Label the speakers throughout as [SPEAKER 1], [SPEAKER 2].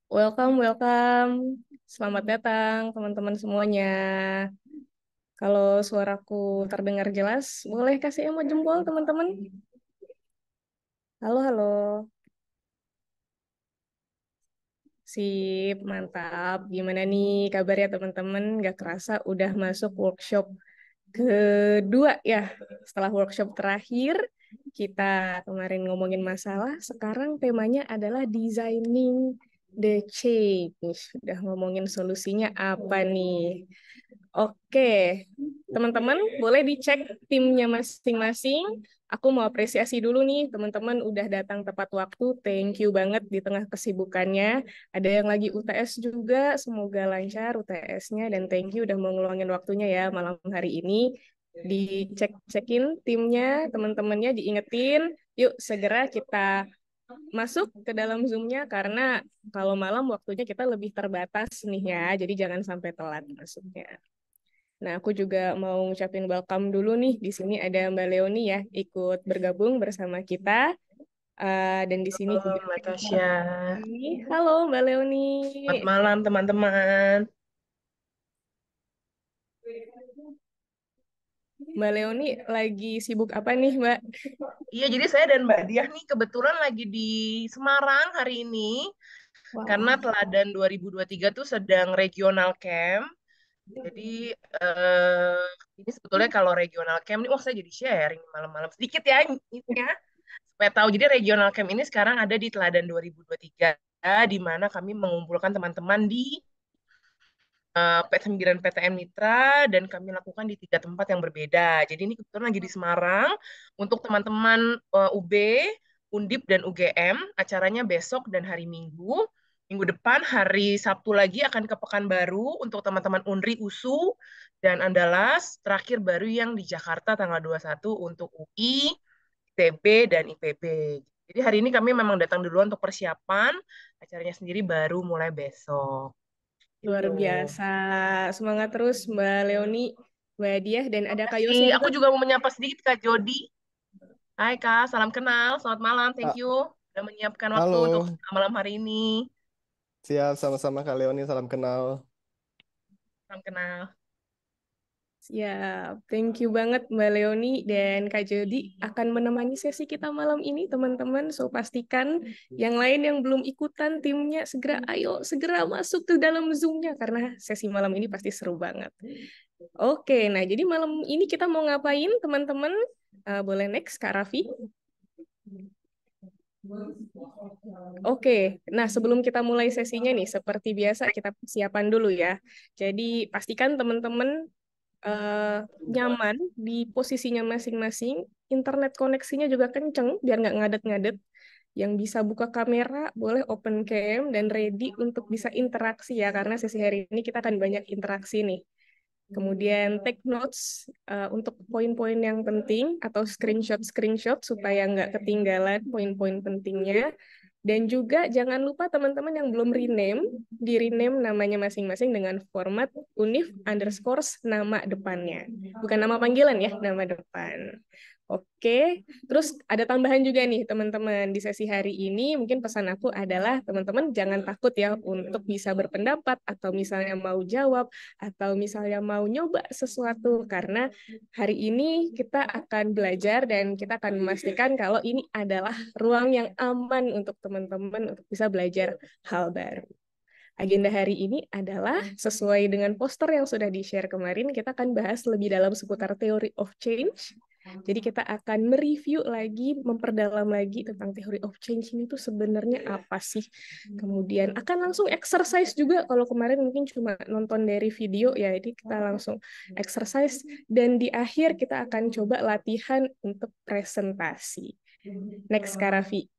[SPEAKER 1] Welcome, welcome. Selamat datang teman-teman semuanya. Kalau suaraku terdengar jelas, boleh kasih emo jempol teman-teman. Halo, halo. Sip, mantap. Gimana nih kabarnya teman-teman? Gak kerasa udah masuk workshop kedua ya. Setelah workshop terakhir, kita kemarin ngomongin masalah, sekarang temanya adalah designing the change. Udah ngomongin solusinya apa nih? Oke, teman-teman boleh dicek timnya masing-masing. Aku mau apresiasi dulu nih, teman-teman udah datang tepat waktu. Thank you banget di tengah kesibukannya. Ada yang lagi UTS juga, semoga lancar UTS-nya. Dan thank you udah mau ngeluangin waktunya ya malam hari ini. Dicek-cekin timnya, teman-temannya diingetin. Yuk segera kita masuk ke dalam Zoom-nya karena kalau malam waktunya kita lebih terbatas nih ya. Jadi jangan sampai telat masuknya. Nah, aku juga mau ngucapin welcome dulu nih. Di sini ada Mbak Leoni ya, ikut bergabung bersama kita. Dan di sini
[SPEAKER 2] Halo,
[SPEAKER 1] juga
[SPEAKER 2] Mbak
[SPEAKER 1] ada
[SPEAKER 2] Tasya.
[SPEAKER 1] Halo Mbak Leoni.
[SPEAKER 2] Selamat malam, teman-teman.
[SPEAKER 1] Mbak Leoni lagi sibuk apa nih, Mbak?
[SPEAKER 2] Iya, jadi saya dan Mbak Diah nih kebetulan lagi di Semarang hari ini karena
[SPEAKER 1] Wah,
[SPEAKER 2] Teladan 2023 tuh sedang regional camp. Jadi eh, ini sebetulnya kalau regional camp ini, saya jadi sharing malam-malam sedikit ya ini ya. Supaya tahu, jadi regional camp ini sekarang ada di Teladan 2023 di mana kami mengumpulkan teman-teman di sembilan PTN Mitra dan kami lakukan di tiga tempat yang berbeda. Jadi ini kebetulan lagi di Semarang untuk teman-teman UB, Undip dan UGM. Acaranya besok dan hari Minggu. Minggu depan hari Sabtu lagi akan ke Pekanbaru untuk teman-teman Unri, USU, dan Andalas. Terakhir baru yang di Jakarta tanggal 21 untuk UI, ITB, dan IPB. Jadi hari ini kami memang datang dulu untuk persiapan. Acaranya sendiri baru mulai besok.
[SPEAKER 1] luar
[SPEAKER 2] Itu.
[SPEAKER 1] biasa. Semangat terus Mbak Leoni, Mbak Diah, dan ada Kak
[SPEAKER 2] Makasih.
[SPEAKER 1] Yose
[SPEAKER 2] Aku
[SPEAKER 1] juga.
[SPEAKER 2] juga mau menyapa sedikit Kak Jody. Hai Kak, salam kenal. Selamat malam. Thank
[SPEAKER 3] Ah,
[SPEAKER 2] you sudah menyiapkan waktu untuk
[SPEAKER 3] halo,
[SPEAKER 2] malam hari ini.
[SPEAKER 3] siap sama-sama Kak Leoni, salam kenal.
[SPEAKER 2] Salam kenal.
[SPEAKER 1] Siap, thank you banget Mbak Leoni dan Kak Jody akan menemani sesi kita malam ini teman-teman. So pastikan yang lain yang belum ikutan timnya segera ayo segera masuk ke dalam Zoom-nya karena sesi malam ini pasti seru banget. Oke, nah jadi malam ini kita mau ngapain teman-teman? Boleh next Kak Raffi? Oke, nah sebelum kita mulai sesinya nih, seperti biasa kita persiapan dulu ya. Jadi pastikan teman-teman eh, nyaman di posisinya masing-masing, internet koneksinya juga kenceng biar nggak ngadet-ngadet. Yang bisa buka kamera boleh open cam dan ready untuk bisa interaksi ya, karena sesi hari ini kita akan banyak interaksi nih. Kemudian take notes untuk poin-poin yang penting atau screenshot-screenshot supaya nggak ketinggalan poin-poin pentingnya. Dan juga jangan lupa teman-teman yang belum rename, di rename namanya masing-masing dengan format univ underscores nama depannya. Bukan nama panggilan ya, nama depan. Oke, terus ada tambahan juga nih teman-teman di sesi hari ini. Mungkin pesan aku adalah teman-teman jangan takut ya untuk bisa berpendapat atau misalnya mau jawab atau misalnya mau nyoba sesuatu karena hari ini kita akan belajar dan kita akan memastikan kalau ini adalah ruang yang aman untuk teman-teman untuk bisa belajar hal baru. Agenda hari ini adalah sesuai dengan poster yang sudah di-share kemarin, kita akan bahas lebih dalam seputar theory of change. Jadi kita akan mereview lagi, memperdalam lagi tentang theory of change ini tuh sebenarnya apa sih. Kemudian akan langsung exercise juga, kalau kemarin mungkin cuma nonton dari video ya, jadi kita langsung exercise. Dan di akhir kita akan coba latihan untuk presentasi. Next, Karavi.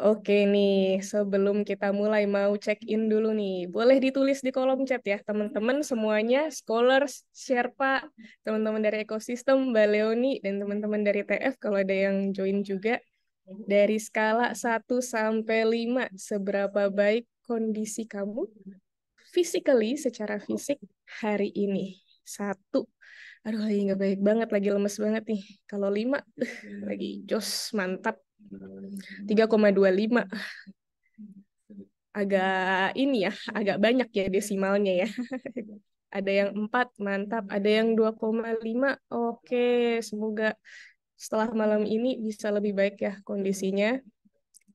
[SPEAKER 1] Oke nih, sebelum kita mulai mau check-in dulu nih. Boleh ditulis di kolom chat ya, teman-teman semuanya, scholars, Sherpa, teman-teman dari ekosistem, Mbak Leoni, dan teman-teman dari TF kalau ada yang join juga. Dari skala 1 sampai 5, seberapa baik kondisi kamu physically, secara fisik hari ini? 1. Aduh, lagi nggak baik banget, lagi lemes banget nih. Kalau 5, lagi jos, mantap. 3,25. agak ini ya, agak banyak ya desimalnya ya. Ada yang 4, mantap. Ada yang 2,5. Oke, semoga setelah malam ini bisa lebih baik ya kondisinya.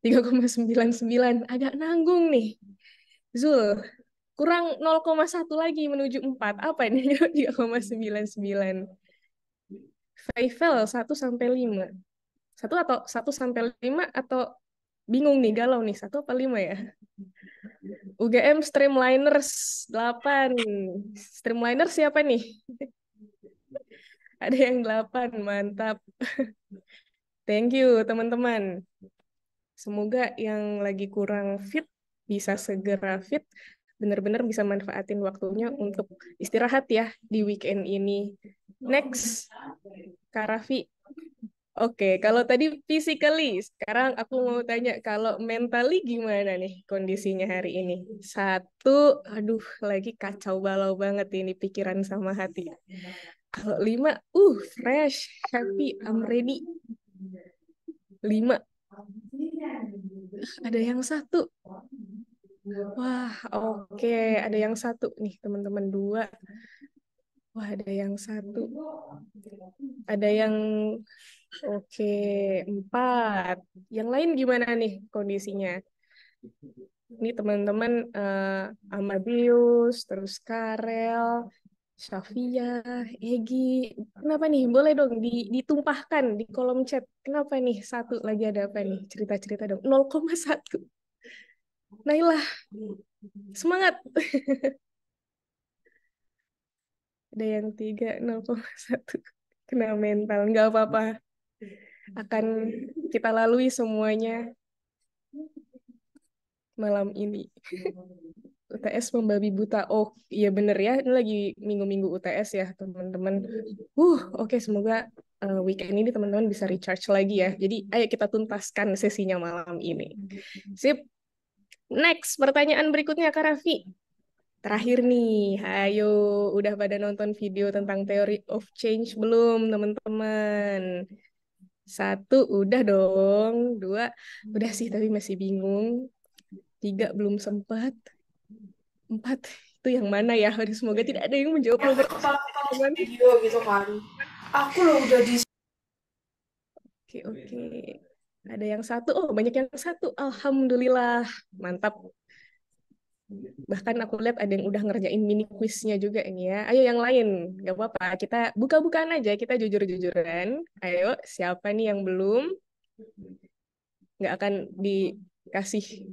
[SPEAKER 1] 3,99. Agak nanggung nih. Zul, kurang 0,1 lagi menuju 4. Apa ini? 3,99. Faifel 1 sampai 5. 1 sampai 5 atau bingung nih, galau nih. 1 apa 5 ya? UGM Streamliners 8. Streamliners siapa nih? Ada yang 8, mantap. Thank you teman-teman. Semoga yang lagi kurang fit bisa segera fit, benar-benar bisa manfaatin waktunya untuk istirahat ya di weekend ini. Next, Kak Raffi. Oke, kalau tadi physically, sekarang aku mau tanya kalau mentally gimana nih kondisinya hari ini? 1, aduh lagi kacau balau banget ini pikiran sama hati. Kalau 5, fresh, happy, I'm ready. 5, ada yang 1. Wah, oke. Ada yang 1 nih, teman-teman. 2. Wah, ada yang 1. Ada yang, oke, 4. Yang lain gimana nih kondisinya? Ini teman-teman Amadeus, terus Karel, Syafia, Egi. Kenapa nih? Boleh dong ditumpahkan di kolom chat. Kenapa nih? 1 lagi ada apa nih? Cerita-cerita dong. 0,1. Nailah, semangat. Ada yang 3, 0,1. Kena mental. Nggak apa-apa. Akan kita lalui semuanya malam ini. UTS membabi buta. Oh, iya bener ya. Ini lagi minggu-minggu UTS ya, teman-teman. Oke, semoga weekend ini teman-teman bisa recharge lagi ya. Jadi, ayo kita tuntaskan sesinya malam ini. Sip. Next, pertanyaan berikutnya, Kak Raffi. Terakhir nih, ayo udah pada nonton video tentang Theory of Change belum, teman-teman? 1, udah dong. 2, udah sih tapi masih bingung. 3, belum sempat. 4, itu yang mana ya? Aduh, semoga tidak ada yang menjawab nomor teman.
[SPEAKER 4] Video gitu kan. Aku loh udah di
[SPEAKER 1] Oke. Ada yang 1. Oh, banyak yang 1. Alhamdulillah. Mantap. Bahkan aku lihat ada yang udah ngerjain mini quiznya juga ini ya. Ayo yang lain. Gak apa-apa. Kita buka-bukaan aja. Kita jujur-jujuran. Ayo, siapa nih yang belum? Nggak akan dikasih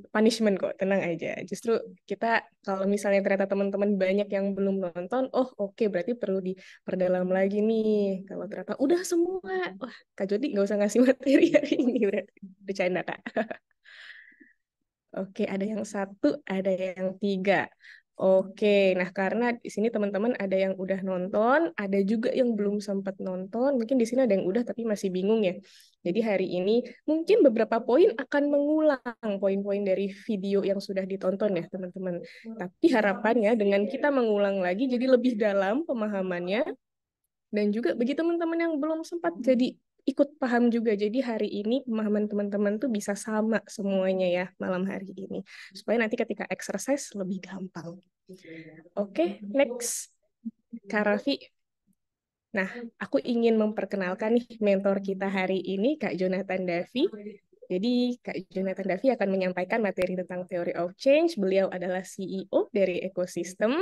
[SPEAKER 1] punishment kok, tenang aja. Justru kita kalau misalnya ternyata teman-teman banyak yang belum nonton, oke, berarti perlu diperdalam lagi nih. Kalau ternyata udah semua, wah Kak Jody nggak usah ngasih materi hari ini, berarti bercanda Kak. Oke, ada yang 1, ada yang 3. Oke, nah karena di sini teman-teman ada yang udah nonton, ada juga yang belum sempat nonton. Mungkin di sini ada yang udah tapi masih bingung ya. Jadi hari ini mungkin beberapa poin akan mengulang poin-poin dari video yang sudah ditonton ya teman-teman. Tapi harapannya dengan kita mengulang lagi jadi lebih dalam pemahamannya. Dan juga bagi teman-teman yang belum sempat jadi ikut paham juga. Jadi hari ini pemahaman teman-teman tuh bisa sama semuanya ya malam hari ini. Supaya nanti ketika exercise lebih gampang. Oke, next. Kak Raffi. Nah, aku ingin memperkenalkan nih mentor kita hari ini, Kak Jonathan Davi. Jadi, Kak Jonathan Davi akan menyampaikan materi tentang Theory of Change. Beliau adalah CEO dari Ekosistem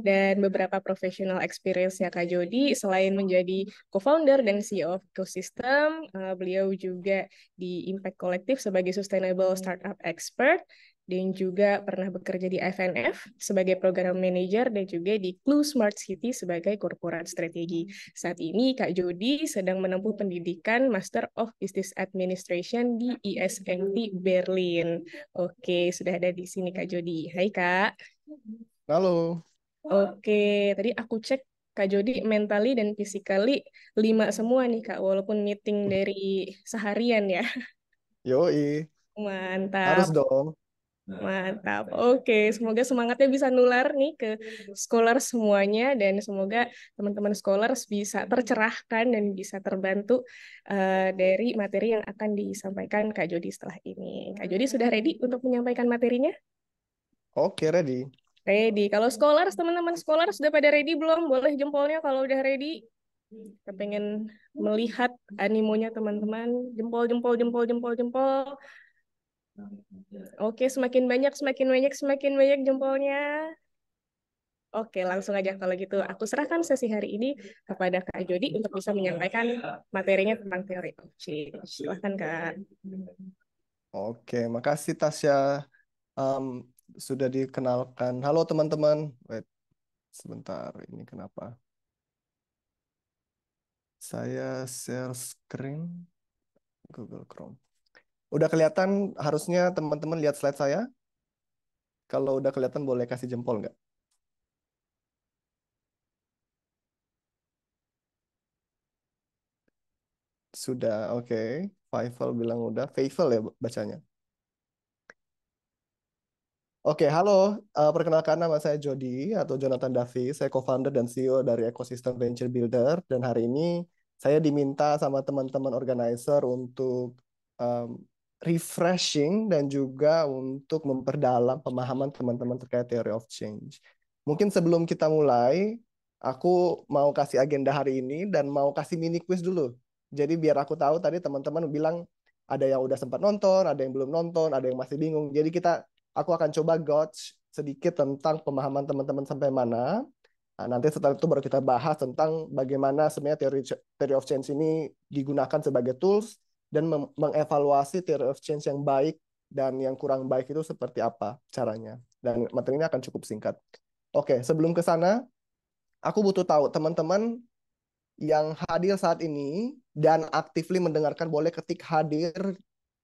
[SPEAKER 1] dan beberapa professional experience-nya Kak Jody. Selain menjadi co-founder dan CEO of Ekosistem, beliau juga di Impact Collective sebagai Sustainable Startup Expert dan juga pernah bekerja di FNF sebagai program manager dan juga di Clue Smart City sebagai korporat strategi. Saat ini Kak Jody sedang menempuh pendidikan Master of Business Administration di ISMT Berlin. Oke, sudah ada di sini Kak Jody. Hai Kak.
[SPEAKER 3] Halo.
[SPEAKER 1] Oke, tadi aku cek Kak Jody mentally dan physically 5 semua nih Kak, walaupun meeting dari seharian ya.
[SPEAKER 3] Yoi. Harus
[SPEAKER 1] Mantap.
[SPEAKER 3] dong.
[SPEAKER 1] Mantap. Oke, semoga semangatnya bisa nular nih ke scholars semuanya dan semoga teman-teman scholars bisa tercerahkan dan bisa terbantu dari materi yang akan disampaikan Kak Jody setelah ini. Kak Jody sudah ready untuk menyampaikan materinya?
[SPEAKER 3] Oke, ready.
[SPEAKER 1] Ready. Kalau scholars, teman-teman scholars sudah pada ready belum? Boleh jempolnya kalau udah ready. Kita pengen melihat animonya teman-teman. Jempol, jempol, jempol, jempol, jempol. Oke, semakin banyak, semakin banyak, semakin banyak jempolnya. Oke, langsung aja kalau gitu. Aku serahkan sesi hari ini kepada Kak Jody untuk bisa menyampaikan materinya tentang teori of change. Silahkan, Kak.
[SPEAKER 3] Oke, makasih Tasya. Em, sudah dikenalkan. Halo teman-teman. Wait, sebentar. Ini kenapa? Saya share screen Google Chrome. Udah kelihatan, harusnya teman-teman lihat slide saya. Kalau udah kelihatan, boleh kasih jempol nggak? Sudah, oke. Faival bilang udah. Faival ya bacanya. Oke, halo. Perkenalkan nama saya Jody atau Jonathan Davis. Saya co-founder dan CEO dari Ecosystem Venture Builder. Dan hari ini saya diminta sama teman-teman organizer untuk um, refreshing dan juga untuk memperdalam pemahaman teman-teman terkait theory of change. Mungkin sebelum kita mulai, aku mau kasih agenda hari ini dan mau kasih mini quiz dulu. Jadi biar aku tahu tadi teman-teman bilang ada yang udah sempat nonton, ada yang belum nonton, ada yang masih bingung. Jadi aku akan coba gauge sedikit tentang pemahaman teman-teman sampai mana. Nah, nanti setelah itu baru kita bahas tentang bagaimana sebenarnya theory of change ini digunakan sebagai tools dan mengevaluasi theory of change yang baik dan yang kurang baik itu seperti apa caranya. Dan materi ini akan cukup singkat. Oke, sebelum ke sana, aku butuh tahu teman-teman yang hadir saat ini dan actively mendengarkan boleh ketik hadir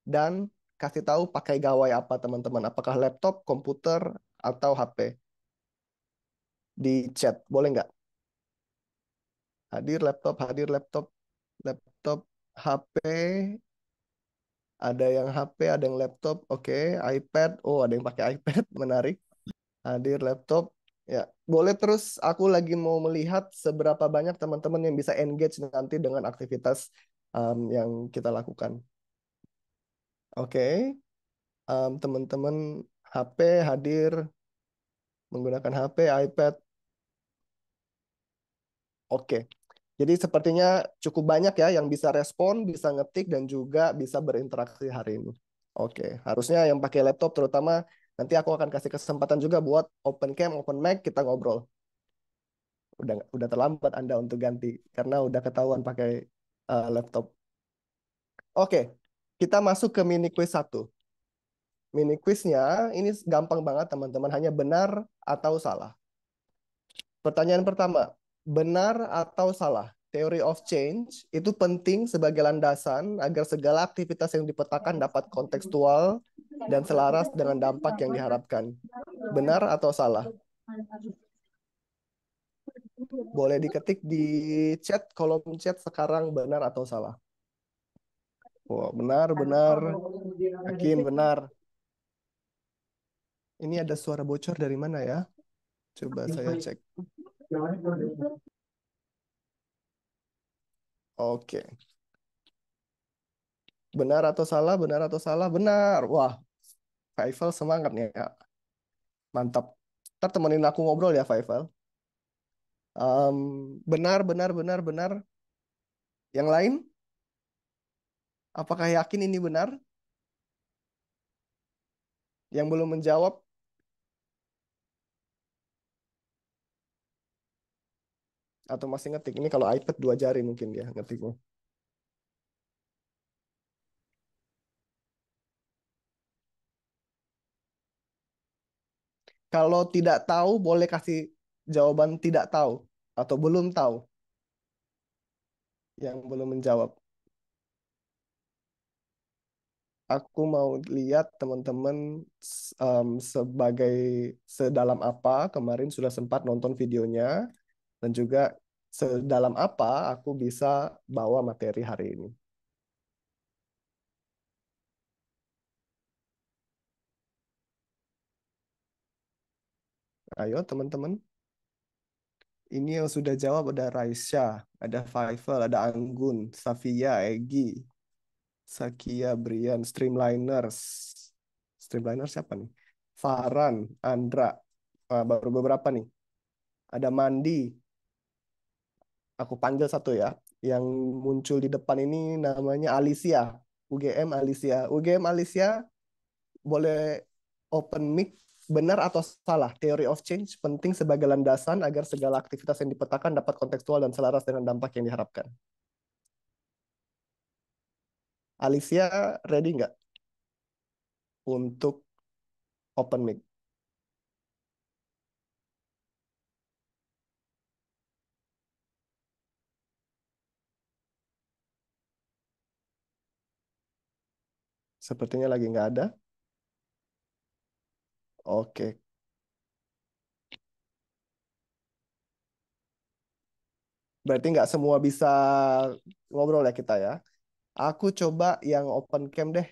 [SPEAKER 3] dan kasih tahu pakai gawai apa teman-teman. Apakah laptop, komputer, atau HP. Di chat, boleh nggak? Hadir laptop, laptop, HP. Ada yang HP, ada yang laptop. Oke, iPad. Oh, ada yang pakai iPad. Menarik. Hadir laptop. Ya, boleh terus. Aku lagi mau melihat seberapa banyak teman-teman yang bisa engage nanti dengan aktivitas yang kita lakukan. Oke, teman-teman HP hadir menggunakan HP, iPad. Oke, jadi sepertinya cukup banyak ya yang bisa respon, bisa ngetik, dan juga bisa berinteraksi hari ini. Oke, harusnya yang pakai laptop terutama nanti aku akan kasih kesempatan juga buat open cam, open mic, kita ngobrol. Udah terlambat Anda untuk ganti karena udah ketahuan pakai laptop. Oke, kita masuk ke mini quiz 1. Mini quiznya ini gampang banget teman-teman, hanya benar atau salah. Pertanyaan pertama, benar atau salah? Theory of change itu penting sebagai landasan agar segala aktivitas yang dipetakan dapat kontekstual dan selaras dengan dampak yang diharapkan. Benar atau salah? Boleh diketik di chat, kolom chat sekarang benar atau salah. Oh, benar, benar. Yakin benar. Ini ada suara bocor dari mana ya? Coba saya cek. Oke. Benar atau salah? Benar atau salah? Benar. Wah, Faisal semangat nih ya. Mantap. Ntar temenin aku ngobrol ya, Faisal. Benar, benar, benar, benar. Yang lain? Apakah yakin ini benar? Yang belum menjawab? Atau masih ngetik? Ini kalau iPad 2 jari mungkin dia ngetiknya. Kalau tidak tahu, boleh kasih jawaban tidak tahu. Atau belum tahu. Yang belum menjawab. Aku mau lihat teman-teman sebagai sedalam apa kemarin sudah sempat nonton videonya dan juga sedalam apa aku bisa bawa materi hari ini. Ayo teman-teman. Ini yang sudah jawab ada Raisya, ada Faifal, ada Anggun, Safia, Egi, Sakia, Brian, Streamliners. Streamliners siapa nih? Farhan, Andra. Baru beberapa nih. Ada Mandi. Aku panggil satu ya. Yang muncul di depan ini namanya Alicia. UGM Alicia. UGM Alicia boleh open mic. Benar atau salah? Theory of change penting sebagai landasan agar segala aktivitas yang dipetakan dapat kontekstual dan selaras dengan dampak yang diharapkan. Alicia, ready nggak untuk open mic? Sepertinya lagi nggak ada. Oke. Berarti nggak semua bisa ngobrol ya kita ya. Aku coba yang open cam deh.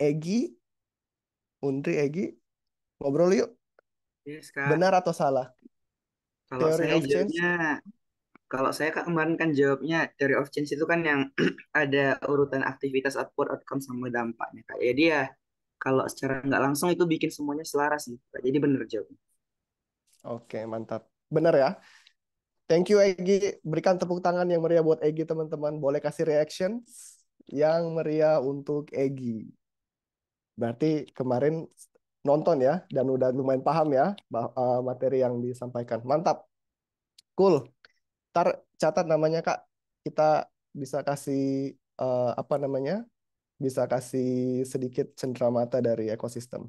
[SPEAKER 3] Egi, Undri, Egi, ngobrol yuk.
[SPEAKER 5] Yes, Kak.
[SPEAKER 3] Benar atau salah?
[SPEAKER 5] Kalau
[SPEAKER 3] Theory
[SPEAKER 5] saya
[SPEAKER 3] of change?
[SPEAKER 5] jawabnya, kalau saya Kak kemarin kan jawabnya theory of change itu kan yang ada urutan aktivitas, output, outcome sama dampaknya Kak. Jadi ya kalau secara nggak langsung itu bikin semuanya selaras nih Kak. Jadi bener jawabnya.
[SPEAKER 3] Oke, mantap. Benar ya. Thank you Egi. Berikan tepuk tangan yang meriah buat Egi teman-teman. Boleh kasih reaction yang meriah untuk Egi. Berarti kemarin nonton ya dan udah lumayan paham ya materi yang disampaikan. Mantap. Cool. Ntar catat namanya Kak. Kita bisa kasih apa namanya? Bisa kasih sedikit cenderamata dari ekosistem.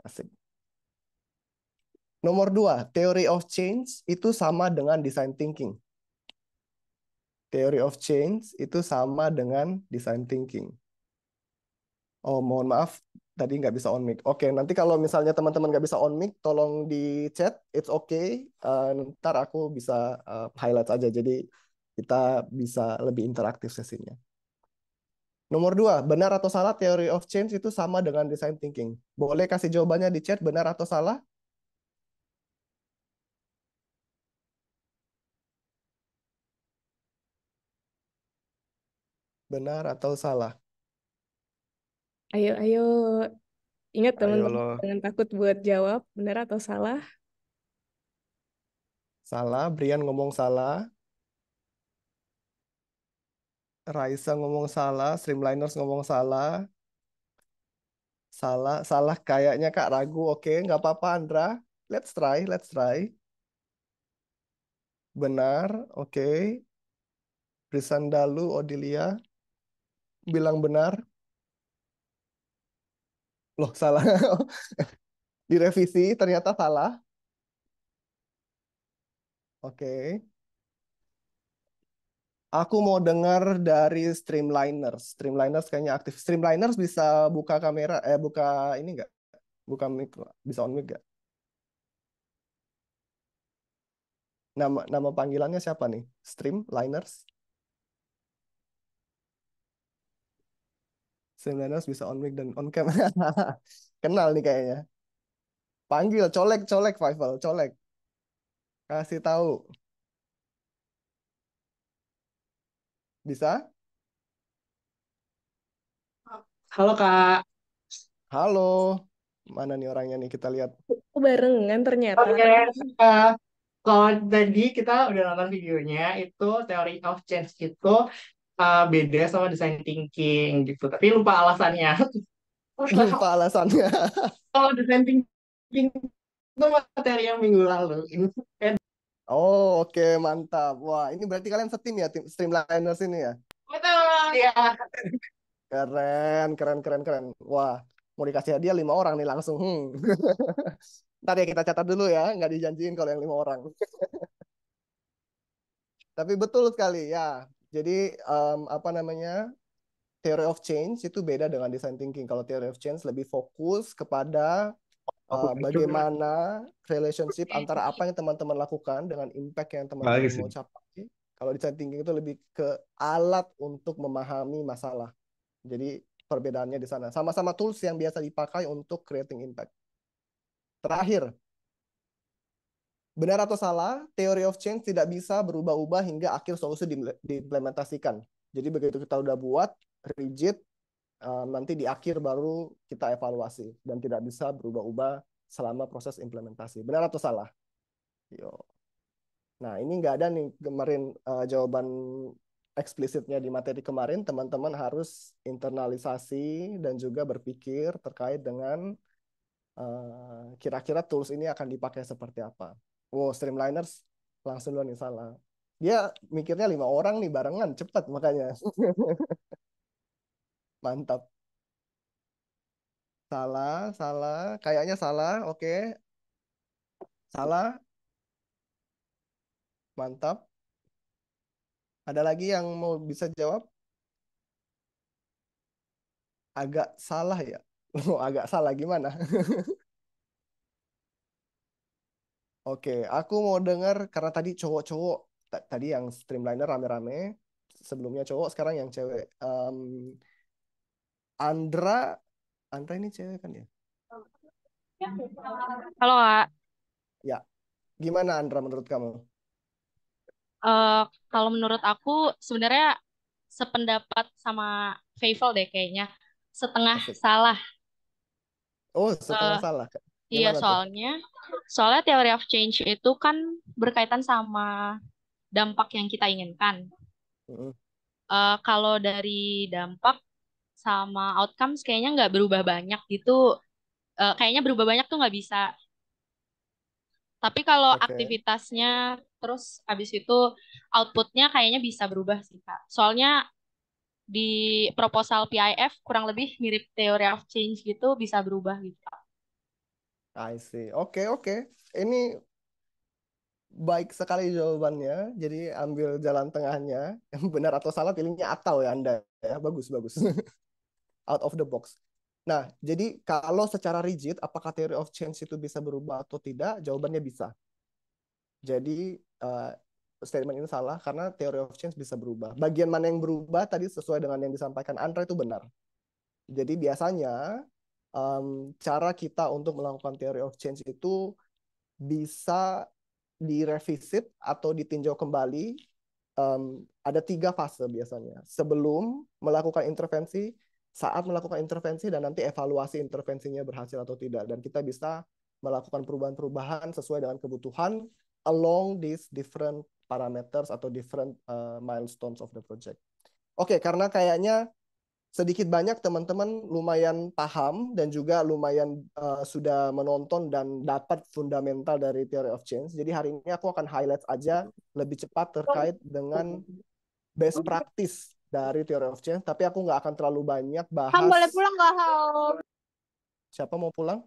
[SPEAKER 3] Asik. Nomor 2, theory of change itu sama dengan design thinking. Theory of change itu sama dengan design thinking. Oh, mohon maaf, tadi nggak bisa on mic. Oke, nanti kalau misalnya teman-teman nggak bisa on mic, tolong di chat, it's okay. Ntar aku bisa highlight aja, jadi kita bisa lebih interaktif sesinya. Nomor 2, benar atau salah theory of change itu sama dengan design thinking. Boleh kasih jawabannya di chat, benar atau salah? Benar atau salah?
[SPEAKER 1] Ayo, ayo. Ingat
[SPEAKER 3] Ayo
[SPEAKER 1] teman-teman,
[SPEAKER 3] loh.
[SPEAKER 1] jangan takut buat jawab, benar atau salah.
[SPEAKER 3] Salah, Brian ngomong salah. Raisa ngomong salah, Streamliners ngomong salah. Salah, salah kayaknya Kak ragu. Oke, nggak apa-apa Andra. Let's try, let's try. Benar, oke. Brisandalu, Odilia bilang benar. Loh, salah. Direvisi, ternyata salah. Oke. Aku mau dengar dari Streamliners. Streamliners kayaknya aktif. Streamliners bisa buka kamera, buka ini nggak? Buka mic, bisa on mic nggak? Nama panggilannya siapa nih? Streamliners? Streamliners bisa on mic dan on cam. Kenal nih kayaknya. Panggil, colek, colek, Faisal, colek. Kasih tahu. Bisa?
[SPEAKER 6] Halo Kak.
[SPEAKER 3] Halo. Mana nih orangnya nih? Kita lihat.
[SPEAKER 1] Oh, barengan ternyata.
[SPEAKER 6] Oke, kalau tadi kita udah nonton videonya, itu teori of change itu beda sama design thinking gitu. Tapi lupa alasannya.
[SPEAKER 3] Lupa alasannya.
[SPEAKER 6] Kalau design thinking itu materi yang minggu lalu. Ini kan
[SPEAKER 3] Oh, oke, mantap. Wah, ini berarti kalian setim ya, tim Streamliners ini ya?
[SPEAKER 6] betul ya.
[SPEAKER 3] Keren, keren, keren, keren. Wah, mau dikasih hadiah 5 orang nih langsung. Ntar ya kita catat dulu ya, nggak dijanjiin kalau yang 5 orang. Tapi betul sekali ya. Jadi apa namanya? Theory of change itu beda dengan design thinking. Kalau theory of change lebih fokus kepada bagaimana relationship antara apa yang teman-teman lakukan dengan impact yang teman-teman mau capai. Kalau design thinking itu lebih ke alat untuk memahami masalah. Jadi perbedaannya di sana. Sama-sama tools yang biasa dipakai untuk creating impact. Terakhir, benar atau salah, theory of change tidak bisa berubah-ubah hingga akhir solusi diimplementasikan. Jadi begitu kita udah buat rigid, nanti di akhir baru kita evaluasi dan tidak bisa berubah-ubah selama proses implementasi. Benar atau salah? Yo. Nah, ini nggak ada nih kemarin jawaban eksplisitnya di materi kemarin. Teman-teman harus internalisasi dan juga berpikir terkait dengan kira-kira tools ini akan dipakai seperti apa. Wow, Streamliners langsung duluan nih salah. Dia mikirnya 5 orang nih barengan, cepat makanya. Mantap. Salah. Kayaknya salah, oke. Salah, mantap. Ada lagi yang mau bisa jawab? Agak salah ya? Oh, agak salah gimana? Oke, aku mau dengar karena tadi cowok-cowok, tadi yang streamliner rame-rame, sebelumnya cowok, sekarang yang cewek. Andra ini cewek kan ya?
[SPEAKER 7] Halo Kak.
[SPEAKER 3] Ya, gimana Andra menurut kamu?
[SPEAKER 7] Eh, kalau menurut aku sebenarnya sependapat sama Feival deh kayaknya. Setengah
[SPEAKER 3] Asik.
[SPEAKER 7] salah.
[SPEAKER 3] Oh,
[SPEAKER 7] Eh,
[SPEAKER 3] setengah salah.
[SPEAKER 7] iya,
[SPEAKER 3] Gimana tuh?
[SPEAKER 7] soalnya teori of change itu kan berkaitan sama dampak yang kita inginkan.
[SPEAKER 3] Mm-mm.
[SPEAKER 7] Kalau dari dampak sama outcomes kayaknya nggak berubah banyak gitu. Kayaknya berubah banyak tuh nggak bisa. Tapi kalau
[SPEAKER 3] Oke.
[SPEAKER 7] aktivitasnya terus habis itu outputnya kayaknya bisa berubah sih Kak. Soalnya di proposal PIF kurang lebih mirip theory of change gitu bisa berubah gitu.
[SPEAKER 3] I see. Oke. Ini baik sekali jawabannya. Jadi ambil jalan tengahnya. Yang benar atau salah pilihnya atau ya Anda. Ya, bagus. Out of the box. Nah, jadi kalau secara rigid, apakah theory of change itu bisa berubah atau tidak? Jawabannya bisa. Jadi statement ini salah karena theory of change bisa berubah. Bagian mana yang berubah tadi sesuai dengan yang disampaikan Andra itu benar. Jadi biasanya cara kita untuk melakukan theory of change itu bisa direvisit atau ditinjau kembali. Ada 3 fase biasanya. Sebelum melakukan intervensi, saat melakukan intervensi, dan nanti evaluasi intervensinya berhasil atau tidak. Dan kita bisa melakukan perubahan-perubahan sesuai dengan kebutuhan along these different parameters atau different milestones of the project. Oke, karena kayaknya sedikit banyak teman-teman lumayan paham dan juga lumayan sudah menonton dan dapat fundamental dari theory of change. Jadi hari ini aku akan highlight aja lebih cepat terkait dengan best practice dari theory of change. Tapi aku nggak akan terlalu banyak
[SPEAKER 7] Kamu boleh
[SPEAKER 3] bahas.
[SPEAKER 7] pulang nggak, Hao?
[SPEAKER 3] Siapa mau pulang?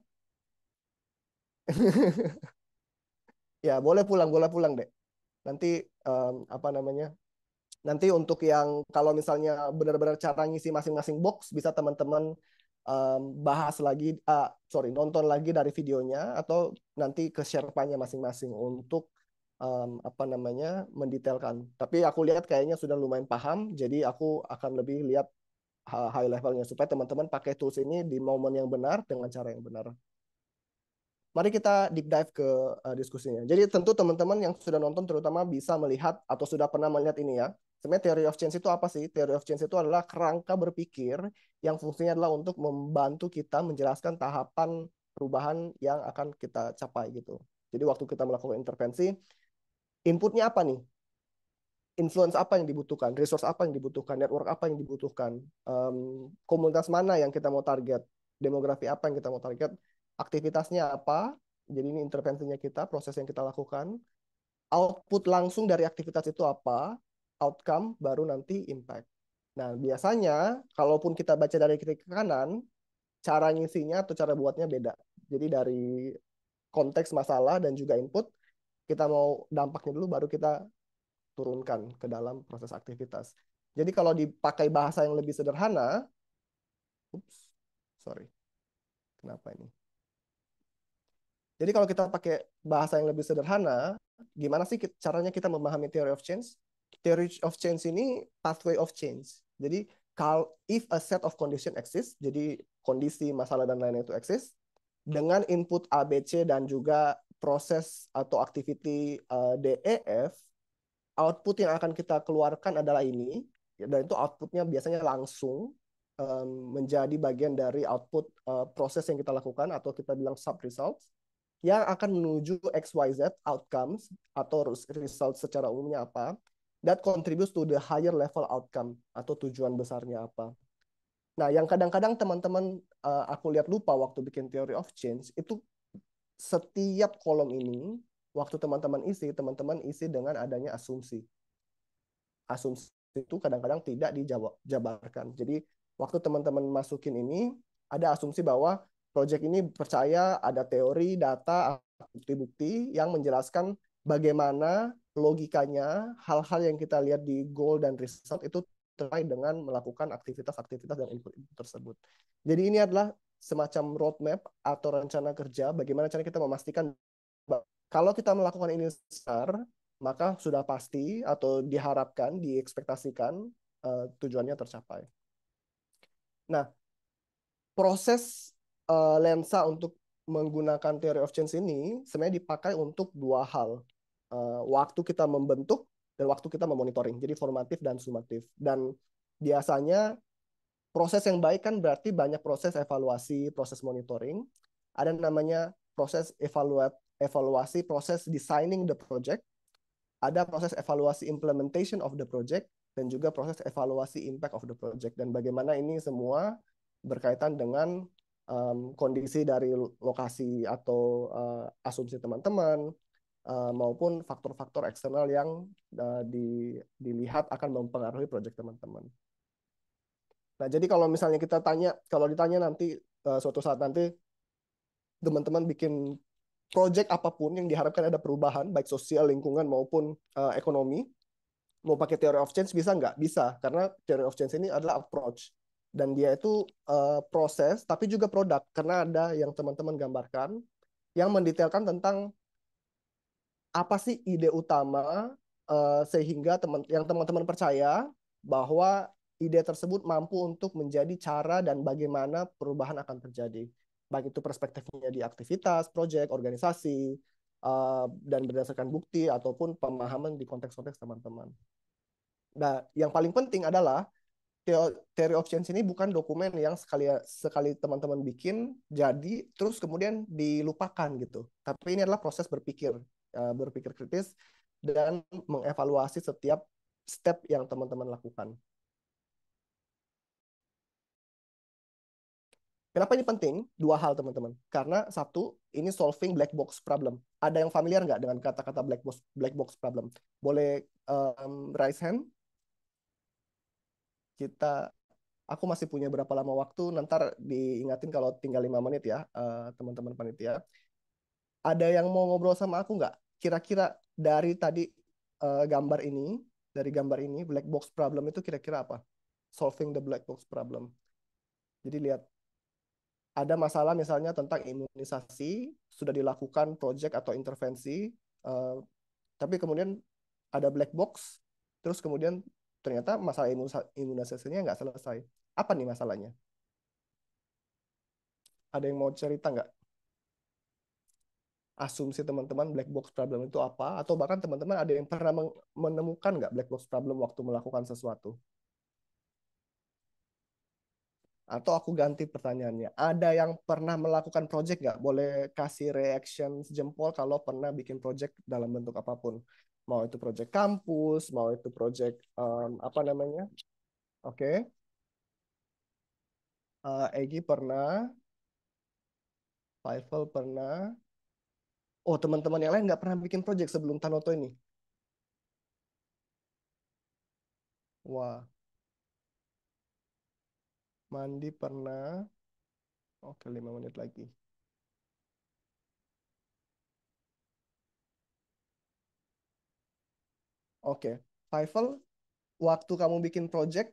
[SPEAKER 3] Ya, boleh pulang deh. Nanti apa namanya? Nanti untuk yang kalau misalnya benar-benar cara ngisi masing-masing box bisa teman-teman bahas lagi, nonton lagi dari videonya atau nanti ke Sherpa-nya masing-masing untuk apa namanya mendetailkan. Tapi aku lihat kayaknya sudah lumayan paham, jadi aku akan lebih lihat high levelnya supaya teman-teman pakai tools ini di momen yang benar dengan cara yang benar. Mari kita deep dive ke diskusinya. Jadi tentu teman-teman yang sudah nonton terutama bisa melihat atau sudah pernah melihat ini ya. Sebenarnya theory of change itu apa sih? Theory of change itu adalah kerangka berpikir yang fungsinya adalah untuk membantu kita menjelaskan tahapan perubahan yang akan kita capai gitu. Jadi waktu kita melakukan intervensi, inputnya apa nih? Influence apa yang dibutuhkan? Resource apa yang dibutuhkan? Network apa yang dibutuhkan? Komunitas mana yang kita mau target? Demografi apa yang kita mau target? Aktivitasnya apa? Jadi ini intervensinya kita, proses yang kita lakukan. Output langsung dari aktivitas itu apa? Outcome, baru nanti impact. Nah, biasanya kalaupun kita baca dari kiri ke kanan, cara ngisinya atau cara buatnya beda. Jadi dari konteks masalah dan juga input, kita mau dampaknya dulu, baru kita turunkan ke dalam proses aktivitas. Jadi kalau dipakai bahasa yang lebih sederhana, kenapa ini? Jadi kalau kita pakai bahasa yang lebih sederhana, gimana sih caranya kita memahami theory of change? Theory of change ini pathway of change. Jadi if a set of condition exists, jadi kondisi, masalah, dan lain-lain itu exist, dengan input A, B, C dan juga proses atau activity D, E, F, output yang akan kita keluarkan adalah ini, dan itu outputnya biasanya langsung menjadi bagian dari output proses yang kita lakukan atau kita bilang sub results yang akan menuju XYZ outcomes atau result secara umumnya apa that contributes to the higher level outcome atau tujuan besarnya apa. Nah, yang kadang-kadang teman-teman aku lihat lupa waktu bikin theory of change itu setiap kolom ini waktu teman-teman isi dengan adanya asumsi. Asumsi itu kadang-kadang tidak dijabarkan. Jadi waktu teman-teman masukin ini, ada asumsi bahwa proyek ini percaya ada teori, data, bukti-bukti yang menjelaskan bagaimana logikanya hal-hal yang kita lihat di goal dan result itu terkait dengan melakukan aktivitas-aktivitas dan input-input tersebut. Jadi ini adalah semacam roadmap atau rencana kerja bagaimana cara kita memastikan kalau kita melakukan ini besar, maka sudah pasti atau diharapkan, diekspektasikan tujuannya tercapai. Nah, proses lensa untuk menggunakan theory of change ini sebenarnya dipakai untuk dua hal. Waktu kita membentuk dan waktu kita memonitoring. Jadi formatif dan sumatif. Dan biasanya proses yang baik kan berarti banyak proses evaluasi, proses monitoring. Ada namanya proses evaluasi, proses designing the project. Ada proses evaluasi implementation of the project dan juga proses evaluasi impact of the project dan bagaimana ini semua berkaitan dengan kondisi dari lokasi atau asumsi teman-teman maupun faktor-faktor eksternal yang dilihat akan mempengaruhi project teman-teman. Nah, jadi kalau misalnya kita tanya, kalau ditanya nanti suatu saat nanti teman-teman bikin project apapun yang diharapkan ada perubahan, baik sosial, lingkungan, maupun ekonomi, mau pakai theory of change bisa nggak? Bisa, karena theory of change ini adalah approach. Dan dia itu proses, tapi juga produk. Karena ada yang teman-teman gambarkan, yang mendetailkan tentang apa sih ide utama, sehingga yang teman-teman percaya bahwa ide tersebut mampu untuk menjadi cara dan bagaimana perubahan akan terjadi. Baik itu perspektifnya di aktivitas, proyek, organisasi, dan berdasarkan bukti ataupun pemahaman di konteks-konteks teman-teman. Nah, yang paling penting adalah theory of change ini bukan dokumen yang sekali teman-teman bikin jadi terus kemudian dilupakan gitu. Tapi ini adalah proses berpikir kritis dan mengevaluasi setiap step yang teman-teman lakukan. Kenapa ini penting? Dua hal, teman-teman. Karena satu, ini solving black box problem. Ada yang familiar nggak dengan kata-kata black box problem? Boleh raise hand? Aku masih punya berapa lama waktu, nanti diingatin kalau tinggal 5 menit ya, teman-teman panitia. Ada yang mau ngobrol sama aku nggak? Kira-kira dari tadi dari gambar ini, black box problem itu kira-kira apa? Solving the black box problem. Jadi lihat, ada masalah misalnya tentang imunisasi, sudah dilakukan project atau intervensi, tapi kemudian ada black box, terus kemudian ternyata masalah imunisasinya nggak selesai. Apa nih masalahnya? Ada yang mau cerita nggak? Asumsi teman-teman black box problem itu apa? Atau bahkan teman-teman ada yang pernah menemukan nggak black box problem waktu melakukan sesuatu? Atau aku ganti pertanyaannya. Ada yang pernah melakukan project nggak? Boleh kasih reaction jempol kalau pernah bikin project dalam bentuk apapun. Mau itu project kampus, mau itu project apa namanya? Oke. Egi pernah, Faisal pernah. Oh, teman-teman yang lain nggak pernah bikin project sebelum Tanoto ini? Wah, Mandi pernah. Oke, 5 menit lagi. Oke, Faisal, waktu kamu bikin project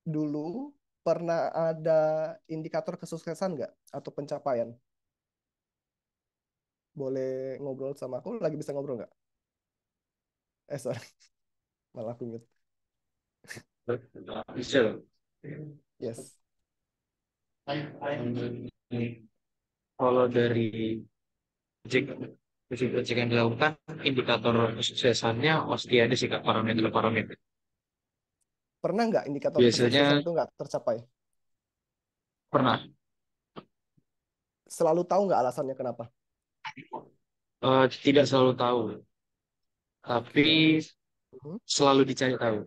[SPEAKER 3] dulu, pernah ada indikator kesuksesan nggak? Atau pencapaian? Boleh ngobrol sama aku? Lagi bisa ngobrol nggak? Sorry. Malah aku mute. Yes.
[SPEAKER 8] Kalau dari project yang dilakukan, indikator kesuksesannya pasti ada sih Kak, parameter-parameter.
[SPEAKER 3] Pernah nggak indikator kesuksesan
[SPEAKER 8] Biasanya
[SPEAKER 3] itu nggak tercapai?
[SPEAKER 8] pernah,
[SPEAKER 3] Selalu tahu nggak alasannya kenapa?
[SPEAKER 8] tidak selalu tahu, tapi
[SPEAKER 3] Oke. Mhm.
[SPEAKER 8] selalu dicari tahu.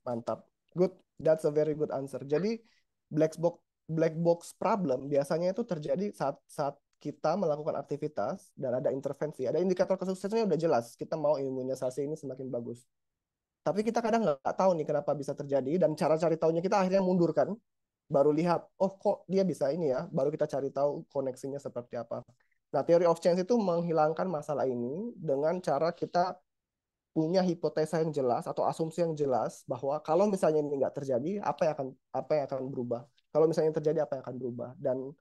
[SPEAKER 3] Mantap. Good. That's a very good answer. Jadi black box problem biasanya itu terjadi saat saat kita melakukan aktivitas dan ada intervensi. Ada indikator kesuksesannya udah jelas. Kita mau imunisasi ini semakin bagus. Tapi kita kadang nggak tahu nih kenapa bisa terjadi dan cara cari tahunya kita akhirnya mundur kan. Baru lihat, oh kok dia bisa ini ya. Baru kita cari tahu koneksinya seperti apa. Nah, theory of change itu menghilangkan masalah ini dengan cara kita punya hipotesa yang jelas atau asumsi yang jelas bahwa kalau misalnya ini nggak terjadi, apa yang akan berubah. Kalau misalnya terjadi, apa yang akan berubah. Dan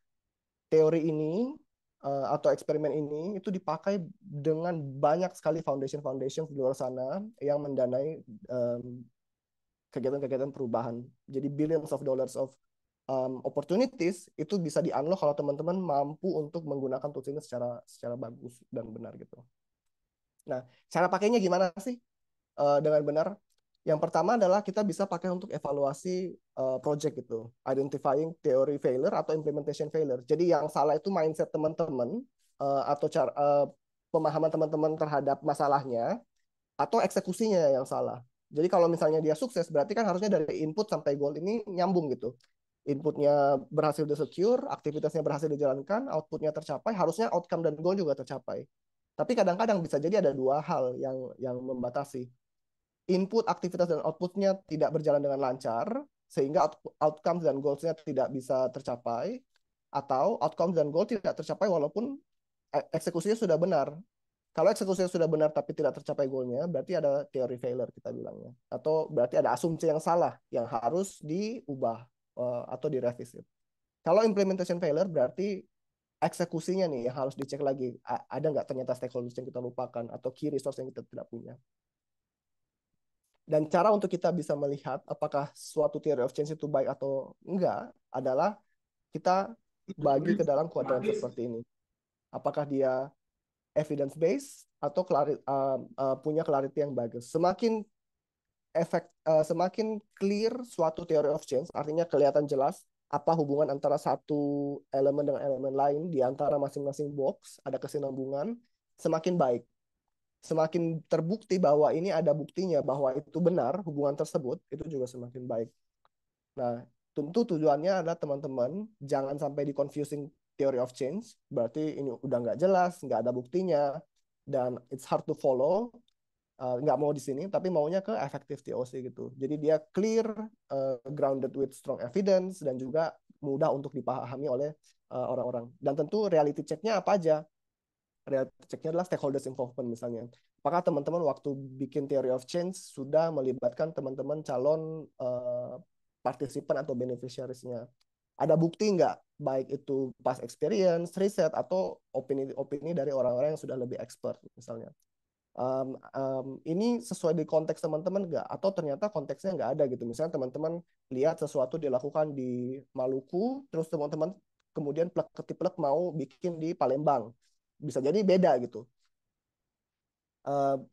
[SPEAKER 3] teori ini atau eksperimen ini itu dipakai dengan banyak sekali foundation di luar sana yang mendanai kegiatan-kegiatan perubahan. Jadi billions of dollars of opportunities itu bisa di-unlock kalau teman-teman mampu untuk menggunakan tools ini secara bagus dan benar gitu. Nah, cara pakainya gimana sih dengan benar? Yang pertama adalah kita bisa pakai untuk evaluasi project gitu, identifying theory failure atau implementation failure. Jadi yang salah itu mindset teman-teman atau pemahaman teman-teman terhadap masalahnya atau eksekusinya yang salah. Jadi kalau misalnya dia sukses, berarti kan harusnya dari input sampai goal ini nyambung gitu. Inputnya berhasil di-secure, aktivitasnya berhasil dijalankan, outputnya tercapai, harusnya outcome dan goal juga tercapai. Tapi kadang-kadang bisa jadi ada dua hal yang membatasi. Input, aktivitas, dan outputnya tidak berjalan dengan lancar, sehingga outcomes dan goals-nya tidak bisa tercapai, atau outcomes dan goal tidak tercapai walaupun eksekusinya sudah benar. Kalau eksekusinya sudah benar tapi tidak tercapai goalnya, berarti ada teori failure kita bilangnya. Atau berarti ada asumsi yang salah yang harus diubah atau direvisi. Kalau implementation failure berarti eksekusinya nih yang harus dicek lagi. Ada nggak ternyata stakeholders yang kita lupakan atau key resource yang kita tidak punya. Dan cara untuk kita bisa melihat apakah suatu theory of change itu baik atau enggak adalah kita bagi ke dalam kuadran seperti ini. Apakah dia evidence based atau punya clarity yang bagus. Semakin clear suatu theory of change, artinya kelihatan jelas apa hubungan antara satu elemen dengan elemen lain di antara masing-masing box, ada kesinambungan, semakin baik. Semakin terbukti bahwa ini ada buktinya bahwa itu benar, hubungan tersebut, itu juga semakin baik. Nah, tentu tujuannya adalah teman-teman jangan sampai di confusing theory of change, berarti ini udah nggak jelas, nggak ada buktinya, dan it's hard to follow, nggak mau di sini, tapi maunya ke effective TOC gitu. Jadi dia clear, grounded with strong evidence, dan juga mudah untuk dipahami oleh orang-orang. Dan tentu reality check-nya apa aja? Reality check-nya adalah stakeholders involvement misalnya. Apakah teman-teman waktu bikin theory of change sudah melibatkan teman-teman calon partisipan atau beneficiaries-nya? Ada bukti nggak? Baik itu past experience, riset, atau opini dari orang-orang yang sudah lebih expert misalnya. Ini sesuai di konteks teman-teman nggak? Atau ternyata konteksnya nggak ada gitu. Misalnya teman-teman lihat sesuatu dilakukan di Maluku, terus teman-teman kemudian plek-ketiplek mau bikin di Palembang. Bisa jadi beda gitu.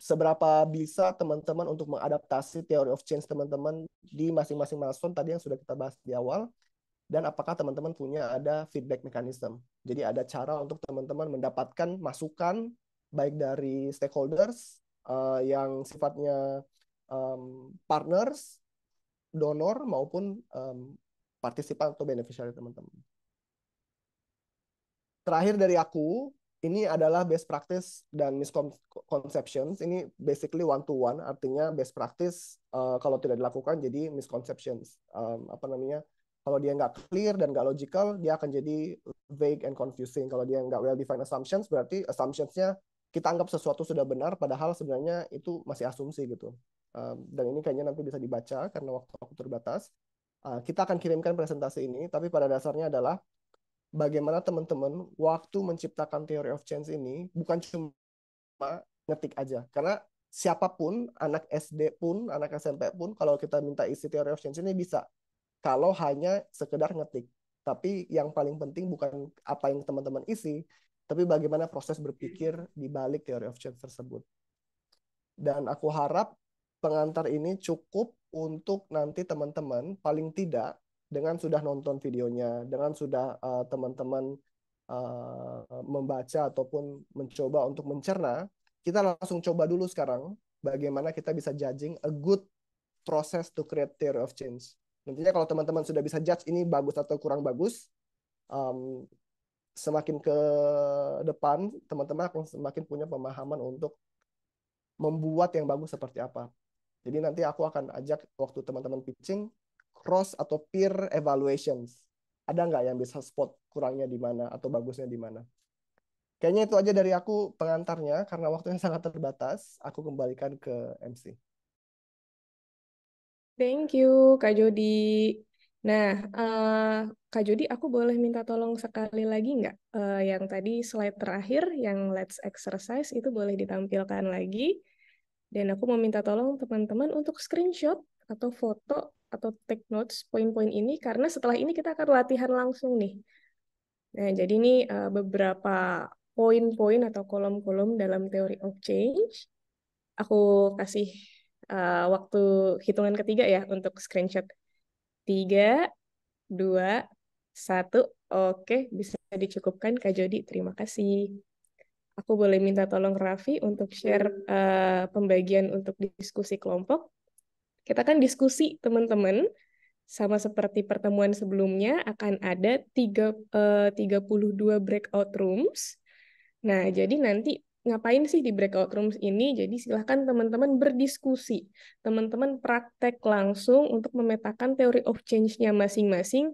[SPEAKER 3] Seberapa bisa teman-teman untuk mengadaptasi theory of change teman-teman di masing-masing milestone tadi yang sudah kita bahas di awal, dan apakah teman-teman punya ada feedback mechanism. Jadi ada cara untuk teman-teman mendapatkan masukan baik dari stakeholders yang sifatnya partners, donor, maupun partisipan atau beneficiary teman-teman. Terakhir dari aku, ini adalah best practice dan misconceptions. Ini basically one to one, artinya best practice kalau tidak dilakukan jadi misconceptions. Kalau dia nggak clear dan nggak logical, dia akan jadi vague and confusing. Kalau dia nggak well-defined assumptions, berarti assumptions-nya kita anggap sesuatu sudah benar, padahal sebenarnya itu masih asumsi gitu. Dan ini kayaknya nanti bisa dibaca karena waktu aku terbatas. Kita akan kirimkan presentasi ini, tapi pada dasarnya adalah bagaimana teman-teman waktu menciptakan theory of change ini bukan cuma ngetik aja. Karena siapapun, anak SD pun, anak SMP pun, kalau kita minta isi theory of change ini bisa. Kalau hanya sekedar ngetik. Tapi yang paling penting bukan apa yang teman-teman isi, tapi bagaimana proses berpikir di balik theory of change tersebut. Dan aku harap pengantar ini cukup untuk nanti teman-teman paling tidak dengan sudah nonton videonya, dengan sudah teman-teman membaca ataupun mencoba untuk mencerna, kita langsung coba dulu sekarang bagaimana kita bisa judging a good process to create theory of change. Nantinya kalau teman-teman sudah bisa judge ini bagus atau kurang bagus, semakin ke depan teman-teman akan semakin punya pemahaman untuk membuat yang bagus seperti apa. Jadi nanti aku akan ajak waktu teman-teman pitching cross atau peer evaluations. Ada nggak yang bisa spot kurangnya di mana atau bagusnya di mana? Kayaknya itu aja dari aku pengantarnya karena waktunya sangat terbatas. Aku kembalikan ke MC.
[SPEAKER 1] Thank you, Kak Jody. Nah, Kak Jody, aku boleh minta tolong sekali lagi nggak? Yang tadi slide terakhir, yang let's exercise, itu boleh ditampilkan lagi. Dan aku mau minta tolong teman-teman untuk screenshot atau foto atau take notes poin-poin ini, karena setelah ini kita akan latihan langsung nih. Nah, jadi ini beberapa poin-poin atau kolom-kolom dalam theory of change. Aku kasih waktu hitungan ketiga ya untuk screenshot. 3, 2, 1. Oke, bisa dicukupkan Kak Jody. Terima kasih. Aku boleh minta tolong Raffi untuk share pembagian untuk diskusi kelompok. Kita kan diskusi teman-teman, sama seperti pertemuan sebelumnya, akan ada 32 breakout rooms. Nah, jadi nanti ngapain sih di breakout rooms ini? Jadi silahkan teman-teman berdiskusi. Teman-teman praktek langsung untuk memetakan teori of change-nya masing-masing.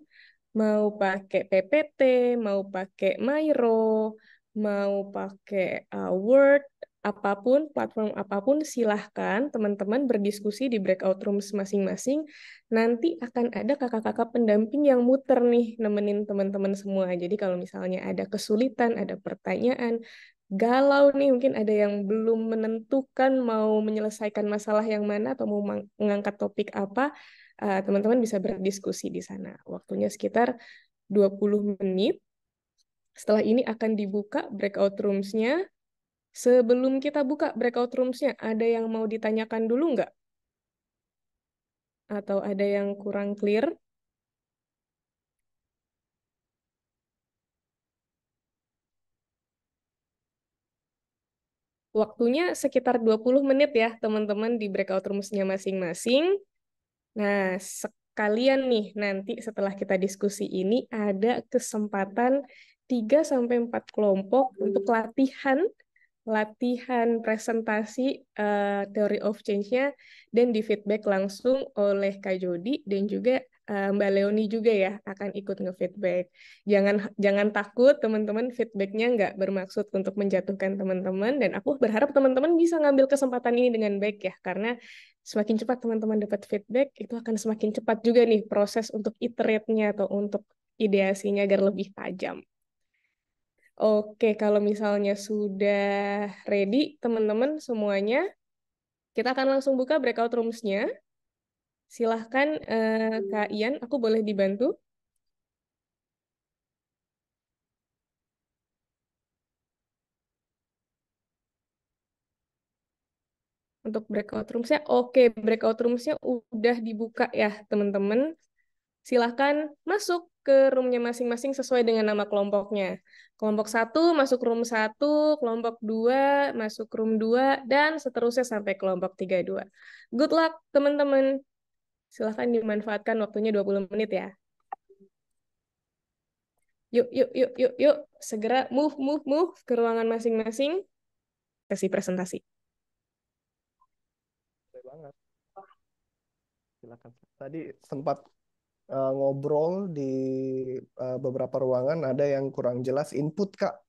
[SPEAKER 1] Mau pakai PPT, mau pakai Miro, mau pakai Word, apapun, platform apapun, silahkan teman-teman berdiskusi di breakout rooms masing-masing. Nanti akan ada kakak-kakak pendamping yang muter nih, nemenin teman-teman semua. Jadi kalau misalnya ada kesulitan, ada pertanyaan, galau nih, mungkin ada yang belum menentukan mau menyelesaikan masalah yang mana atau mau mengangkat topik apa, teman-teman bisa berdiskusi di sana. Waktunya sekitar 20 menit. Setelah ini akan dibuka breakout rooms-nya. Sebelum kita buka breakout rooms-nya, ada yang mau ditanyakan dulu nggak? Atau ada yang kurang clear? Waktunya sekitar 20 menit ya, teman-teman, di breakout rooms-nya masing-masing. Nah, sekalian nih, nanti setelah kita diskusi ini, ada kesempatan 3-4 kelompok untuk latihan presentasi theory of change-nya, dan di feedback langsung oleh Kak Jody, dan juga Mbak Leoni juga ya akan ikut nge-feedback. Jangan takut teman-teman, feedback-nya nggak bermaksud untuk menjatuhkan teman-teman, dan aku berharap teman-teman bisa ngambil kesempatan ini dengan baik ya, karena semakin cepat teman-teman dapat feedback, itu akan semakin cepat juga nih proses untuk iterate-nya atau untuk ideasinya agar lebih tajam. Oke, kalau misalnya sudah ready teman-teman semuanya, kita akan langsung buka breakout rooms-nya. Silahkan Kak Ian, aku boleh dibantu untuk breakout rooms-nya. Oke, breakout rooms-nya udah dibuka ya teman-teman. Silahkan masuk ke room-nya masing-masing sesuai dengan nama kelompoknya. Kelompok 1 masuk room 1, kelompok 2 masuk room 2, dan seterusnya sampai kelompok 3-2. Good luck teman-teman. Silahkan dimanfaatkan waktunya 20 menit ya. Yuk, yuk, yuk, yuk, yuk. Segera move ke ruangan masing-masing. Sesi presentasi.
[SPEAKER 3] Boleh banget. Silakan. Tadi sempat ngobrol di beberapa ruangan, ada yang kurang jelas input, Kak.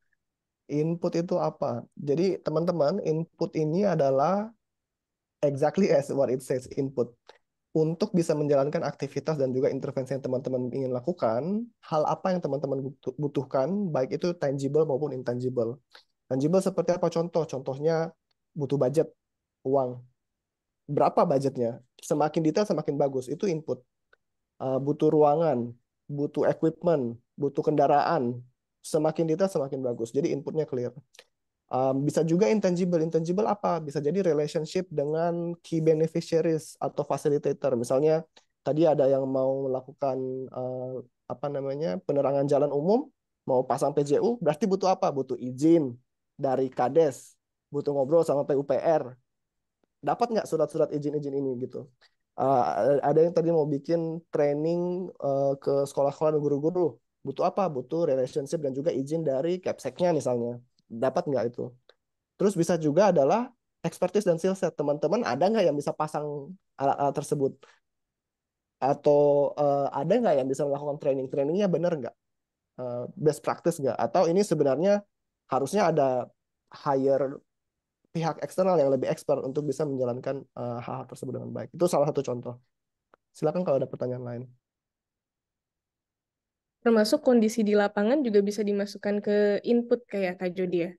[SPEAKER 3] Input itu apa? Jadi teman-teman, input ini adalah exactly as what it says, input. Untuk bisa menjalankan aktivitas dan juga intervensi yang teman-teman ingin lakukan, hal apa yang teman-teman butuhkan, baik itu tangible maupun intangible. Tangible seperti apa contoh? Contohnya butuh budget, uang. Berapa budgetnya? Semakin detail semakin bagus, itu input. Butuh ruangan. butuh equipment, butuh kendaraan. Semakin detail semakin bagus. Jadi inputnya clear. Bisa juga intangible. Intangible apa? Bisa jadi relationship dengan key beneficiaries atau facilitator. Misalnya tadi ada yang mau melakukan apa namanya penerangan jalan umum, mau pasang PJU, berarti butuh apa? Butuh izin dari Kades, butuh ngobrol sama PUPR. Dapat nggak surat-surat izin-izin ini gitu? Ada yang tadi mau bikin training ke sekolah-sekolah dan guru-guru. Butuh apa? Butuh relationship dan juga izin dari Capsec-nya misalnya. Dapat nggak itu? Terus bisa juga adalah expertise dan skill set. Teman-teman ada nggak yang bisa pasang alat-alat tersebut? Atau ada nggak yang bisa melakukan training? Trainingnya benar nggak? Best practice nggak? Atau ini sebenarnya harusnya ada hire pihak eksternal yang lebih expert untuk bisa menjalankan hal-hal tersebut dengan baik. Itu salah satu contoh. Silakan kalau ada pertanyaan lain.
[SPEAKER 1] Termasuk kondisi di lapangan juga bisa dimasukkan ke input kayak Kak Jody ya.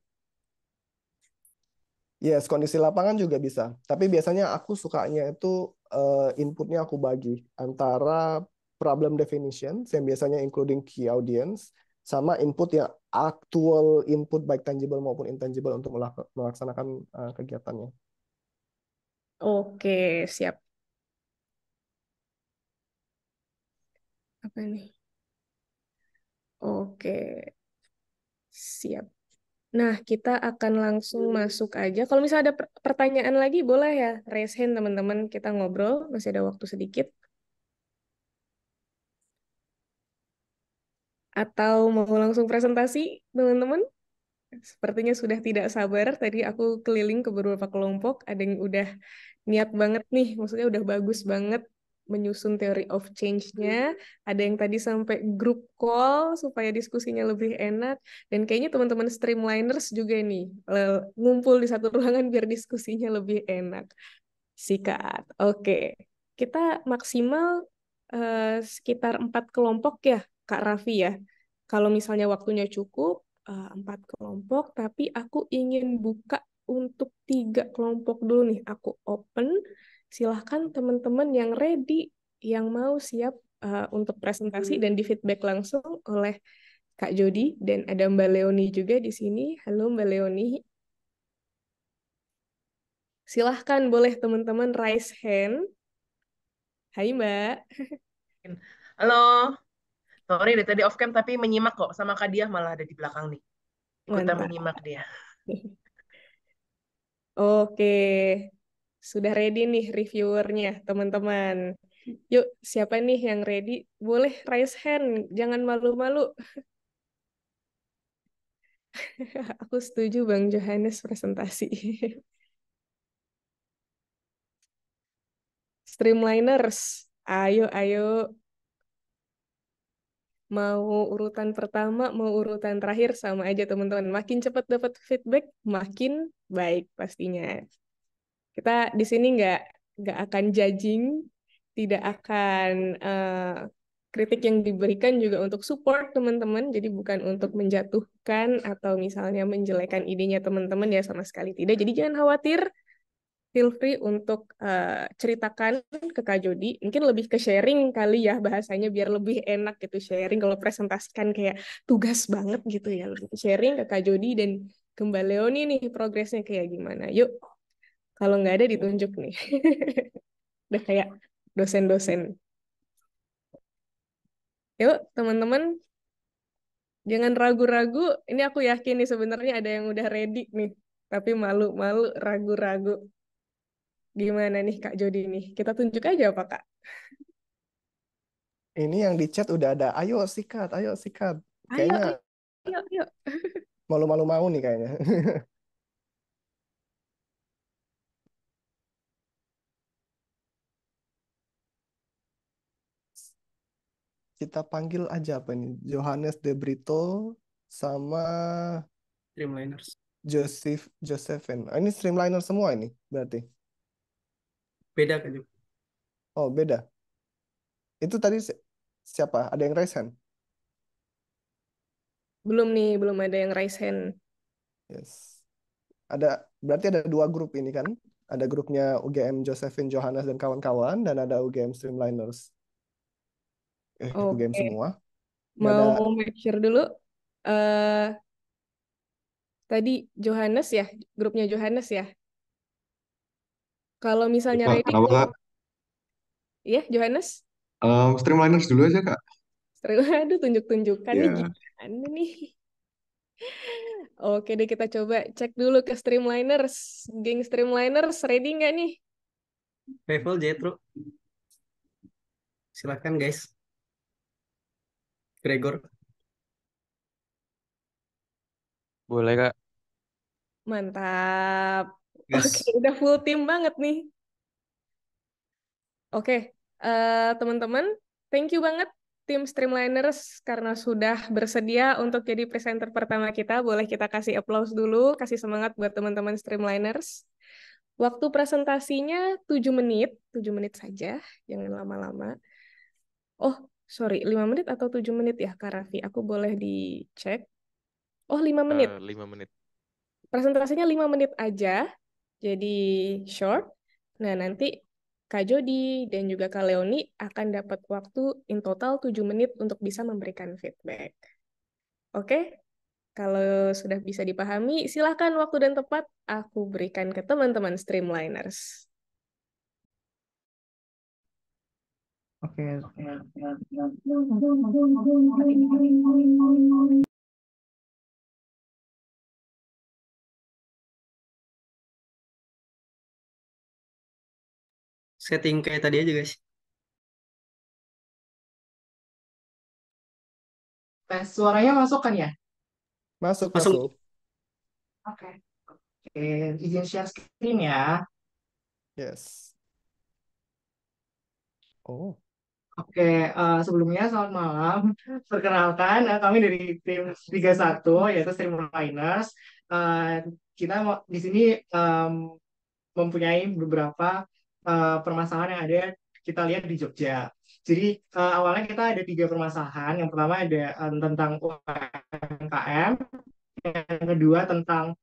[SPEAKER 3] Yes, kondisi lapangan juga bisa. Tapi biasanya aku sukanya itu inputnya aku bagi antara problem definition yang biasanya including key audience sama input yang actual input baik tangible maupun intangible untuk melaksanakan kegiatannya.
[SPEAKER 1] Oke, siap. Apa nih? Oke, siap. Nah, kita akan langsung masuk aja. Kalau misalnya ada pertanyaan lagi, boleh ya raise hand teman-teman. Kita ngobrol, masih ada waktu sedikit. Atau mau langsung presentasi, teman-teman? Sepertinya sudah tidak sabar. Tadi aku keliling ke beberapa kelompok, ada yang udah niat banget nih, maksudnya udah bagus banget menyusun teori of change-nya. Ada yang tadi sampai grup call supaya diskusinya lebih enak. Dan kayaknya teman-teman streamliners juga nih, ngumpul di satu ruangan biar diskusinya lebih enak. Sikat. Oke. Kita maksimal sekitar 4 kelompok ya, Kak Raffi ya. Kalau misalnya waktunya cukup, 4 kelompok, tapi aku ingin buka untuk 3 kelompok dulu nih. Aku open, silahkan teman-teman yang ready, yang mau siap untuk presentasi dan di feedback langsung oleh Kak Jody, dan ada Mbak Leoni juga di sini. Halo Mbak Leoni. Silahkan boleh teman-teman raise hand. Hai Mbak.
[SPEAKER 2] Halo, sorry dari tadi off cam tapi menyimak kok sama Kak Diah malah ada di belakang nih. Ikutan
[SPEAKER 1] Mantap.
[SPEAKER 2] menyimak dia.
[SPEAKER 1] Oke, sudah ready nih reviewernya, teman-teman. Yuk, siapa nih yang ready? Boleh raise hand, jangan malu-malu. Aku setuju Bang Johannes presentasi. Streamliners, ayo, ayo. Mau urutan pertama, mau urutan terakhir, sama aja teman-teman. Makin cepat dapat feedback, makin baik pastinya. Kita di sini nggak akan judging, tidak akan kritik yang diberikan juga untuk support teman-teman, jadi bukan untuk menjatuhkan atau misalnya menjelekan idenya teman-teman ya, sama sekali tidak. Jadi jangan khawatir, feel free untuk ceritakan ke Kak Jody. Mungkin lebih ke sharing kali ya bahasanya biar lebih enak gitu sharing. Kalau presentasikan kayak tugas banget gitu ya, lebih sharing ke Kak Jody dan ke Mbak Leoni nih progresnya kayak gimana. Yuk, kalau nggak ada ditunjuk nih. Udah kayak dosen-dosen. Yuk, teman-teman, jangan ragu-ragu. Ini aku yakin nih sebenarnya ada yang udah ready nih. Tapi malu-malu, ragu-ragu. Gimana nih Kak Jody nih? Kita tunjuk aja apa Kak?
[SPEAKER 3] Ini yang di chat udah ada, ayo sikat, ayo sikat.
[SPEAKER 1] Ayo,
[SPEAKER 3] Kayaknya
[SPEAKER 1] ayo, ayo.
[SPEAKER 3] malu-malu mau nih kayaknya. Kita panggil aja apa ini? Johannes De Brito sama
[SPEAKER 6] Streamliners.
[SPEAKER 3] Josephine. Ini streamliner semua ini berarti.
[SPEAKER 6] Beda kan juga.
[SPEAKER 3] Oh, beda. Itu tadi siapa? Ada yang raise hand?
[SPEAKER 1] Belum nih, belum ada yang raise hand.
[SPEAKER 3] Yes. Berarti ada 2 grup ini kan? Ada grupnya UGM Josephine Johannes dan kawan-kawan, dan ada UGM Streamliners. UGM
[SPEAKER 1] Oke,
[SPEAKER 3] semua. Nggak ada.
[SPEAKER 1] mau make sure dulu. eh Tadi Johannes ya, grupnya Johannes ya. Kalau
[SPEAKER 9] Ya,
[SPEAKER 1] misalnya
[SPEAKER 9] Kak,
[SPEAKER 1] ready,
[SPEAKER 9] kenapa Kak?
[SPEAKER 1] ya Johannes.
[SPEAKER 9] Streamliners dulu aja Kak.
[SPEAKER 1] Aduh, tunjuk-tunjukkan nih
[SPEAKER 9] Ya,
[SPEAKER 1] gimana nih. Oke deh, kita coba cek dulu ke Streamliners. Geng Streamliners, ready nggak nih?
[SPEAKER 10] Level Jetro, silakan guys. Gregor.
[SPEAKER 8] Boleh Kak.
[SPEAKER 1] Mantap. Oke,
[SPEAKER 10] Gas.
[SPEAKER 1] udah full tim banget nih. Oke, teman-teman, thank you banget tim Streamliners karena sudah bersedia untuk jadi presenter pertama kita. Boleh kita kasih applause dulu, kasih semangat buat teman-teman Streamliners. Waktu presentasinya 7 menit, 7 menit saja, jangan lama-lama. Oh, sorry, 5 menit atau 7 menit ya, Kak Raffi? Aku boleh dicek. Oh, 5 menit.
[SPEAKER 8] 5 menit.
[SPEAKER 1] Presentasinya 5 menit aja, jadi short. Nah, nanti Kak Jody dan juga Kak Leoni akan dapat waktu in total 7 menit untuk bisa memberikan feedback. Oke? Kalau sudah bisa dipahami, silahkan waktu dan tempat aku berikan ke teman-teman Streamliners.
[SPEAKER 6] Oke.
[SPEAKER 10] Setting kayak tadi aja guys.
[SPEAKER 6] Tes suaranya masuk kan ya?
[SPEAKER 3] Masuk,
[SPEAKER 10] Masuk.
[SPEAKER 3] masuk.
[SPEAKER 6] Oke. Oke, izin share screen ya.
[SPEAKER 3] Yes. Oh,
[SPEAKER 6] Oke, sebelumnya selamat malam. Perkenalkan, kami dari tim 31 yaitu Streamliners. Eh, kita di sini mempunyai beberapa permasalahan yang ada kita lihat di Jogja. Jadi awalnya kita ada 3 permasalahan. Yang pertama ada tentang UMKM, yang kedua tentang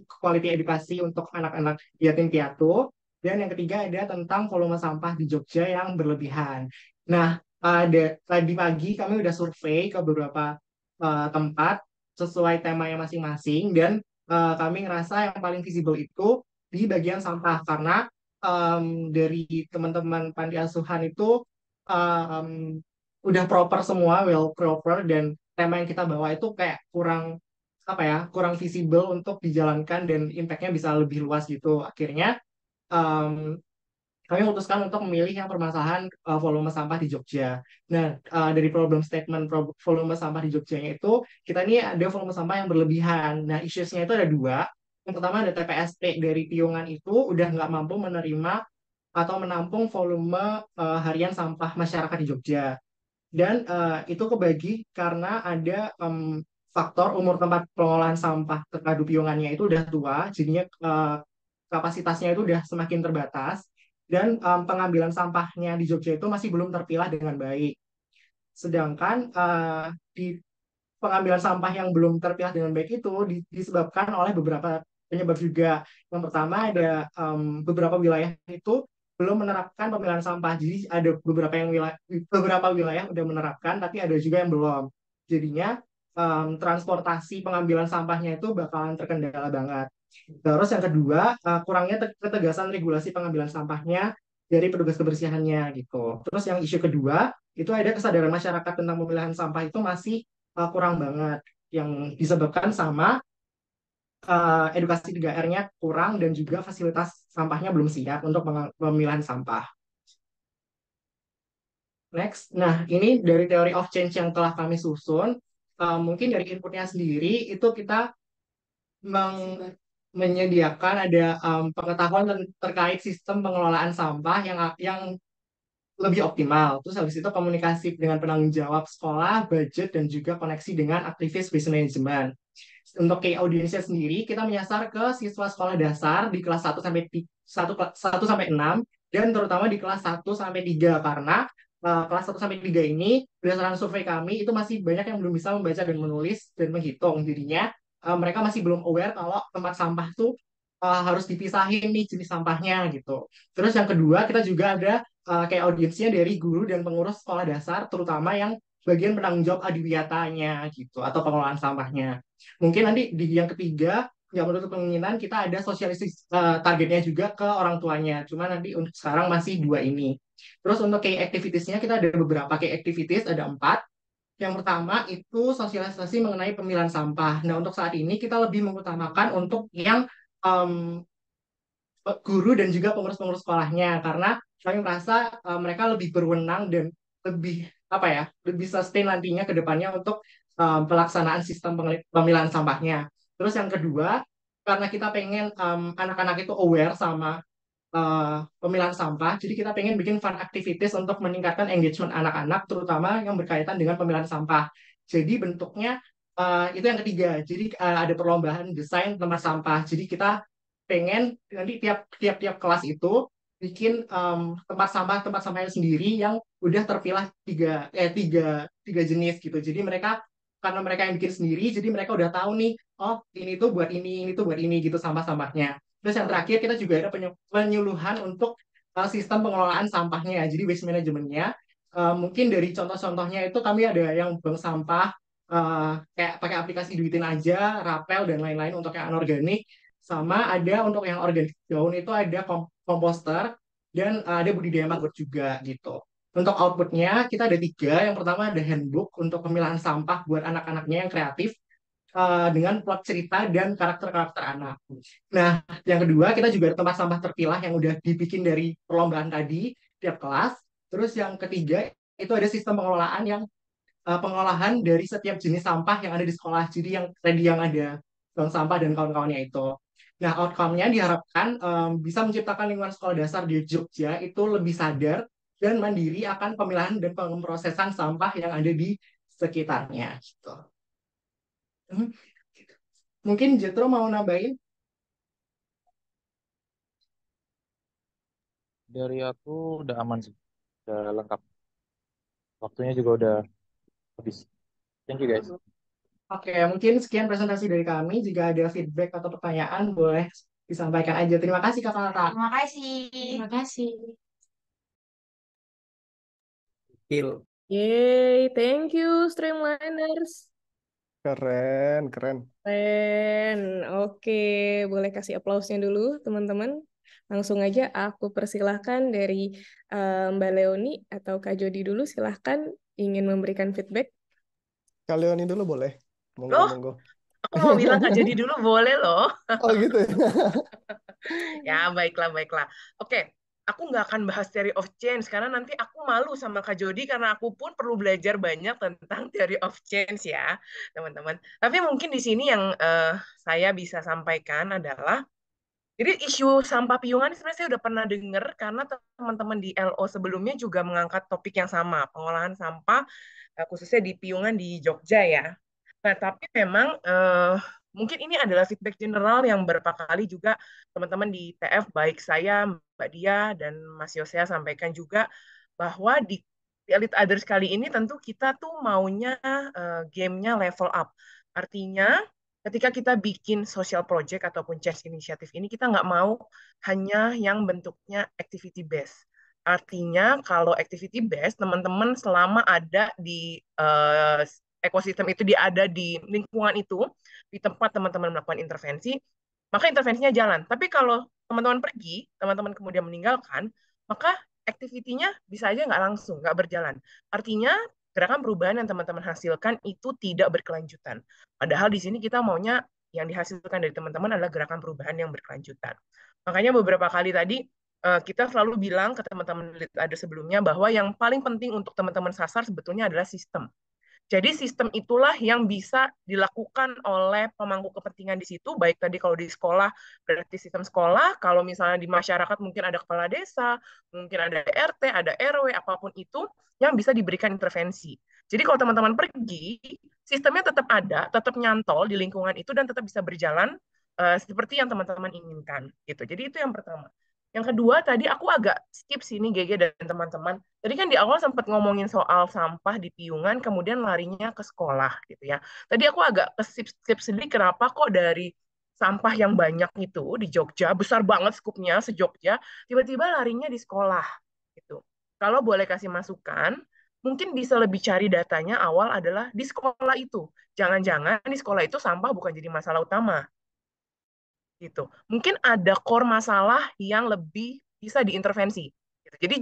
[SPEAKER 6] quality edukasi untuk anak-anak yatim piatu, dan yang ketiga ada tentang volume sampah di Jogja yang berlebihan. Nah, tadi pagi kami udah survei ke beberapa tempat sesuai temanya masing-masing, dan kami ngerasa yang paling visible itu di bagian sampah karena dari teman-teman panti asuhan itu udah proper semua, well proper, dan tema yang kita bawa itu kayak kurang apa ya, kurang visible untuk dijalankan dan impact-nya bisa lebih luas gitu. Akhirnya em, kami memutuskan untuk memilih yang permasalahan volume sampah di Jogja. Nah, dari problem statement volume sampah di Jogjanya itu, kita ini ada volume sampah yang berlebihan. Nah, issues-nya itu ada dua. Yang pertama ada TPST dari Piungan itu udah nggak mampu menerima atau menampung volume harian sampah masyarakat di Jogja. Dan itu kebagi karena ada faktor umur tempat pengolahan sampah terpadu piungannya itu udah tua, jadinya kapasitasnya itu udah semakin terbatas, dan pengambilan sampahnya di Jogja itu masih belum terpilah dengan baik. Sedangkan di pengambilan sampah yang belum terpilah dengan baik itu disebabkan oleh beberapa penyebab juga. Yang pertama ada beberapa wilayah itu belum menerapkan pemilahan sampah. Jadi ada beberapa wilayah udah menerapkan, tapi ada juga yang belum. Jadinya transportasi pengambilan sampahnya itu bakalan terkendala banget. Terus yang kedua, kurangnya ketegasan regulasi pengambilan sampahnya dari petugas kebersihannya gitu. Terus yang isu kedua, itu ada kesadaran masyarakat tentang pemilahan sampah itu masih kurang banget, yang disebabkan sama edukasi 3R-nya kurang dan juga fasilitas sampahnya belum siap untuk pemilahan sampah. Next, nah ini dari teori of change yang telah kami susun. Mungkin dari inputnya sendiri itu kita menyediakan ada pengetahuan terkait sistem pengelolaan sampah yang lebih optimal. Terus habis itu komunikasi dengan penanggung jawab sekolah, budget, dan juga koneksi dengan aktivis waste management. Untuk key audience sendiri, kita menyasar ke siswa sekolah dasar di kelas 1 sampai 6, dan terutama di kelas 1 sampai 3 karena kelas 1 sampai 3 ini berdasarkan survei kami itu masih banyak yang belum bisa membaca dan menulis dan menghitung. Jadinya mereka masih belum aware kalau tempat sampah itu harus dipisahin nih jenis sampahnya gitu. Terus yang kedua kita juga ada kayak audiensnya dari guru dan pengurus sekolah dasar, terutama yang bagian penanggung jawab adiwiyatanya gitu atau pengelolaan sampahnya. Mungkin nanti di yang ketiga nggak menutup kemungkinan kita ada sosialisasi targetnya juga ke orang tuanya. Cuma nanti untuk sekarang masih dua ini. Terus untuk key activitiesnya kita ada beberapa key activities, ada 4. Yang pertama itu sosialisasi mengenai pemilihan sampah. Nah, untuk saat ini kita lebih mengutamakan untuk yang em, guru dan juga pengurus-pengurus sekolahnya karena kami merasa mereka lebih berwenang dan lebih apa ya, lebih sustain nantinya ke depannya untuk pelaksanaan sistem pemilihan sampahnya. Terus yang kedua, karena kita pengen anak-anak itu aware sama pemilahan sampah. Jadi kita pengen bikin fun activities untuk meningkatkan engagement anak-anak, terutama yang berkaitan dengan pemilahan sampah. Jadi bentuknya itu yang ketiga. Jadi ada perlombaan desain tempat sampah. Jadi kita pengen nanti tiap kelas itu bikin tempat sampahnya sendiri yang udah terpilah tiga jenis gitu. Jadi mereka karena mereka yang bikin sendiri, jadi mereka udah tahu nih, oh ini tuh buat ini tuh buat ini gitu sampah-sampahnya. Terus yang terakhir kita juga ada penyuluhan untuk sistem pengelolaan sampahnya, jadi waste manajemennya. Mungkin dari contoh-contohnya itu kami ada yang bank sampah kayak pakai aplikasi Duitin aja, Rapel dan lain-lain untuk yang anorganik. Sama ada untuk yang organik daun itu ada komposter dan ada budidaya mangrove juga gitu. Untuk outputnya kita ada 3. Yang pertama ada handbook untuk pemilahan sampah buat anak-anaknya yang kreatif dengan plot cerita dan karakter-karakter anak. Nah, yang kedua kita juga ada tempat sampah terpilah yang udah dibikin dari perlombaan tadi tiap kelas. Terus yang ketiga itu ada sistem pengelolaan yang pengolahan dari setiap jenis sampah yang ada di sekolah. Jadi yang tadi yang ada bank sampah dan kawan-kawannya itu. Nah, outcome-nya diharapkan bisa menciptakan lingkungan sekolah dasar di Jogja itu lebih sadar dan mandiri akan pemilahan dan pemrosesan sampah yang ada di sekitarnya. Gitu. Mungkin Jetro mau nambahin?
[SPEAKER 8] Dari aku udah aman sih, udah lengkap. Waktunya juga udah habis. Thank you guys.
[SPEAKER 6] Oke, mungkin sekian presentasi dari kami. Jika ada feedback atau pertanyaan, boleh disampaikan aja. Terima kasih kakak-kakak.
[SPEAKER 4] Terima kasih.
[SPEAKER 7] Terima kasih.
[SPEAKER 10] Kill.
[SPEAKER 1] Yeay, thank you Streamliners.
[SPEAKER 3] Keren, keren.
[SPEAKER 1] Keren. Oke, boleh kasih aplausnya dulu teman-teman. Langsung aja aku persilahkan dari Mbak Leoni atau Kak Jody dulu. Silahkan ingin memberikan feedback.
[SPEAKER 3] Kak Leoni dulu boleh. Monggo,
[SPEAKER 2] Loh,
[SPEAKER 3] monggo.
[SPEAKER 2] aku mau bilang Kak Jody dulu boleh loh.
[SPEAKER 3] Oh gitu ya.
[SPEAKER 2] Ya, baiklah, baiklah. Oke, aku nggak akan bahas theory of change karena nanti aku malu sama Kak Jody karena aku pun perlu belajar banyak tentang theory of change ya, teman-teman. Tapi mungkin di sini yang saya bisa sampaikan adalah, jadi isu sampah piungan sebenarnya saya udah pernah dengar karena teman-teman di LO sebelumnya juga mengangkat topik yang sama, pengolahan sampah khususnya di piungan di Jogja ya. Nah, tapi memang mungkin ini adalah feedback general yang beberapa kali juga teman-teman di TF, baik saya, Mbak Dia, dan Mas Yosea sampaikan juga bahwa di Elite Others kali ini tentu kita tuh maunya gamenya level up. Artinya ketika kita bikin social project ataupun change initiative ini, kita nggak mau hanya yang bentuknya activity based. Artinya kalau activity based, teman-teman selama ada di ekosistem itu, dia ada di lingkungan itu, di tempat teman-teman melakukan intervensi, maka intervensinya jalan. Tapi kalau teman-teman pergi, teman-teman kemudian meninggalkan, maka aktivitinya bisa aja nggak langsung, nggak berjalan. Artinya gerakan perubahan yang teman-teman hasilkan itu tidak berkelanjutan. Padahal di sini kita maunya yang dihasilkan dari teman-teman adalah gerakan perubahan yang berkelanjutan. Makanya beberapa kali tadi kita selalu bilang ke teman-teman ada sebelumnya bahwa yang paling penting untuk teman-teman sasar sebetulnya adalah sistem. Jadi sistem itulah yang bisa dilakukan oleh pemangku kepentingan di situ, baik tadi kalau di sekolah, berarti sistem sekolah, kalau misalnya di masyarakat mungkin ada kepala desa, mungkin ada RT, ada RW, apapun itu, yang bisa diberikan intervensi. Jadi kalau teman-teman pergi, sistemnya tetap ada, tetap nyantol di lingkungan itu, dan tetap bisa berjalan seperti yang teman-teman inginkan. Gitu. Jadi itu yang pertama. Yang kedua, tadi aku agak skip sini GG dan teman-teman. Tadi kan di awal sempat ngomongin soal sampah di piungan, kemudian larinya ke sekolah gitu ya. Tadi aku agak skip sedikit, kenapa kok dari sampah yang banyak itu di Jogja, besar banget skupnya se-Jogja, tiba-tiba larinya di sekolah gitu. Kalau boleh kasih masukan, mungkin bisa lebih cari datanya awal adalah di sekolah itu. Jangan-jangan di sekolah itu sampah bukan jadi masalah utama gitu. Mungkin ada core masalah yang lebih bisa diintervensi. Gitu. Jadi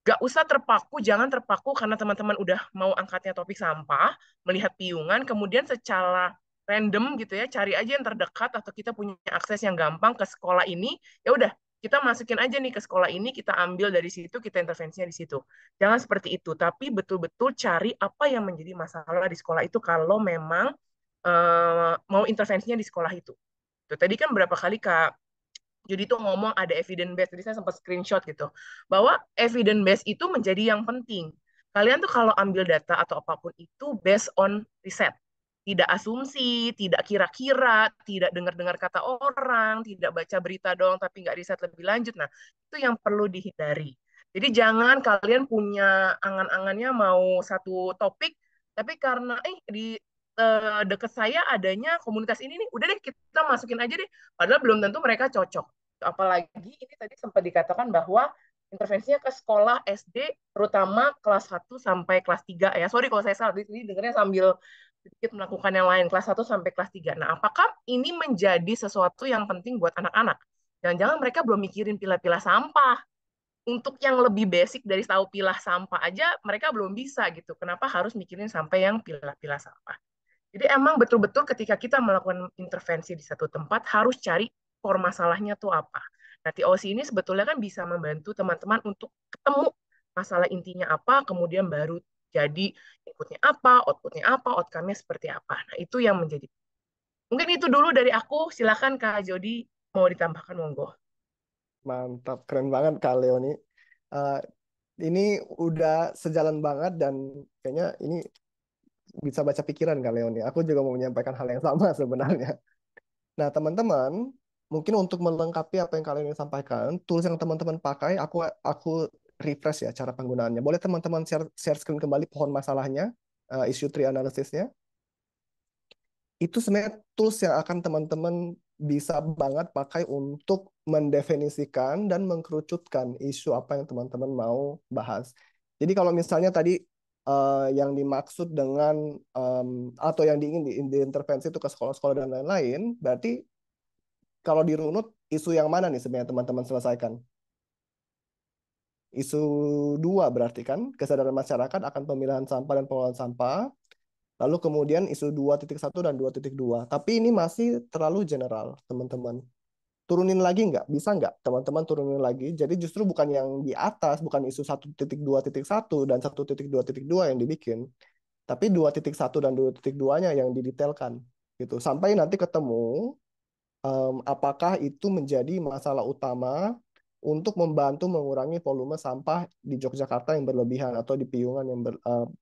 [SPEAKER 2] gak usah terpaku, jangan terpaku karena teman-teman udah mau angkatnya topik sampah, melihat piungan, kemudian secara random gitu ya, cari aja yang terdekat atau kita punya akses yang gampang ke sekolah ini, ya udah kita masukin aja nih ke sekolah ini, kita ambil dari situ, kita intervensinya di situ. Jangan seperti itu, tapi betul-betul cari apa yang menjadi masalah di sekolah itu kalau memang mau intervensinya di sekolah itu. Tuh, tadi kan berapa kali Kak jadi tuh ngomong ada evidence base, jadi saya sempat screenshot gitu, bahwa evidence base itu menjadi yang penting. Kalian tuh kalau ambil data atau apapun itu based on riset. Tidak asumsi, tidak kira-kira, tidak dengar-dengar kata orang, tidak baca berita doang tapi nggak riset lebih lanjut. Nah, itu yang perlu dihindari. Jadi jangan kalian punya angan-angannya mau satu topik, tapi karena di deket saya adanya komunitas ini nih, udah deh kita masukin aja deh. Padahal belum tentu mereka cocok. Apalagi ini tadi sempat dikatakan bahwa intervensinya ke sekolah SD, terutama kelas 1 sampai kelas 3 ya. Sorry kalau saya salah, di sini dengarnya sambil sedikit melakukan yang lain, kelas 1 sampai kelas 3. Nah, apakah ini menjadi sesuatu yang penting buat anak-anak? Jangan-jangan mereka belum mikirin pilah-pilah sampah. Untuk yang lebih basic dari tahu pilah sampah aja, mereka belum bisa gitu. Kenapa harus mikirin sampai yang pilah-pilah sampah? Jadi emang betul-betul ketika kita melakukan intervensi di satu tempat harus cari core masalahnya tuh apa. Nah, TOC ini sebetulnya kan bisa membantu teman-teman untuk ketemu masalah intinya apa, kemudian baru jadi inputnya apa, outcome-nya seperti apa. Nah, itu yang menjadi. Mungkin itu dulu dari aku. Silakan Kak Jody mau ditambahkan monggo.
[SPEAKER 3] Mantap, keren banget Kak Leoni. Eh, ini udah sejalan banget dan kayaknya ini bisa baca pikiran Kak Leoni. Aku juga mau menyampaikan hal yang sama sebenarnya. Nah, teman-teman, mungkin untuk melengkapi apa yang kalian sampaikan, tools yang teman-teman pakai, aku refresh ya cara penggunaannya. Boleh teman-teman share screen kembali pohon masalahnya, issue tree analysisnya. Itu sebenarnya tools yang akan teman-teman bisa banget pakai untuk mendefinisikan dan mengkerucutkan isu apa yang teman-teman mau bahas. Jadi kalau misalnya tadi yang dimaksud dengan atau yang diingin diintervensi itu ke sekolah-sekolah dan lain-lain, berarti kalau dirunut isu yang mana nih sebenarnya teman-teman selesaikan? Isu 2 berarti kan kesadaran masyarakat akan pemilahan sampah dan pengelolaan sampah. Lalu kemudian isu 2.1 dan 2.2. Tapi ini masih terlalu general, teman-teman. Turunin lagi nggak? Bisa nggak teman-teman turunin lagi? Jadi justru bukan yang di atas, bukan isu 1.2.1 dan 1.2.2 yang dibikin, tapi 2.1 dan 2.2-nya yang didetailkan. Gitu. Sampai nanti ketemu apakah itu menjadi masalah utama untuk membantu mengurangi volume sampah di Yogyakarta yang berlebihan atau di Piungan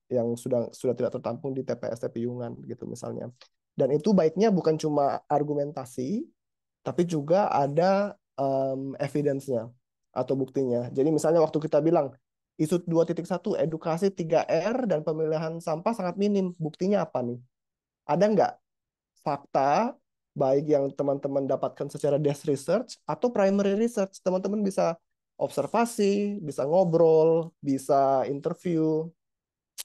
[SPEAKER 3] yang sudah tidak tertampung di TPS Piungan gitu misalnya. Dan itu baiknya bukan cuma argumentasi, tapi juga ada evidence-nya atau buktinya. Jadi misalnya waktu kita bilang isu 2.1 edukasi 3R dan pemilihan sampah sangat minim, buktinya apa nih? Ada nggak fakta baik yang teman-teman dapatkan secara desk research atau primary research? Teman-teman bisa observasi, bisa ngobrol, bisa interview,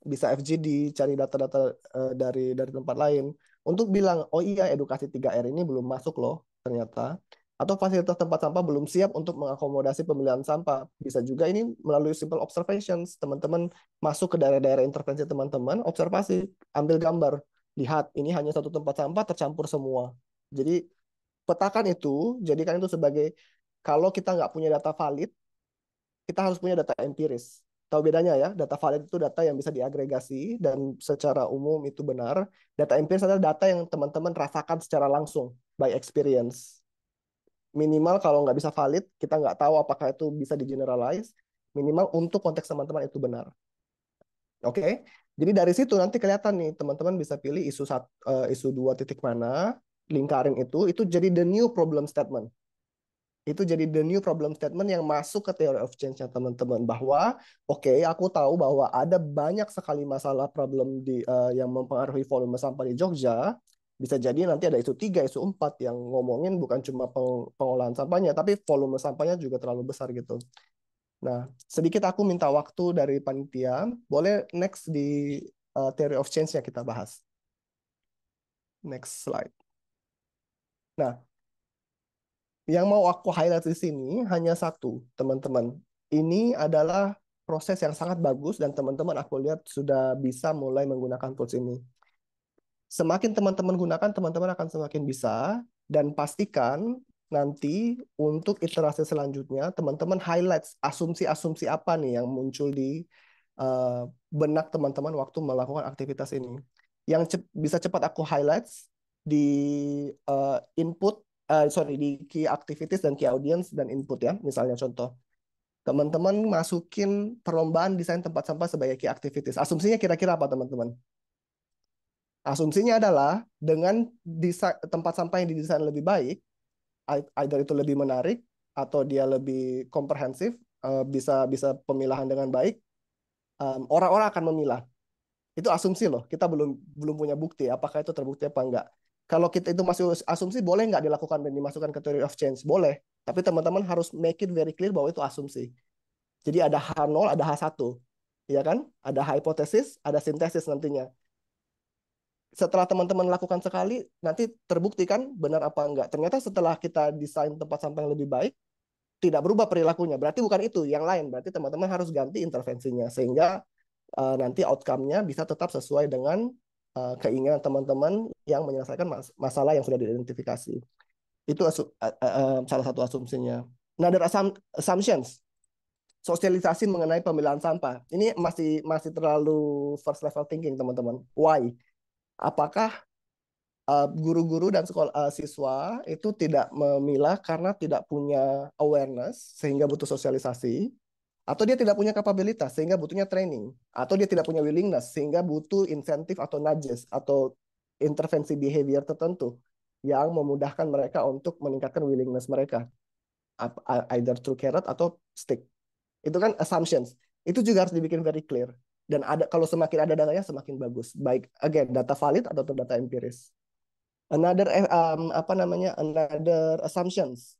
[SPEAKER 3] bisa FGD, cari data-data dari tempat lain untuk bilang, oh iya edukasi 3R ini belum masuk loh ternyata. Atau fasilitas tempat sampah belum siap untuk mengakomodasi pemilihan sampah. Bisa juga ini melalui simple observations. Teman-teman masuk ke daerah-daerah intervensi teman-teman, observasi, ambil gambar. Lihat, ini hanya satu tempat sampah tercampur semua. Jadi petakan itu, jadikan itu sebagai, kalau kita nggak punya data valid, kita harus punya data empiris. Tahu bedanya ya, data valid itu data yang bisa diagregasi dan secara umum itu benar. Data empiris adalah data yang teman-teman rasakan secara langsung, by experience. Minimal kalau nggak bisa valid, kita nggak tahu apakah itu bisa di-generalize. Minimal untuk konteks teman-teman itu benar. Oke, jadi dari situ nanti kelihatan nih, teman-teman bisa pilih isu 2 titik mana, lingkarin itu jadi the new problem statement. Itu jadi the new problem statement yang masuk ke theory of change-nya teman-teman, bahwa oke, aku tahu bahwa ada banyak sekali masalah problem yang mempengaruhi volume sampah di Jogja, Bisa jadi nanti ada isu 3, isu 4 yang ngomongin bukan cuma pengolahan sampahnya, tapi volume sampahnya juga terlalu besar gitu. Nah, sedikit aku minta waktu dari panitia. Boleh next di theory of change-nya kita bahas. Next slide. Nah, yang mau aku highlight di sini hanya satu, teman-teman. Ini adalah proses yang sangat bagus dan teman-teman aku lihat sudah bisa mulai menggunakan tools ini. Semakin teman-teman gunakan, teman-teman akan semakin bisa. Dan pastikan nanti untuk iterasi selanjutnya, teman-teman highlight asumsi-asumsi apa nih yang muncul di benak teman-teman waktu melakukan aktivitas ini. Yang bisa cepat aku highlight di input, di key activities dan key audience dan input ya. Misalnya contoh, teman-teman masukin perlombaan desain tempat sampah sebagai key activities. Asumsinya kira-kira apa teman-teman? Asumsinya adalah dengan tempat sampah yang didesain lebih baik, either itu lebih menarik atau dia lebih komprehensif, bisa pemilahan dengan baik, orang-orang akan memilah. Itu asumsi loh. Kita belum punya bukti apakah itu terbukti apa enggak. Kalau kita itu masih asumsi, boleh nggak dilakukan dan dimasukkan ke theory of change? Boleh. Tapi teman-teman harus make it very clear bahwa itu asumsi. Jadi ada H0, ada H1. Ya kan? Ada hipotesis, ada sintesis nantinya. Setelah teman-teman lakukan sekali, nanti terbukti kan benar apa enggak. Ternyata setelah kita desain tempat sampah yang lebih baik, tidak berubah perilakunya. Berarti bukan itu, yang lain. Berarti teman-teman harus ganti intervensinya. Sehingga nanti outcome-nya bisa tetap sesuai dengan keinginan teman-teman yang menyelesaikan masalah yang sudah diidentifikasi. Itu salah satu asumsinya. Another assumptions. Sosialisasi mengenai pemilahan sampah. Ini masih terlalu first level thinking, teman-teman. Why? Apakah guru-guru dan siswa itu tidak memilah karena tidak punya awareness sehingga butuh sosialisasi, atau dia tidak punya kapabilitas sehingga butuhnya training, atau dia tidak punya willingness sehingga butuh insentif atau nudges atau intervensi behavior tertentu yang memudahkan mereka untuk meningkatkan willingness mereka, either through carrot atau stick. Itu kan assumptions. Itu juga harus dibikin very clear. Dan kalau semakin ada datanya semakin bagus. Baik, again, data valid atau data empiris. Another assumptions.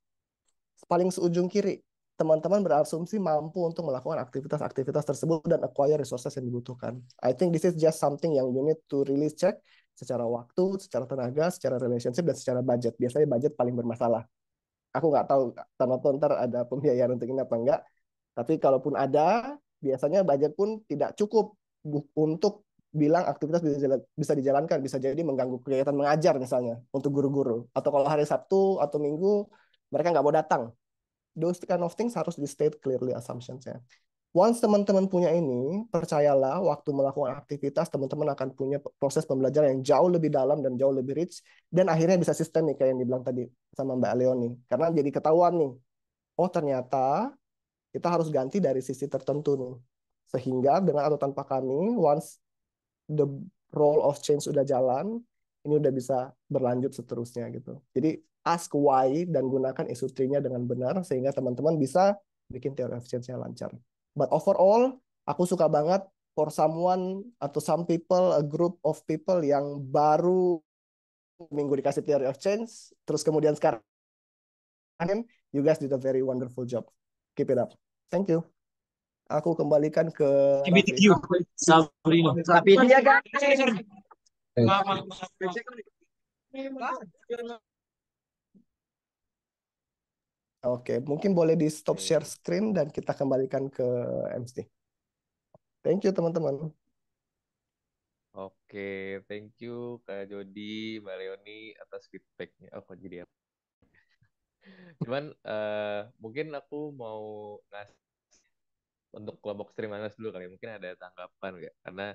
[SPEAKER 3] Paling seujung kiri, teman-teman berasumsi mampu untuk melakukan aktivitas-aktivitas tersebut dan acquire resources yang dibutuhkan. I think this is just something yang you need to really check secara waktu, secara tenaga, secara relationship, dan secara budget. Biasanya budget paling bermasalah. Aku nggak tahu, ntar ada pembiayaan untuk ini apa enggak. Tapi kalaupun ada, biasanya budget pun tidak cukup untuk bilang aktivitas bisa dijalankan. Bisa jadi mengganggu kegiatan mengajar misalnya untuk guru-guru. Atau kalau hari Sabtu atau Minggu, mereka nggak mau datang. Those kind of things harus di state clearly assumptions-nya. Once teman-teman punya ini, percayalah waktu melakukan aktivitas, teman-teman akan punya proses pembelajaran yang jauh lebih dalam dan jauh lebih rich, dan akhirnya bisa sistemik kayak yang dibilang tadi sama Mbak Leoni. Karena jadi ketahuan nih, oh ternyata kita harus ganti dari sisi tertentu nih. Sehingga dengan atau tanpa kami, once the role of change sudah jalan, ini udah bisa berlanjut seterusnya gitu. Jadi ask why dan gunakan isu tree-nya dengan benar sehingga teman-teman bisa bikin theory of change-nya lancar. But overall, aku suka banget for someone atau some people, a group of people yang baru minggu dikasih theory of change, terus kemudian sekarang, you guys did a very wonderful job. Keep it up. Thank you. Aku kembalikan ke Raffi.
[SPEAKER 10] Sabrina.
[SPEAKER 5] Tapi dia kan
[SPEAKER 3] Oke, mungkin boleh di stop share screen dan kita kembalikan ke MC. Thank you teman-teman.
[SPEAKER 11] Oke, thank you Kak Jody, Mbak Leoni atas feedbacknya. Oh, kok jadi apa? Cuman mungkin aku mau ngasih untuk kelompok stream minus dulu kali. Mungkin ada tanggapan nggak? Karena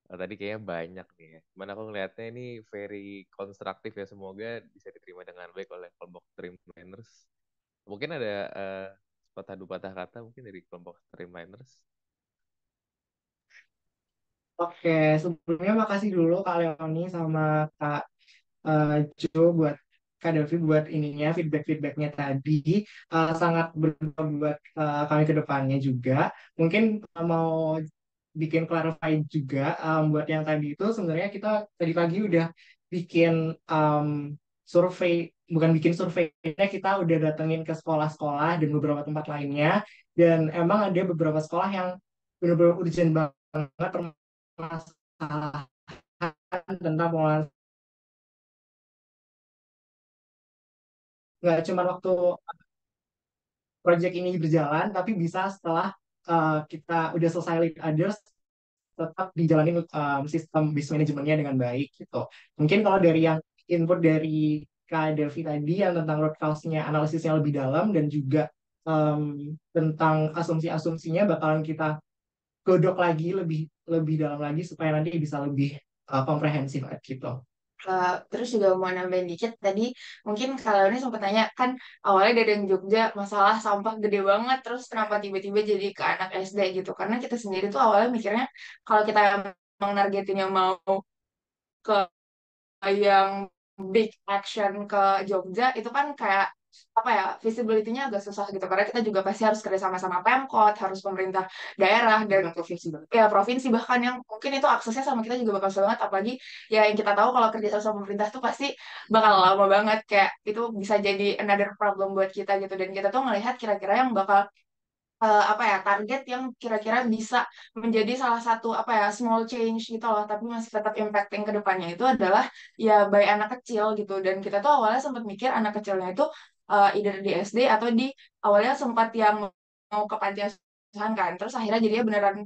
[SPEAKER 11] tadi kayaknya banyak nih ya. Cuman aku ngelihatnya ini very konstruktif ya. Semoga bisa diterima dengan baik oleh kelompok stream miners. Mungkin ada patah kata mungkin dari kelompok stream miners.
[SPEAKER 6] Oke, sebelumnya makasih dulu Kak Leoni sama Kak Jo buat Kak Delvi buat ininya feedbacknya tadi. Sangat berguna buat kami ke depannya juga. Mungkin mau bikin clarify juga buat yang tadi itu sebenarnya kita tadi pagi udah bikin survei, bukan bikin surveinya, kita udah datengin ke sekolah-sekolah dan beberapa tempat lainnya, dan emang ada beberapa sekolah yang benar-benar urgent banget permasalahan tentang pengelolaan. Nggak cuma waktu project ini berjalan, tapi bisa setelah kita udah selesai lead others, tetap dijalanin sistem bis manajemennya dengan baik gitu. Mungkin kalau dari yang input dari Kak Delvi tadi yang tentang root cause-nya, analisisnya lebih dalam, dan juga tentang asumsi-asumsinya bakalan kita godok lagi lebih lebih dalam lagi supaya nanti bisa lebih komprehensif gitu.
[SPEAKER 4] Terus juga mau nambahin dikit tadi, mungkin kalau ini sempat tanya kan awalnya dari yang Jogja masalah sampah gede banget, terus kenapa tiba-tiba jadi ke anak SD gitu? Karena kita sendiri tuh awalnya mikirnya kalau kita emang nargetinnya mau ke yang big action ke Jogja itu kan kayak apa ya, visibility-nya agak susah gitu karena kita juga pasti harus kerjasama sama Pemkot, harus pemerintah daerah dan provinsi, ya provinsi bahkan, yang mungkin itu aksesnya sama kita juga bakal susah banget, apalagi ya yang kita tahu kalau kerja sama pemerintah tuh pasti bakal lama banget, kayak itu bisa jadi another problem buat kita gitu, dan kita tuh melihat kira-kira yang bakal apa ya, target yang kira-kira bisa menjadi salah satu apa ya, small change gitu loh, tapi masih tetap impacting ke depannya itu adalah ya by anak kecil gitu. Dan kita tuh awalnya sempat mikir anak kecilnya itu either di SD atau di, awalnya sempat yang mau ke panti asuhan kan, terus akhirnya jadinya beneran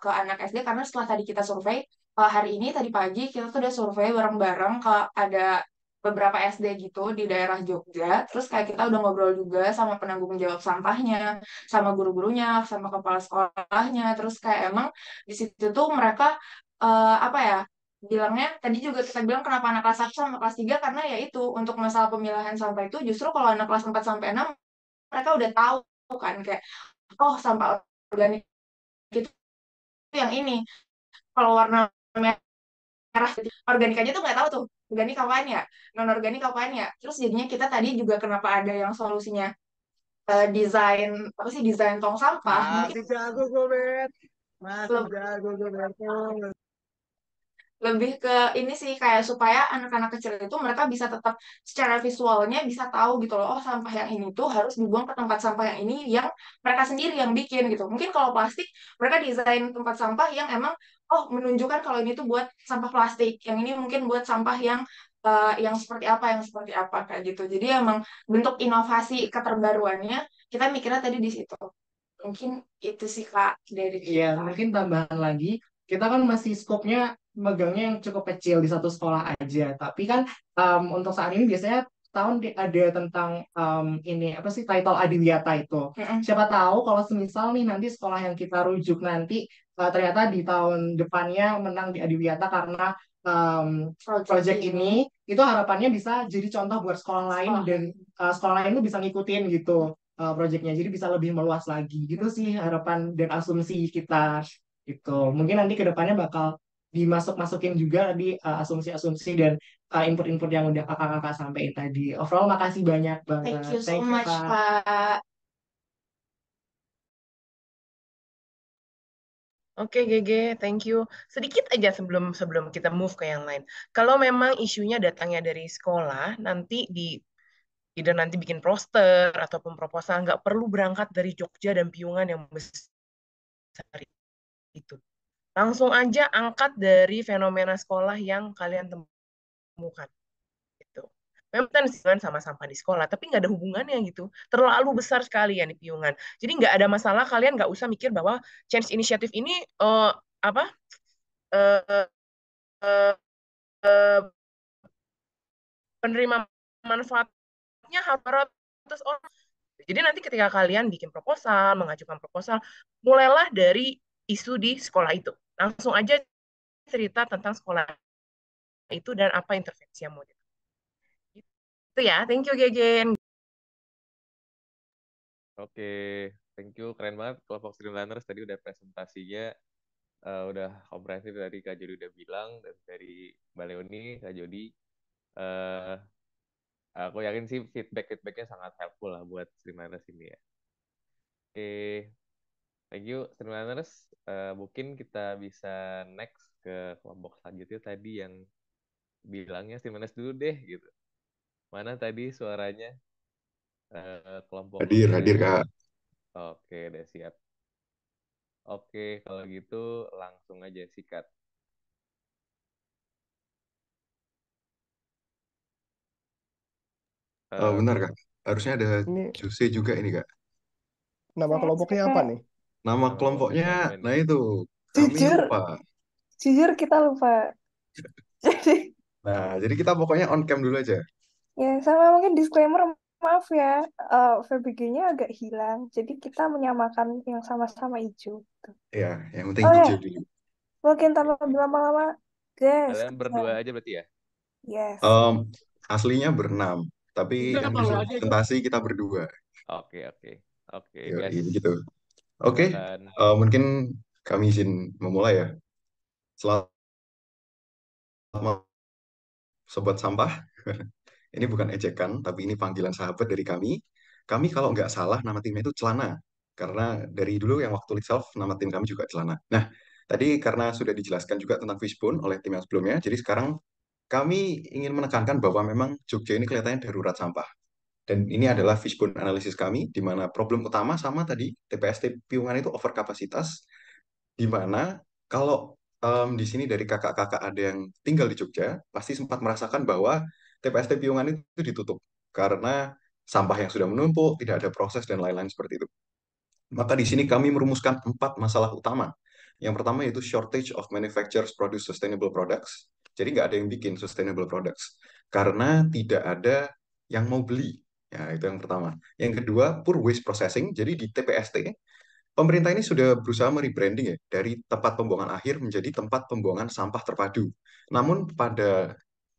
[SPEAKER 4] ke anak SD karena setelah tadi kita survei hari ini tadi pagi kita tuh udah survei bareng-bareng ke ada beberapa SD gitu di daerah Jogja, terus kayak kita udah ngobrol juga sama penanggung jawab sampahnya, sama guru-gurunya, sama kepala sekolahnya. Terus kayak emang di situ tuh mereka apa ya, bilangnya tadi juga kita bilang kenapa anak kelas 1 sama kelas 3 karena ya itu untuk masalah pemilahan sampah itu justru kalau anak kelas 4 sampai 6 mereka udah tahu kan kayak oh sampah organik itu yang ini, kalau warna merah organik aja tuh nggak tahu tuh organik apaan ya, non organik apaan ya. Terus jadinya kita tadi juga kenapa ada yang solusinya desain apa sih, desain tong sampah mungkin
[SPEAKER 12] Masih jago gue, Bet. Masih
[SPEAKER 4] le-
[SPEAKER 12] jago gue, Bet.
[SPEAKER 4] lebih ke ini sih kayak supaya anak-anak kecil itu mereka bisa tetap secara visualnya bisa tahu gitu loh, oh sampah yang ini tuh harus dibuang ke tempat sampah yang ini yang mereka sendiri yang bikin gitu. Mungkin kalau plastik mereka desain tempat sampah yang emang oh menunjukkan kalau ini tuh buat sampah plastik, yang ini mungkin buat sampah yang seperti apa kayak gitu. Jadi emang bentuk inovasi keterbaruannya kita mikirnya tadi di situ. Mungkin itu sih Kak dari
[SPEAKER 6] Iya,
[SPEAKER 4] kita.
[SPEAKER 6] mungkin tambahan lagi, kita kan masih skopnya megangnya yang cukup kecil di satu sekolah aja. Tapi kan untuk saat ini biasanya tahun ada tentang ini apa sih, title Adiwiyata itu.
[SPEAKER 4] Mm-mm.
[SPEAKER 6] Siapa tahu kalau semisal nih nanti sekolah yang kita rujuk nanti ternyata di tahun depannya menang di Adiwiyata karena project ini, itu harapannya bisa jadi contoh buat sekolah lain,
[SPEAKER 4] Sekolah.
[SPEAKER 6] dan sekolah lain tuh bisa ngikutin gitu proyeknya, jadi bisa lebih meluas lagi gitu sih harapan dan asumsi kita gitu. Mungkin nanti ke depannya bakal dimasuk-masukin juga di asumsi-asumsi dan input-input yang udah kakak-kakak sampaikan tadi. Overall makasih banyak banget,
[SPEAKER 4] Thank you so
[SPEAKER 6] thank you
[SPEAKER 4] much
[SPEAKER 6] Kak.
[SPEAKER 4] Kak.
[SPEAKER 2] Oke, GG, thank you. Sedikit aja sebelum sebelum kita move ke yang lain. Kalau memang isunya datangnya dari sekolah, nanti either nanti bikin poster ataupun proposal, nggak perlu berangkat dari Jogja dan Piungan yang besar itu. Langsung aja angkat dari fenomena sekolah yang kalian temukan. Gitu. Memang kan Piungan sama sampah di sekolah, tapi nggak ada hubungannya gitu. Terlalu besar sekali ya nih Piungan. Jadi nggak ada masalah, kalian nggak usah mikir bahwa change initiative ini apa eh, eh, eh, penerima manfaatnya harus orang. Jadi nanti ketika kalian bikin proposal, mengajukan proposal, mulailah dari isu di sekolah itu. Langsung aja cerita tentang sekolah itu dan apa intervensi yang mau dilakukan. Itu ya, thank you Gegen.
[SPEAKER 11] Oke, thank you. Keren banget kelompok Streamliners tadi udah presentasinya udah komprehensif dari Kak Jody udah bilang, dan dari Mbak Leoni, Kak Jody. eh aku yakin sih feedback-feedbacknya sangat helpful lah buat Streamliners ini ya. Oke, thank you Streamliners. Mungkin kita bisa next ke kelompok selanjutnya tadi yang bilangnya Stimanes dulu deh gitu. Mana tadi suaranya kelompok
[SPEAKER 9] Hadir, hadir,
[SPEAKER 11] UGM?
[SPEAKER 9] Kak.
[SPEAKER 11] Oke, udah siap. Oke, kalau gitu langsung aja sikat.
[SPEAKER 9] Benar,
[SPEAKER 11] Bu,
[SPEAKER 9] Kak. Harusnya ada
[SPEAKER 3] Ini
[SPEAKER 9] Jose juga ini, Kak.
[SPEAKER 3] nama
[SPEAKER 13] Saya
[SPEAKER 3] kelompoknya
[SPEAKER 13] cek,
[SPEAKER 3] apa
[SPEAKER 13] Kak.
[SPEAKER 3] nih?
[SPEAKER 9] Nama
[SPEAKER 11] nama
[SPEAKER 9] kelompoknya,
[SPEAKER 11] kelompoknya apa nih?
[SPEAKER 9] nah itu, kami
[SPEAKER 13] Jujur,
[SPEAKER 9] lupa.
[SPEAKER 13] jujur kita lupa. Jadi,
[SPEAKER 9] Nah, jadi kita pokoknya on cam dulu aja.
[SPEAKER 13] ya sama mungkin disclaimer, maaf ya, VBG-nya agak hilang. Jadi kita menyamakan yang sama-sama hijau. Gitu.
[SPEAKER 9] Ya, yang penting
[SPEAKER 13] Oke,
[SPEAKER 9] hijau dulu.
[SPEAKER 13] mungkin
[SPEAKER 11] Oke,
[SPEAKER 13] tanpa
[SPEAKER 11] oke.
[SPEAKER 13] berlama-lama, guys,
[SPEAKER 11] Kalian berdua aja berarti ya?
[SPEAKER 13] yes.
[SPEAKER 9] Aslinya berenam, tapi
[SPEAKER 12] Udah
[SPEAKER 9] yang
[SPEAKER 12] apa aja itu?
[SPEAKER 9] dipresentasi kita berdua.
[SPEAKER 11] Oke, oke. Oke,
[SPEAKER 9] Yoi,
[SPEAKER 11] gas.
[SPEAKER 9] gitu. Oke,
[SPEAKER 11] Silakan.
[SPEAKER 9] mungkin kami izin memulai ya. Selamat malam, Sobat Sampah. Ini bukan ejekan, tapi ini panggilan sahabat dari kami. Kami kalau nggak salah nama timnya itu Celana. Karena dari dulu yang waktu lead self, nama tim kami juga Celana. Nah, tadi karena sudah dijelaskan juga tentang Fishbone oleh tim yang sebelumnya, jadi sekarang kami ingin menekankan bahwa memang Jogja ini kelihatannya darurat sampah. Dan ini adalah fishbone analisis kami, di mana problem utama sama tadi, TPST Piungan itu overkapasitas, di mana kalau di sini dari kakak-kakak ada yang tinggal di Jogja, pasti sempat merasakan bahwa TPST Piungan itu ditutup karena sampah yang sudah menumpuk, tidak ada proses dan lain-lain seperti itu. Maka di sini kami merumuskan 4 masalah utama. Yang pertama yaitu shortage of manufacturers produce sustainable products. Jadi nggak ada yang bikin sustainable products karena tidak ada yang mau beli. Ya, itu yang pertama. Yang kedua, poor waste processing. Jadi di TPST, pemerintah ini sudah berusaha merebranding ya dari tempat pembuangan akhir menjadi tempat pembuangan sampah terpadu. Namun pada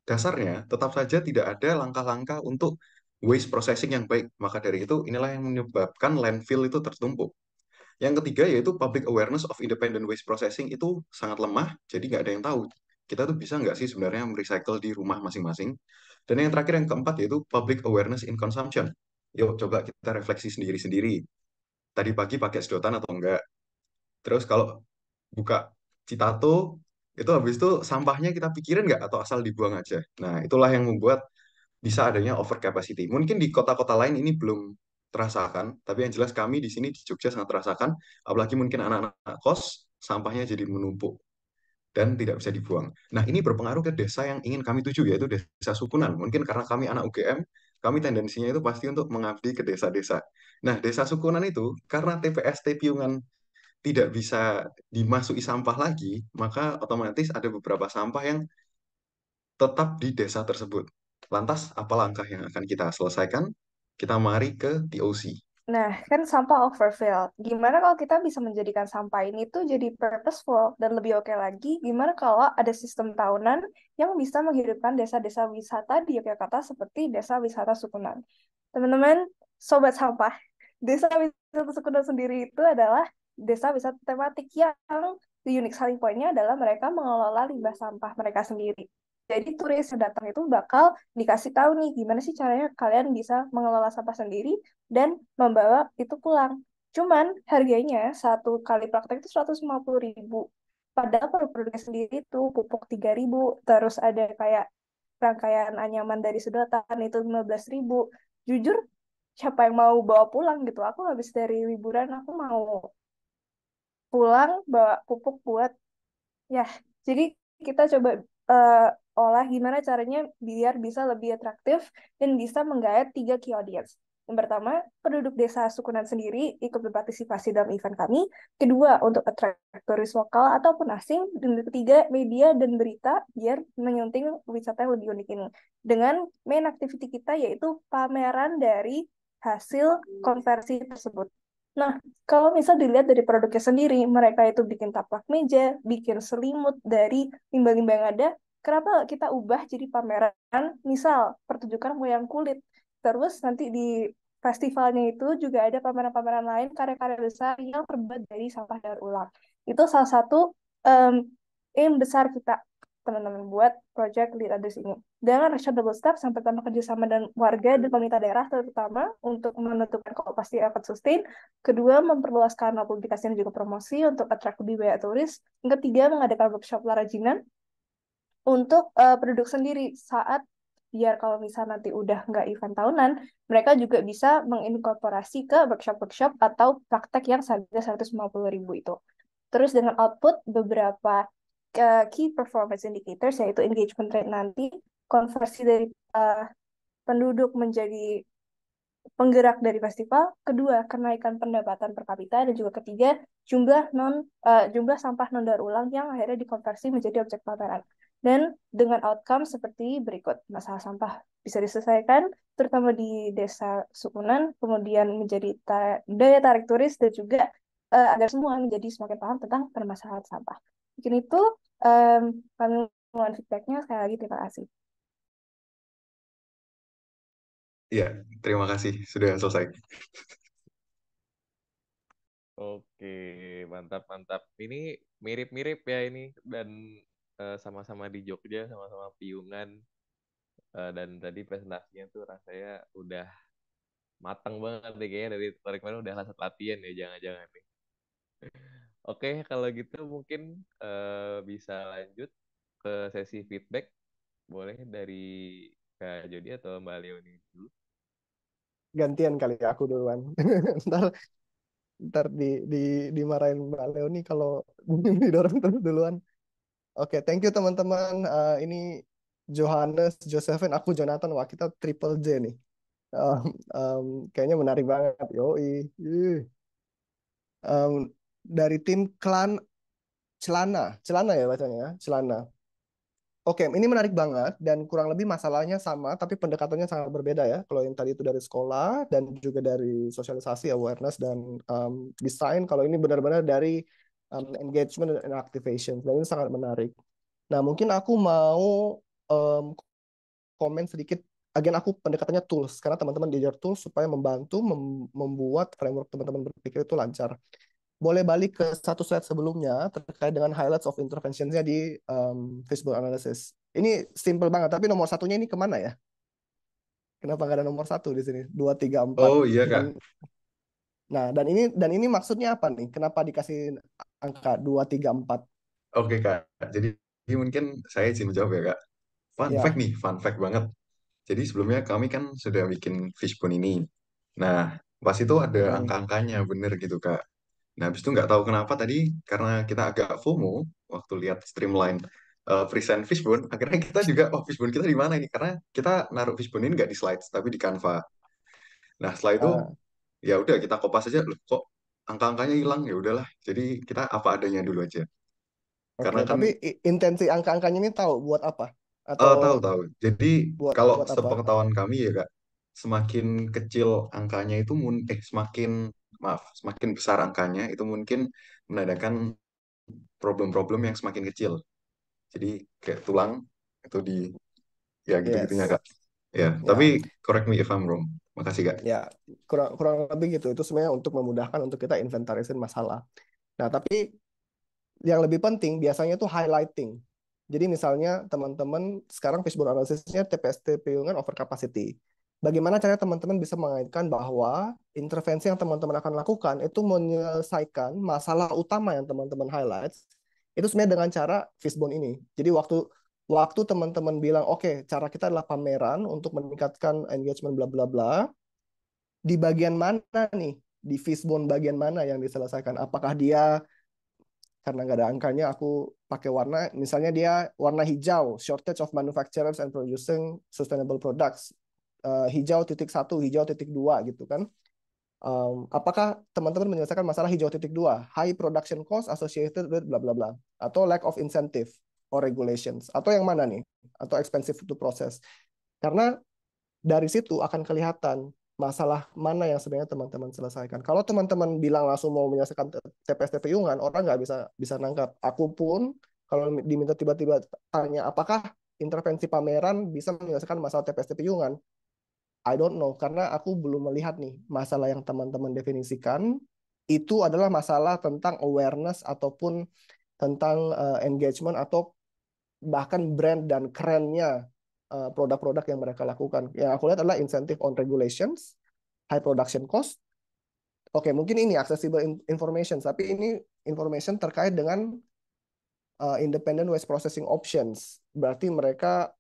[SPEAKER 9] dasarnya tetap saja tidak ada langkah-langkah untuk waste processing yang baik. Maka dari itu inilah yang menyebabkan landfill itu tertumpuk. Yang ketiga yaitu public awareness of independent waste processing itu sangat lemah, jadi nggak ada yang tahu. Kita tuh bisa nggak sih sebenarnya merecycle di rumah masing-masing. Dan yang terakhir yang keempat yaitu public awareness in consumption. Yuk coba kita refleksi sendiri-sendiri. Tadi pagi pakai sedotan atau enggak? Terus kalau buka Citato, itu habis itu sampahnya kita pikirin nggak atau asal dibuang aja. Nah, itulah yang membuat bisa adanya overcapacity. Mungkin di kota-kota lain ini belum terasakan, tapi yang jelas kami di sini di Jogja sangat terasakan, apalagi mungkin anak-anak kos, sampahnya jadi menumpuk dan tidak bisa dibuang. Nah, ini berpengaruh ke desa yang ingin kami tuju, yaitu desa Sukunan. Mungkin karena kami anak UGM, kami tendensinya itu pasti untuk mengabdi ke desa-desa. Nah, desa Sukunan itu, karena TPST Piungan tidak bisa dimasuki sampah lagi, maka otomatis ada beberapa sampah yang tetap di desa tersebut. Lantas, apa langkah yang akan kita selesaikan? Kita mari ke TOC.
[SPEAKER 13] Nah, kan sampah overfill. Gimana kalau kita bisa menjadikan sampah ini tuh jadi purposeful dan lebih oke lagi? Gimana kalau ada sistem tahunan yang bisa menghidupkan desa-desa wisata di Yogyakarta seperti desa wisata Sukunan? Teman-teman, sobat sampah, desa wisata Sukunan sendiri itu adalah desa wisata tematik yang unique selling point-nya adalah mereka mengelola limbah sampah mereka sendiri. Jadi turis yang datang itu bakal dikasih tahu nih gimana sih caranya kalian bisa mengelola sampah sendiri dan membawa itu pulang. Cuman harganya satu kali praktek itu 150.000. Padahal produknya sendiri itu pupuk 3.000. Terus ada kayak rangkaian anyaman dari sedotan itu 15.000. Jujur, siapa yang mau bawa pulang gitu? Aku habis dari liburan, aku mau pulang bawa pupuk buat ya. Jadi kita coba olah gimana caranya biar bisa lebih atraktif dan bisa menggait 3 key audience. Yang pertama, penduduk desa Sukunan sendiri ikut berpartisipasi dalam event kami. Kedua, untuk attract turis lokal ataupun asing. Dan ketiga, media dan berita biar menyunting wisata yang lebih unik ini. Dengan main activity kita yaitu pameran dari hasil konversi tersebut. Nah, kalau misal dilihat dari produknya sendiri, mereka itu bikin taplak meja, bikin selimut dari limbah-limbah yang ada. Kenapa nggak kita ubah jadi pameran, misal pertunjukan wayang kulit. Terus nanti di festivalnya itu juga ada pameran-pameran lain karya-karya besar yang terbuat dari sampah daur ulang. Itu salah satu um, aim besar kita, teman-teman, buat project Lead Others ini. Dengan actionable steps yang pertama kerjasama dengan warga dan pemerintah daerah terutama untuk menentukan kalau pasti akan sustain. Kedua, memperluas kanal publikasi dan juga promosi untuk attract lebih banyak turis. Yang ketiga, mengadakan workshop kerajinan untuk penduduk sendiri saat biar kalau misal nanti udah nggak event tahunan, mereka juga bisa menginkorporasi ke workshop-workshop atau praktek yang seharga 150.000 itu. Terus dengan output beberapa key performance indicators yaitu engagement rate nanti, konversi dari penduduk menjadi penggerak dari festival, kedua kenaikan pendapatan per kapita, dan juga ketiga jumlah sampah non daur ulang yang akhirnya dikonversi menjadi objek pameran. Dan dengan outcome seperti berikut, masalah sampah bisa diselesaikan, terutama di desa Sukunan, kemudian menjadi daya tarik turis, dan juga agar semua menjadi semakin paham tentang permasalahan sampah. Mungkin itu kami mohon feedbacknya. Sekali lagi terima kasih.
[SPEAKER 9] Iya, terima kasih sudah selesai.
[SPEAKER 11] Oke, mantap mantap. Ini mirip-mirip ya ini dan sama-sama di Jogja, sama-sama Piungan. Dan tadi presentasinya tuh rasanya udah matang banget nih kayaknya dari kemarin udah latihan ya jangan-jangan nih. Oke, kalau gitu mungkin bisa lanjut ke sesi feedback. Boleh dari Kak Jody atau Mbak Leoni dulu.
[SPEAKER 3] Gantian kali aku duluan. ntar dimarahin Mbak Leoni kalau didorong terus duluan. Oke, thank you teman-teman. Ini Johannes, Josephine, aku Jonathan. Wah, kita triple J nih. Kayaknya menarik banget. Yoi. Dari tim klan Celana ya bacanya ya, Celana. Oke, ini menarik banget dan kurang lebih masalahnya sama, tapi pendekatannya sangat berbeda ya. Kalau yang tadi itu dari sekolah dan juga dari sosialisasi, awareness dan desain. Kalau ini benar-benar dari engagement and activation. Dan ini sangat menarik. Nah, mungkin aku mau komen sedikit. Again, aku pendekatannya tools karena teman-teman diajar tools supaya membantu membuat framework teman-teman berpikir itu lancar. Boleh balik ke satu slide sebelumnya terkait dengan highlights of interventions-nya di visible analysis. Ini simple banget, tapi nomor satunya ini kemana ya? Kenapa nggak ada nomor satu di sini? 2, 3, 4.
[SPEAKER 9] Oh iya Kak.
[SPEAKER 3] Nah, dan ini maksudnya apa nih? Kenapa dikasih angka 2, 3, 4?
[SPEAKER 9] Oke Kak, jadi mungkin saya izin menjawab ya Kak. Fun fact banget. Jadi sebelumnya kami kan sudah bikin fishbone ini. Nah, pas itu ada angka-angkanya bener gitu Kak. Nah, habis itu nggak tahu kenapa tadi, karena kita agak FOMO waktu lihat streamline present fishbone, akhirnya kita juga, oh fishbone kita di mana ini? Karena kita naruh fishbone ini nggak di slides, tapi di Canva. Nah, setelah itu, ya udah kita kopas aja, loh kok angka-angkanya hilang? Ya udahlah, jadi kita apa adanya dulu aja.
[SPEAKER 3] Oke, tapi intensi angka-angkanya ini tahu buat apa?
[SPEAKER 9] Tahu. Jadi kalau
[SPEAKER 3] buat apa?
[SPEAKER 9] sepengetahuan kami ya Kak, semakin kecil angkanya itu semakin besar angkanya itu mungkin menandakan problem-problem yang semakin kecil. Jadi kayak tulang itu ya gitu-gitunya Kak. Ya, tapi correct me if I'm wrong. Makasih Kak.
[SPEAKER 3] Ya, kurang lebih gitu. Itu sebenarnya untuk memudahkan untuk kita inventarisir masalah. Nah, tapi yang lebih penting biasanya itu highlighting. Jadi misalnya teman-teman sekarang fishbone analysisnya TPS Piungan over capacity. Bagaimana caranya teman-teman bisa mengaitkan bahwa intervensi yang teman-teman akan lakukan itu menyelesaikan masalah utama yang teman-teman highlight itu sebenarnya dengan cara fishbone ini. Jadi waktu teman-teman bilang oke, cara kita adalah pameran untuk meningkatkan engagement bla bla bla. Di bagian mana nih? Di fishbone bagian mana yang diselesaikan? Apakah dia karena nggak ada angkanya, aku pakai warna, misalnya dia warna hijau, shortage of manufacturers and producing sustainable products, hijau titik 1, hijau titik 2 gitu kan. Apakah teman-teman menyelesaikan masalah hijau titik 2, high production cost associated with bla bla bla, atau lack of incentive or regulations, atau yang mana nih, atau expensive to process. Karena dari situ akan kelihatan masalah mana yang sebenarnya teman-teman selesaikan. Kalau teman-teman bilang langsung mau menyelesaikan TPS Piungan, orang nggak bisa nangkap. Aku pun kalau diminta tiba-tiba tanya apakah intervensi pameran bisa menyelesaikan masalah TPS Piungan, I don't know, karena aku belum melihat nih masalah yang teman-teman definisikan itu adalah masalah tentang awareness ataupun tentang engagement atau bahkan brand dan kerennya produk-produk yang mereka lakukan. Yang aku lihat adalah incentive on regulations, high production cost. Oke, mungkin ini accessible information, tapi ini information terkait dengan independent waste processing options. Berarti mereka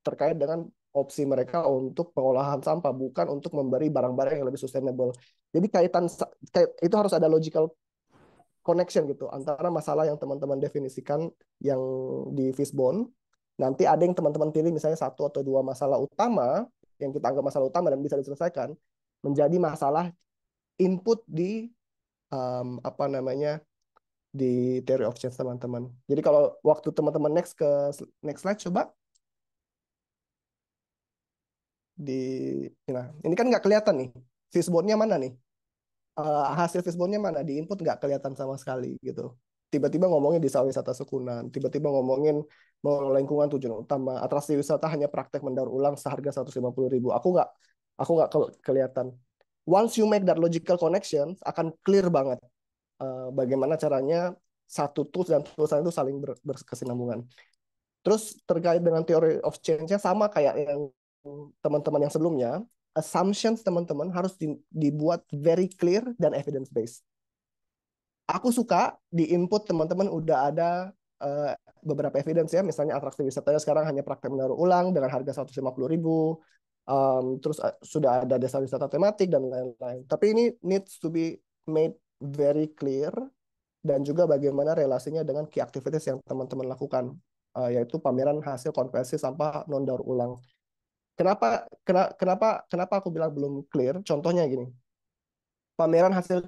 [SPEAKER 3] terkait dengan opsi mereka untuk pengolahan sampah, bukan untuk memberi barang-barang yang lebih sustainable. Jadi itu harus ada logical connection gitu antara masalah yang teman-teman definisikan yang di Fishbone. Nanti ada yang teman-teman pilih misalnya 1 atau 2 masalah utama yang kita anggap masalah utama dan bisa diselesaikan menjadi masalah input di apa namanya di theory of change teman-teman. Jadi kalau waktu teman-teman next slide coba ini kan nggak kelihatan nih fishbone-nya mana nih, hasil fishbone-nya mana, di input nggak kelihatan sama sekali gitu. Tiba-tiba ngomongin desa wisata Sukunan, tiba-tiba ngomongin mengelola lingkungan tujuan utama, atraksi wisata hanya praktek mendaur ulang seharga 150.000. Aku nggak kelihatan. Once you make that logical connection, akan clear banget bagaimana caranya satu tools dan tulisan itu saling berkesinambungan. Terus terkait dengan theory of change-nya sama kayak yang teman-teman yang sebelumnya, assumptions teman-teman harus dibuat very clear dan evidence based. Aku suka di input teman-teman udah ada beberapa evidence ya, misalnya atraksi wisatanya sekarang hanya praktek mendaur ulang dengan harga 150.000. Terus sudah ada desa wisata tematik dan lain-lain. Tapi ini needs to be made very clear dan juga bagaimana relasinya dengan key activities yang teman-teman lakukan, yaitu pameran hasil konversi sampah non daur ulang. Kenapa aku bilang belum clear? Contohnya gini, pameran hasil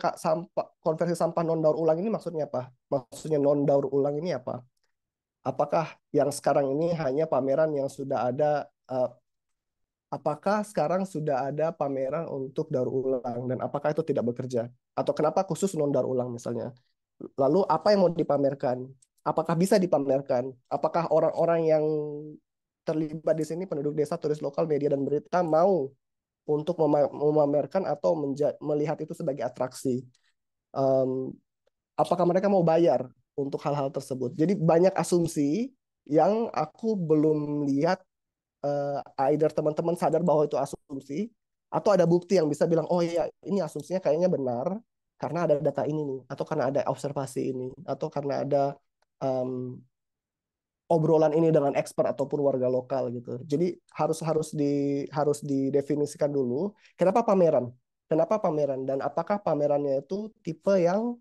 [SPEAKER 3] konversi sampah non daur ulang ini maksudnya apa? Maksudnya non daur ulang ini apa? Apakah yang sekarang ini hanya pameran yang sudah ada? Apakah sekarang sudah ada pameran untuk daur ulang dan apakah itu tidak bekerja? Atau kenapa khusus non daur ulang misalnya? Lalu apa yang mau dipamerkan? Apakah bisa dipamerkan? Apakah orang-orang yang terlibat di sini, penduduk desa, turis lokal, media dan berita mau untuk memamerkan atau melihat itu sebagai atraksi? Apakah mereka mau bayar untuk hal-hal tersebut? Jadi banyak asumsi yang aku belum lihat, either teman-teman sadar bahwa itu asumsi atau ada bukti yang bisa bilang, oh iya ini asumsinya kayaknya benar karena ada data ini nih, atau karena ada observasi ini, atau karena ada obrolan ini dengan expert ataupun warga lokal gitu. Jadi harus didefinisikan dulu kenapa pameran dan apakah pamerannya itu tipe yang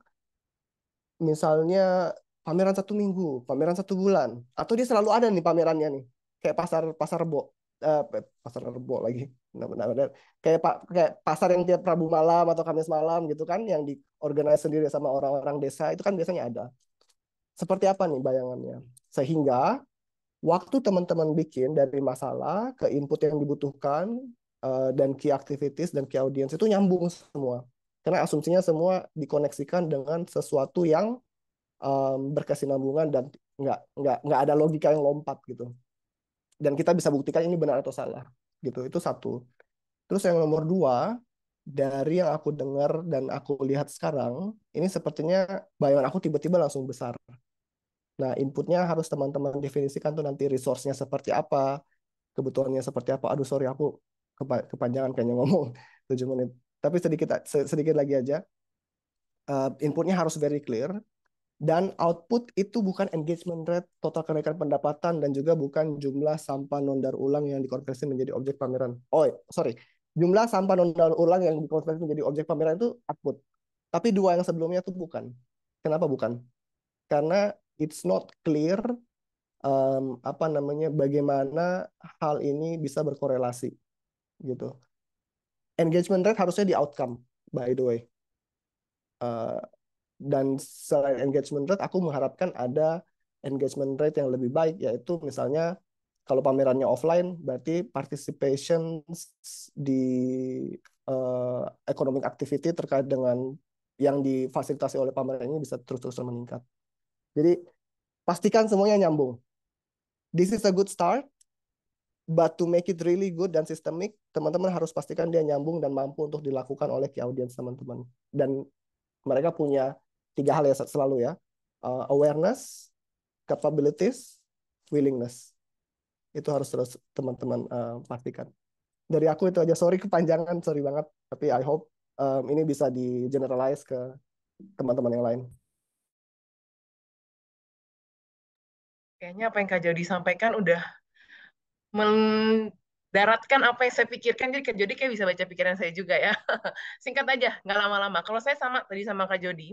[SPEAKER 3] misalnya pameran 1 minggu, pameran 1 bulan, atau dia selalu ada nih pamerannya nih, kayak pasar Rebo lagi, benar-benar kayak pasar yang tiap Rabu malam atau Kamis malam gitu kan, yang diorganize sendiri sama orang-orang desa, itu kan biasanya ada. Seperti apa nih bayangannya? Sehingga waktu teman-teman bikin dari masalah ke input yang dibutuhkan dan key activities dan key audience itu nyambung semua. Karena asumsinya semua dikoneksikan dengan sesuatu yang berkesinambungan dan nggak ada logika yang lompat gitu. Dan kita bisa buktikan ini benar atau salah gitu. Itu satu. Terus yang nomor 2, dari yang aku dengar dan aku lihat sekarang, ini sepertinya bayangan aku tiba-tiba langsung besar. Nah, inputnya harus teman-teman definisikan tuh nanti resource-nya seperti apa, kebutuhannya seperti apa. Aduh, sorry aku kepanjangan kayaknya ngomong 7 menit. Tapi sedikit lagi aja. Inputnya harus very clear. Dan output itu bukan engagement rate, total kenaikan pendapatan, dan juga bukan jumlah sampah non-daur ulang yang dikonversi menjadi objek pameran. Oh, sorry. Jumlah sampah non-daur ulang yang dikonversi menjadi objek pameran itu output. Tapi 2 yang sebelumnya itu bukan. Kenapa bukan? Karena it's not clear bagaimana hal ini bisa berkorelasi gitu. Engagement rate harusnya di outcome, by the way. Dan selain engagement rate, aku mengharapkan ada engagement rate yang lebih baik, yaitu misalnya kalau pamerannya offline, berarti participation di economic activity terkait dengan yang difasilitasi oleh pameran ini bisa terus-terusan meningkat. Jadi pastikan semuanya nyambung. This is a good start, but to make it really good dan systemic, teman-teman harus pastikan dia nyambung dan mampu untuk dilakukan oleh key audience teman-teman. Dan mereka punya 3 hal ya selalu ya, awareness, capabilities, willingness. Itu harus terus teman-teman pastikan. Dari aku itu aja, sorry kepanjangan, sorry banget. Tapi I hope ini bisa di generalize ke teman-teman yang lain.
[SPEAKER 2] Kayaknya apa yang Kak Jody sampaikan udah mendaratkan apa yang saya pikirkan, jadi Kak Jody kayak bisa baca pikiran saya juga ya. Singkat aja, nggak lama-lama. Kalau saya sama tadi sama Kak Jody,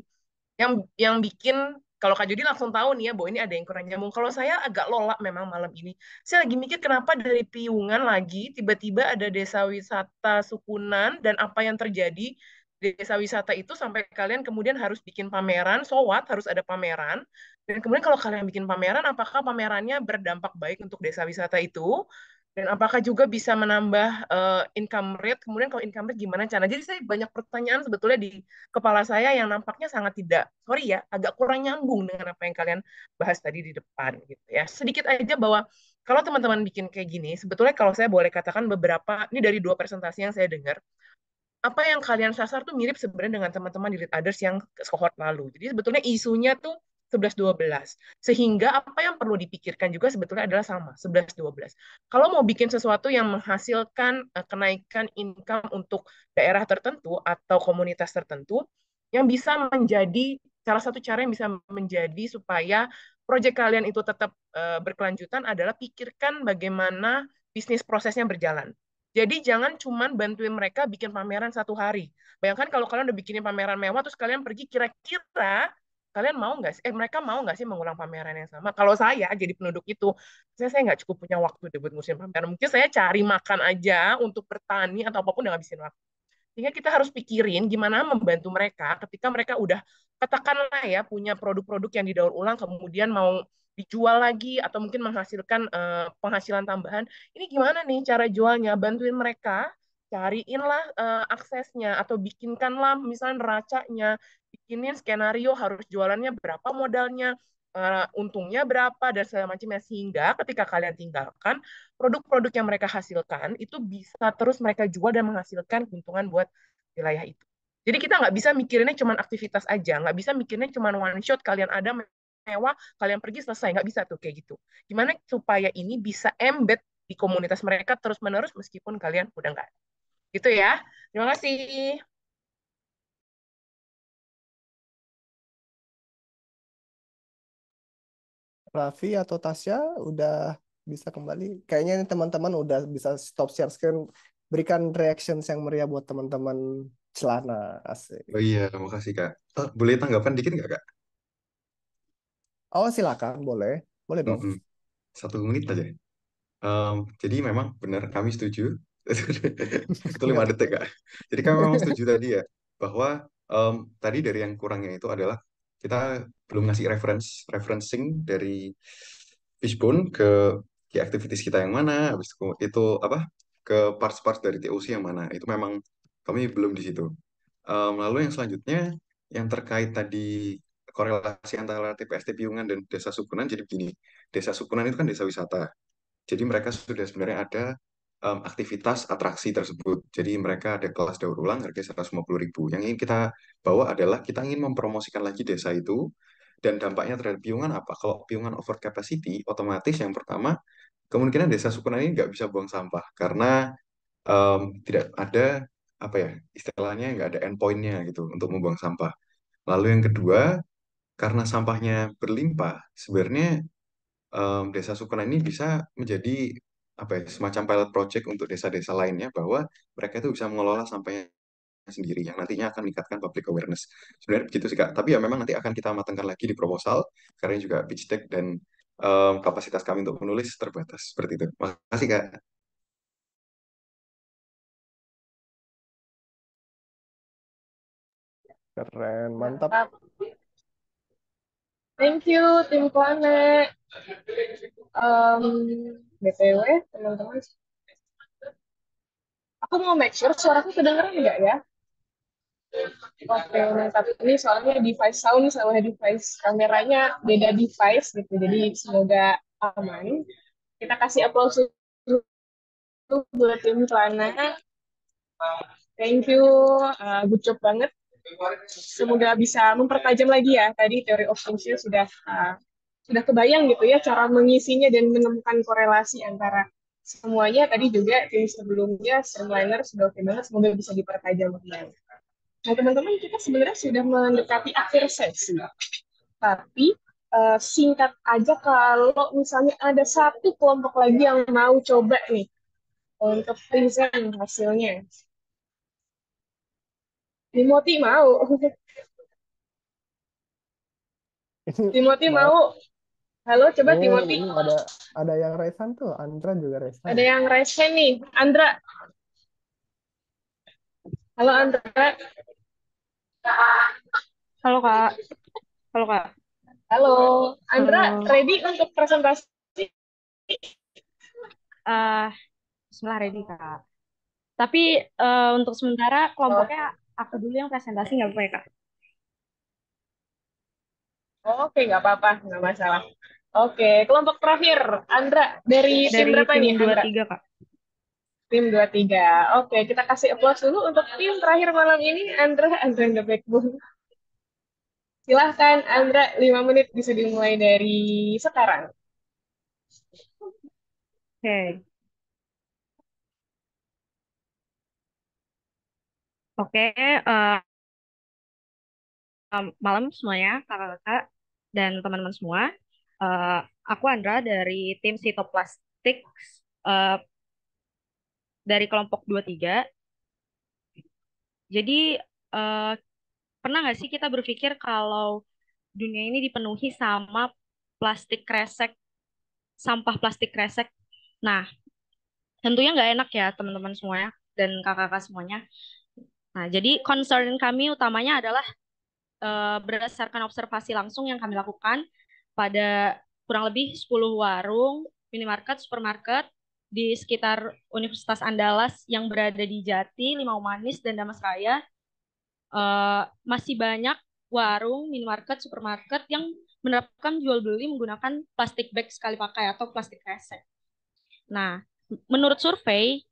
[SPEAKER 2] yang bikin kalau Kak Jody langsung tahu nih ya bahwa ini ada yang kurang nyambung. Kalau saya agak lola memang malam ini. Saya lagi mikir kenapa dari Piungan lagi tiba-tiba ada desa wisata Sukunan dan apa yang terjadi di desa wisata itu sampai kalian kemudian harus bikin pameran, so what, harus ada pameran. Dan kemudian kalau kalian bikin pameran, apakah pamerannya berdampak baik untuk desa wisata itu? Dan apakah juga bisa menambah income rate? Kemudian kalau income rate gimana cara? Jadi saya banyak pertanyaan sebetulnya di kepala saya yang nampaknya sangat tidak, sorry ya, agak kurang nyambung dengan apa yang kalian bahas tadi di depan gitu ya. Sedikit aja bahwa kalau teman-teman bikin kayak gini, sebetulnya kalau saya boleh katakan beberapa, ini dari 2 presentasi yang saya dengar, apa yang kalian sasar tuh mirip sebenarnya dengan teman-teman di Lead Others yang cohort lalu. Jadi sebetulnya isunya tuh 11-12. Sehingga apa yang perlu dipikirkan juga sebetulnya adalah sama, 11-12. Kalau mau bikin sesuatu yang menghasilkan kenaikan income untuk daerah tertentu atau komunitas tertentu, yang bisa menjadi salah satu cara yang bisa menjadi supaya proyek kalian itu tetap berkelanjutan adalah pikirkan bagaimana bisnis prosesnya berjalan. Jadi jangan cuma bantuin mereka bikin pameran 1 hari. Bayangkan kalau kalian udah bikinin pameran mewah, terus kalian pergi, kira-kira kalian mau nggak sih? Mereka mau nggak sih mengulang pameran yang sama? Kalau saya jadi penduduk itu, saya nggak cukup punya waktu deh buat ngurusin pameran. Mungkin saya cari makan aja untuk bertani atau apapun udah ngabisin waktu. Sehingga kita harus pikirin gimana membantu mereka ketika mereka udah katakanlah ya punya produk-produk yang didaur ulang kemudian mau dijual lagi atau mungkin menghasilkan penghasilan tambahan. Ini gimana nih cara jualnya? Bantuin mereka, cariinlah aksesnya atau bikinkanlah misalnya neracanya, bikinin skenario harus jualannya berapa modalnya, untungnya berapa dan segala macamnya sehingga ketika kalian tinggalkan produk-produk yang mereka hasilkan itu bisa terus mereka jual dan menghasilkan keuntungan buat wilayah itu. Jadi kita nggak bisa mikirinnya cuma aktivitas aja, nggak bisa mikirinnya cuma one shot kalian ada mewah, kalian pergi selesai, nggak bisa tuh kayak gitu. Gimana supaya ini bisa embed di komunitas mereka terus-menerus meskipun kalian udah nggak ada. Gitu ya. Terima kasih.
[SPEAKER 3] Raffi atau Tasya udah bisa kembali. Kayaknya ini teman-teman udah bisa stop share screen. Berikan reactions yang meriah buat teman-teman celana. Asik.
[SPEAKER 9] Oh iya, makasih Kak. Boleh tanggapan dikit nggak Kak?
[SPEAKER 3] Oh, silakan. Boleh. Boleh dong.
[SPEAKER 9] Mm-mm. 1 menit aja. Jadi memang benar kami setuju. Itu 5 detik Kak. Jadi kami memang setuju tadi ya bahwa tadi dari yang kurangnya itu adalah kita belum ngasih referencing dari Fishbone ke key activities kita yang mana, habis itu apa ke parts-parts dari TOC yang mana. Itu memang kami belum di situ. Lalu yang selanjutnya yang terkait tadi korelasi antara TPST Piungan dan Desa Sukunan. Jadi begini, Desa Sukunan itu kan desa wisata. Jadi mereka sudah sebenarnya ada aktivitas atraksi tersebut. Jadi mereka ada kelas daur ulang harga 150.000. Yang ingin kita bawa adalah kita ingin mempromosikan lagi desa itu dan dampaknya terhadap piungan apa? Kalau piungan over capacity, otomatis yang pertama kemungkinan desa Sukunan ini nggak bisa buang sampah karena tidak ada apa ya istilahnya nggak ada endpointnya gitu untuk membuang sampah. Lalu yang kedua karena sampahnya berlimpah, sebenarnya Desa Sukunan ini bisa menjadi apa ya, semacam pilot project untuk desa-desa lainnya bahwa mereka itu bisa mengelola sampahnya sendiri yang nantinya akan meningkatkan public awareness. Sebenarnya begitu sih Kak. Tapi ya memang nanti akan kita matangkan lagi di proposal karena juga pitch deck dan kapasitas kami untuk menulis terbatas seperti itu. Makasih Kak.
[SPEAKER 3] Keren. Mantap.
[SPEAKER 1] Thank you, tim Planet. BTW, teman-teman, aku mau make sure suaraku kedengeran nggak ya? Oke, mantap. Ini soalnya device sound sama device kameranya beda device gitu, jadi semoga aman. Kita kasih applause dulu buat tim Planet. Thank you, good job banget. Semoga bisa mempertajam lagi ya. Tadi teori of change sudah kebayang gitu ya cara mengisinya dan menemukan korelasi antara semuanya. Tadi juga tim sebelumnya streamliner sudah oke banget. Semoga bisa dipertajam lagi. Nah teman-teman kita sebenarnya sudah mendekati akhir sesi. Tapi singkat aja kalau misalnya ada satu kelompok lagi yang mau coba nih untuk present hasilnya. Timothy mau.
[SPEAKER 3] Ini
[SPEAKER 1] Timothy
[SPEAKER 3] maaf.
[SPEAKER 1] mau. Halo, coba Timothy.
[SPEAKER 3] Ini ada yang resan tuh. Andra juga resan.
[SPEAKER 1] Ada yang resen nih. Andra. Halo, Andra.
[SPEAKER 7] Halo Kak. Halo Kak.
[SPEAKER 1] Halo. Andra,
[SPEAKER 7] Halo.
[SPEAKER 1] ready untuk presentasi?
[SPEAKER 7] Eh, Bismillah ready Kak. Tapi untuk sementara kelompoknya aku dulu yang presentasi nggak apa-apa ya Kak?
[SPEAKER 1] Oke, nggak apa-apa. Nggak masalah. Oke, kelompok terakhir. Andra, dari tim
[SPEAKER 7] Dari
[SPEAKER 1] berapa
[SPEAKER 7] tim
[SPEAKER 1] ini, Andra?
[SPEAKER 7] 23 Kak.
[SPEAKER 1] Tim 23. Oke, kita kasih applause dulu untuk tim terakhir malam ini, Andra and the Backbone. Silahkan, Andra, 5 menit bisa dimulai dari sekarang.
[SPEAKER 7] Oke. Oke, malam semuanya, kakak-kakak dan teman-teman semua. Eh, aku Andra dari tim Sitoplastik eh, dari kelompok 23. Jadi, eh, pernah nggak sih kita berpikir kalau dunia ini dipenuhi sama plastik kresek, sampah plastik kresek? Nah, tentunya nggak enak ya teman-teman semuanya dan kakak-kakak semuanya. Nah, jadi concern kami utamanya adalah berdasarkan observasi langsung yang kami lakukan pada kurang lebih 10 warung, minimarket, supermarket di sekitar Universitas Andalas yang berada di Jati, Limau Manis, dan Damas Raya. Masih banyak warung, minimarket, supermarket yang menerapkan jual beli menggunakan plastik bag sekali pakai atau plastik kresek. Nah, menurut survei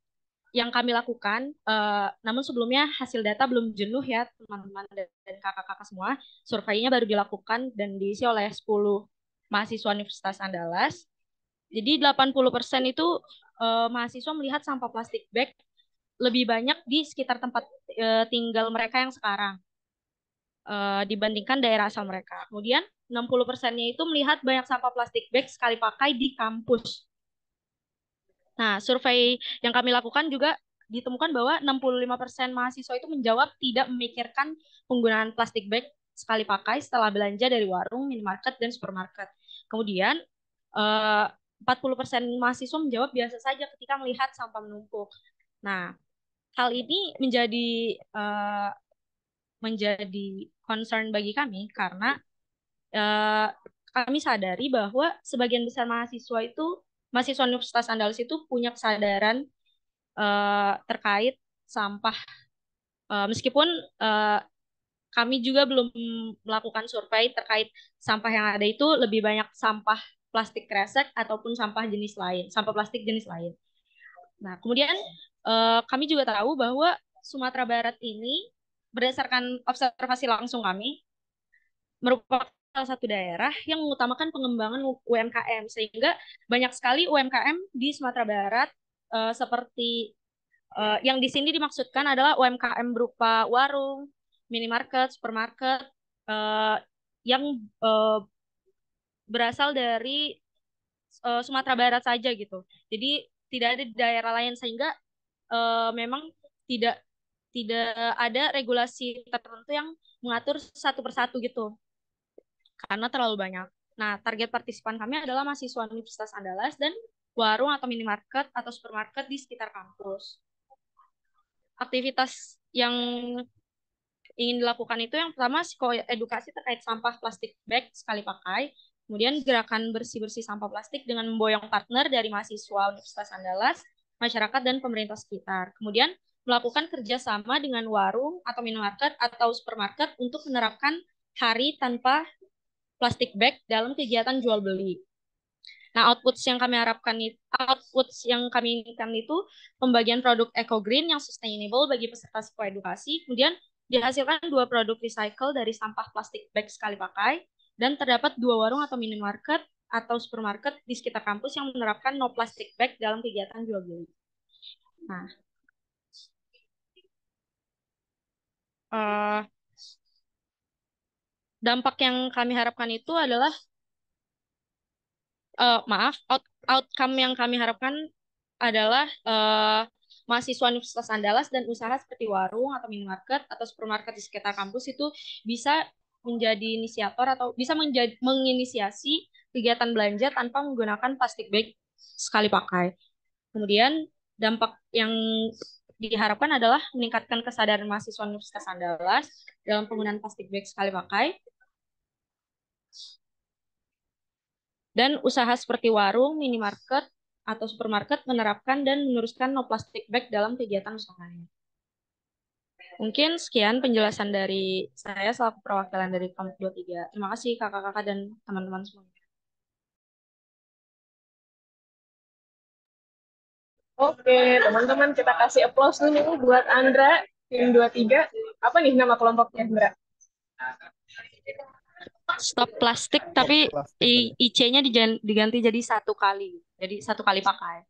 [SPEAKER 7] yang kami lakukan, namun sebelumnya hasil data belum jenuh ya teman-teman dan kakak-kakak semua. Surveinya baru dilakukan dan diisi oleh 10 mahasiswa Universitas Andalas. Jadi 80% itu mahasiswa melihat sampah plastik bag lebih banyak di sekitar tempat tinggal mereka yang sekarang dibandingkan daerah asal mereka. Kemudian 60%-nya itu melihat banyak sampah plastik bag sekali pakai di kampus. Nah, survei yang kami lakukan juga ditemukan bahwa 65% mahasiswa itu menjawab tidak memikirkan penggunaan plastik bag sekali pakai setelah belanja dari warung, minimarket, dan supermarket. Kemudian, 40% mahasiswa menjawab biasa saja ketika melihat sampah menumpuk. Nah, hal ini menjadi concern bagi kami karena kami sadari bahwa sebagian besar mahasiswa Universitas Andalas itu punya kesadaran terkait sampah. Meskipun kami juga belum melakukan survei terkait sampah yang ada itu lebih banyak sampah plastik kresek ataupun sampah jenis lain, sampah plastik jenis lain. Nah, kemudian kami juga tahu bahwa Sumatera Barat ini berdasarkan observasi langsung kami merupakan salah satu daerah yang mengutamakan pengembangan UMKM sehingga banyak sekali UMKM di Sumatera Barat seperti yang di sini dimaksudkan adalah UMKM berupa warung, minimarket, supermarket yang berasal dari Sumatera Barat saja gitu. Jadi tidak ada di daerah lain sehingga memang tidak tidak ada regulasi tertentu yang mengatur satu persatu gitu karena terlalu banyak. Nah, target partisipan kami adalah mahasiswa Universitas Andalas dan warung atau minimarket atau supermarket di sekitar kampus. Aktivitas yang ingin dilakukan itu yang pertama psikoedukasi terkait sampah plastik bag sekali pakai, kemudian gerakan bersih-bersih sampah plastik dengan memboyong partner dari mahasiswa Universitas Andalas, masyarakat, dan pemerintah sekitar. Kemudian melakukan kerjasama dengan warung atau minimarket atau supermarket untuk menerapkan hari tanpa plastik bag dalam kegiatan jual beli. Nah, outputs yang kami inginkan itu pembagian produk eco green yang sustainable bagi peserta psikoedukasi, kemudian dihasilkan 2 produk recycle dari sampah plastik bag sekali pakai, dan terdapat 2 warung atau minimarket atau supermarket di sekitar kampus yang menerapkan no plastic bag dalam kegiatan jual beli. Nah, dampak yang kami harapkan itu adalah maaf, outcome yang kami harapkan adalah mahasiswa Universitas Andalas dan usaha seperti warung atau minimarket atau supermarket di sekitar kampus itu bisa menjadi inisiator atau bisa menginisiasi kegiatan belanja tanpa menggunakan plastik bag sekali pakai. Kemudian dampak yang diharapkan adalah meningkatkan kesadaran mahasiswa Universitas Andalas dalam penggunaan plastik bag sekali pakai, dan usaha seperti warung, minimarket, atau supermarket menerapkan dan meneruskan no plastic bag dalam kegiatan usahanya. Mungkin sekian penjelasan dari saya selaku perwakilan dari kelompok 23. Terima kasih kakak-kakak dan teman-teman semuanya.
[SPEAKER 1] Oke, teman-teman kita kasih applause dulu buat Andra, tim 23. Apa nih nama kelompoknya, Andra?
[SPEAKER 7] Stop plastik, tapi IC-nya diganti jadi satu kali. Jadi satu kali pakai.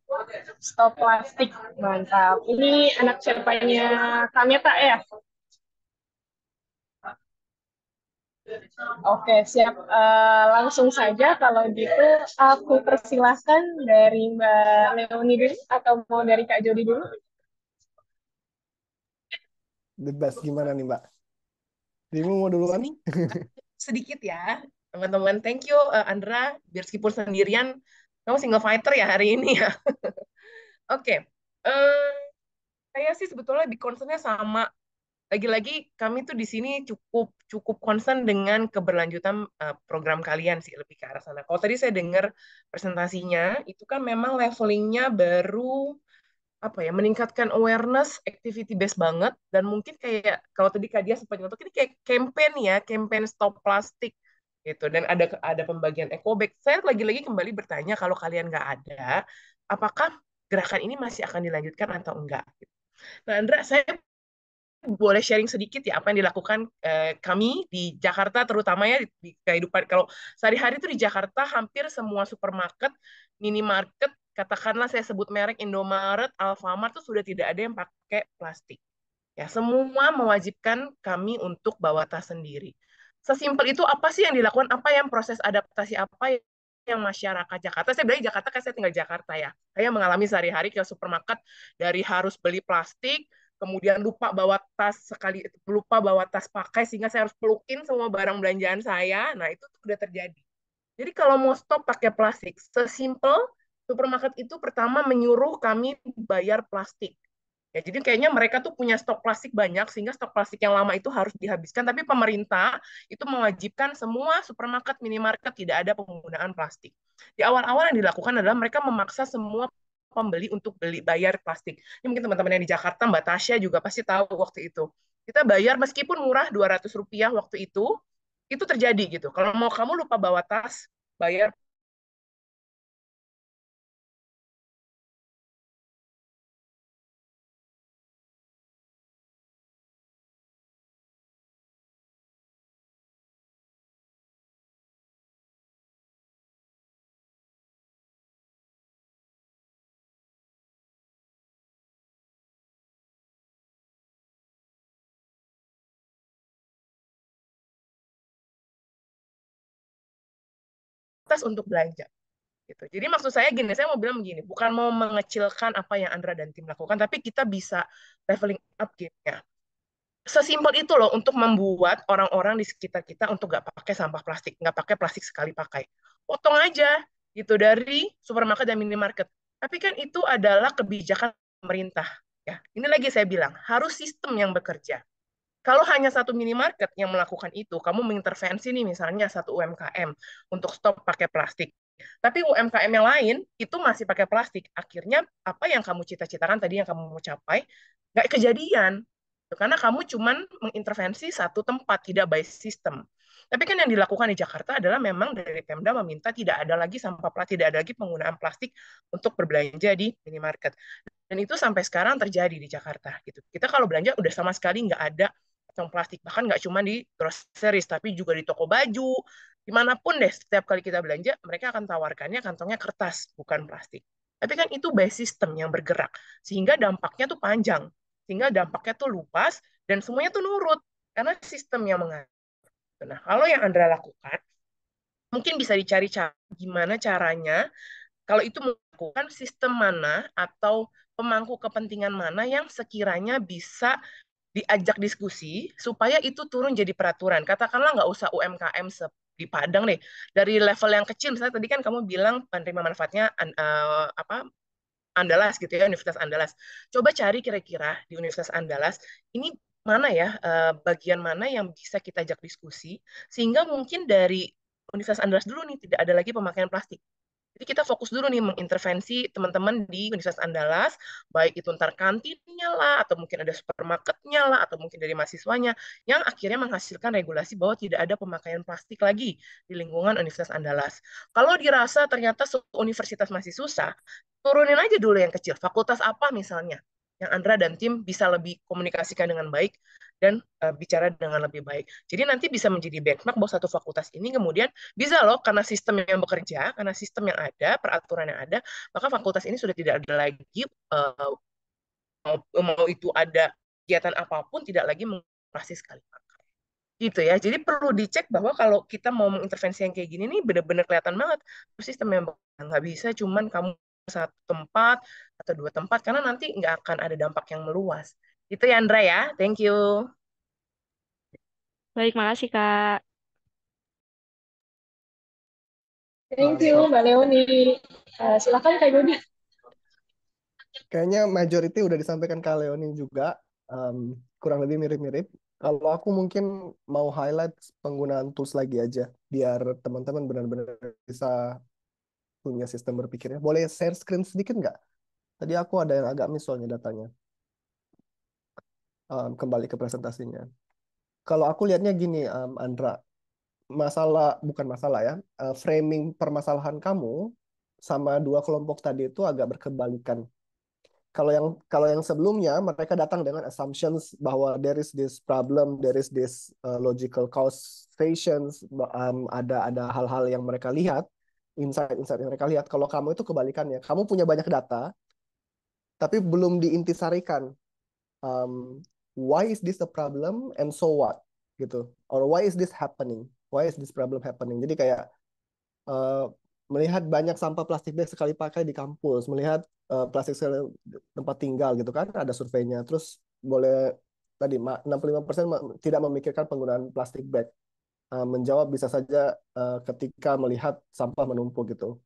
[SPEAKER 1] Stop plastik, mantap. Ini anak siapanya Kameta ya? Oke, siap. Langsung saja kalau gitu aku persilahkan dari Mbak Leoni dulu atau mau dari Kak Jody dulu?
[SPEAKER 3] Bebas gimana nih Mbak? Dirimu mau duluan?
[SPEAKER 2] Sedikit ya, teman-teman. Thank you, Andra. Meskipun sendirian, kamu single fighter ya hari ini ya. Oke. Saya sih sebetulnya lebih concern-nya sama. Lagi-lagi kami tuh di sini cukup concern dengan keberlanjutan program kalian sih, lebih ke arah sana. Kalau tadi saya dengar presentasinya, itu kan memang levelingnya baru apa ya, meningkatkan awareness, activity based banget, dan mungkin kayak kalau tadi Kak Dia sempat nyotok ini kayak campaign ya, campaign stop plastik gitu, dan ada pembagian eco bag. Saya lagi-lagi kembali bertanya, kalau kalian nggak ada, apakah gerakan ini masih akan dilanjutkan atau enggak? Nah, Andra, saya boleh sharing sedikit ya apa yang dilakukan kami di Jakarta, terutama ya di kehidupan. Kalau sehari-hari itu di Jakarta hampir semua supermarket, minimarket, katakanlah saya sebut merek Indomaret, Alfamart itu sudah tidak ada yang pakai plastik. Ya, semua mewajibkan kami untuk bawa tas sendiri. Sesimpel itu apa sih yang dilakukan? Apa yang proses adaptasi apa yang masyarakat Jakarta? Saya bilang Jakarta kan saya tinggal di Jakarta ya. Saya mengalami sehari-hari ke supermarket dari harus beli plastik, kemudian lupa bawa tas pakai sehingga saya harus pelukin semua barang belanjaan saya. Nah, itu sudah terjadi. Jadi kalau mau stop pakai plastik, sesimpel supermarket itu pertama menyuruh kami bayar plastik. Ya, jadi kayaknya mereka tuh punya stok plastik banyak sehingga stok plastik yang lama itu harus dihabiskan. Tapi pemerintah itu mewajibkan semua supermarket, minimarket tidak ada penggunaan plastik. Di awal-awal yang dilakukan adalah mereka memaksa semua pembeli untuk bayar plastik. Ini mungkin teman-teman yang di Jakarta, Mbak Tasya juga pasti tahu waktu itu. Kita bayar meskipun murah Rp200 waktu itu terjadi gitu. Kalau mau kamu lupa bawa tas, bayar tas untuk belanja. Gitu. Jadi maksud saya gini, saya mau bilang begini, bukan mau mengecilkan apa yang Andra dan tim lakukan, tapi kita bisa leveling up game-nya. Sesimpel itu loh untuk membuat orang-orang di sekitar kita untuk nggak pakai sampah plastik, nggak pakai plastik sekali pakai. Potong aja gitu dari supermarket dan minimarket. Tapi kan itu adalah kebijakan pemerintah. Ya, ini lagi saya bilang harus sistem yang bekerja. Kalau hanya satu minimarket yang melakukan itu, kamu mengintervensi nih misalnya satu UMKM untuk stop pakai plastik. Tapi UMKM yang lain itu masih pakai plastik. Akhirnya apa yang kamu cita-citakan tadi yang kamu mau capai nggak kejadian. Karena kamu cuman mengintervensi satu tempat, tidak by system. Tapi kan yang dilakukan di Jakarta adalah memang dari Pemda meminta tidak ada lagi sampah plastik, tidak ada lagi penggunaan plastik untuk berbelanja di minimarket. Dan itu sampai sekarang terjadi di Jakarta. Gitu. Kita kalau belanja udah sama sekali nggak ada kantong plastik. Bahkan nggak cuma di groceries, tapi juga di toko baju, dimanapun deh. Setiap kali kita belanja, mereka akan tawarkannya kantongnya kertas, bukan plastik. Tapi kan itu by system yang bergerak. Sehingga dampaknya tuh panjang. Sehingga dampaknya tuh luas, dan semuanya tuh nurut. Karena sistem yang mengatur. Nah, kalau yang Andra lakukan, mungkin bisa dicari gimana caranya kalau itu melakukan sistem mana atau pemangku kepentingan mana yang sekiranya bisa diajak diskusi supaya itu turun jadi peraturan. Katakanlah nggak usah UMKM di Padang deh, dari level yang kecil. Misalnya tadi kan kamu bilang penerima manfaatnya apa Andalas gitu ya, Universitas Andalas. Coba cari kira-kira di Universitas Andalas ini mana ya bagian mana yang bisa kita ajak diskusi sehingga mungkin dari Universitas Andalas dulu nih tidak ada lagi pemakaian plastik. Jadi kita fokus dulu nih mengintervensi teman-teman di Universitas Andalas, baik itu ntar kantinnya lah, atau mungkin ada supermarketnya lah, atau mungkin dari mahasiswanya, yang akhirnya menghasilkan regulasi bahwa tidak ada pemakaian plastik lagi di lingkungan Universitas Andalas. Kalau dirasa ternyata universitas masih susah, turunin aja dulu yang kecil. Fakultas apa misalnya, yang Andra dan tim bisa lebih komunikasikan dengan baik dan bicara dengan lebih baik. Jadi nanti bisa menjadi benchmark bahwa satu fakultas ini kemudian bisa loh karena sistem yang bekerja, karena sistem yang ada, peraturan yang ada, maka fakultas ini sudah tidak ada lagi mau itu ada kegiatan apapun tidak lagi mengoperasi sekali pakai. Gitu ya. Jadi perlu dicek bahwa kalau kita mau mengintervensi yang kayak gini nih benar-benar kelihatan banget sistem yang nggak bisa cuman kamu satu tempat atau dua tempat karena nanti nggak akan ada dampak yang meluas. Itu ya Andra ya. Thank you.
[SPEAKER 7] Baik, makasih Kak.
[SPEAKER 1] Thank you, Mbak Leoni. Silakan Kak Yudi.
[SPEAKER 3] Kayaknya majority udah disampaikan Kak Leoni juga, kurang lebih mirip-mirip. Kalau aku mungkin mau highlight penggunaan tools lagi aja, biar teman-teman benar-benar bisa punya sistem berpikirnya. Boleh share screen sedikit nggak? Tadi aku ada yang agak miss soalnya datanya. Kembali ke presentasinya. Kalau aku lihatnya gini, Andra, bukan masalah ya, framing permasalahan kamu sama dua kelompok tadi itu agak berkebalikan. Kalau yang sebelumnya mereka datang dengan assumptions bahwa there is this problem, there is this logical causations, ada hal-hal yang mereka lihat, insight-insight yang mereka lihat. Kalau kamu itu kebalikannya, kamu punya banyak data, tapi belum diintisarikan. Why is this a problem and so what? Gitu. Or why is this happening? Why is this problem happening? Jadi kayak melihat banyak sampah plastik bag sekali pakai di kampus, melihat plastik sekali tempat tinggal gitu kan, ada surveinya. Terus boleh tadi 65% tidak memikirkan penggunaan plastik bag. Menjawab bisa saja ketika melihat sampah menumpuk gitu.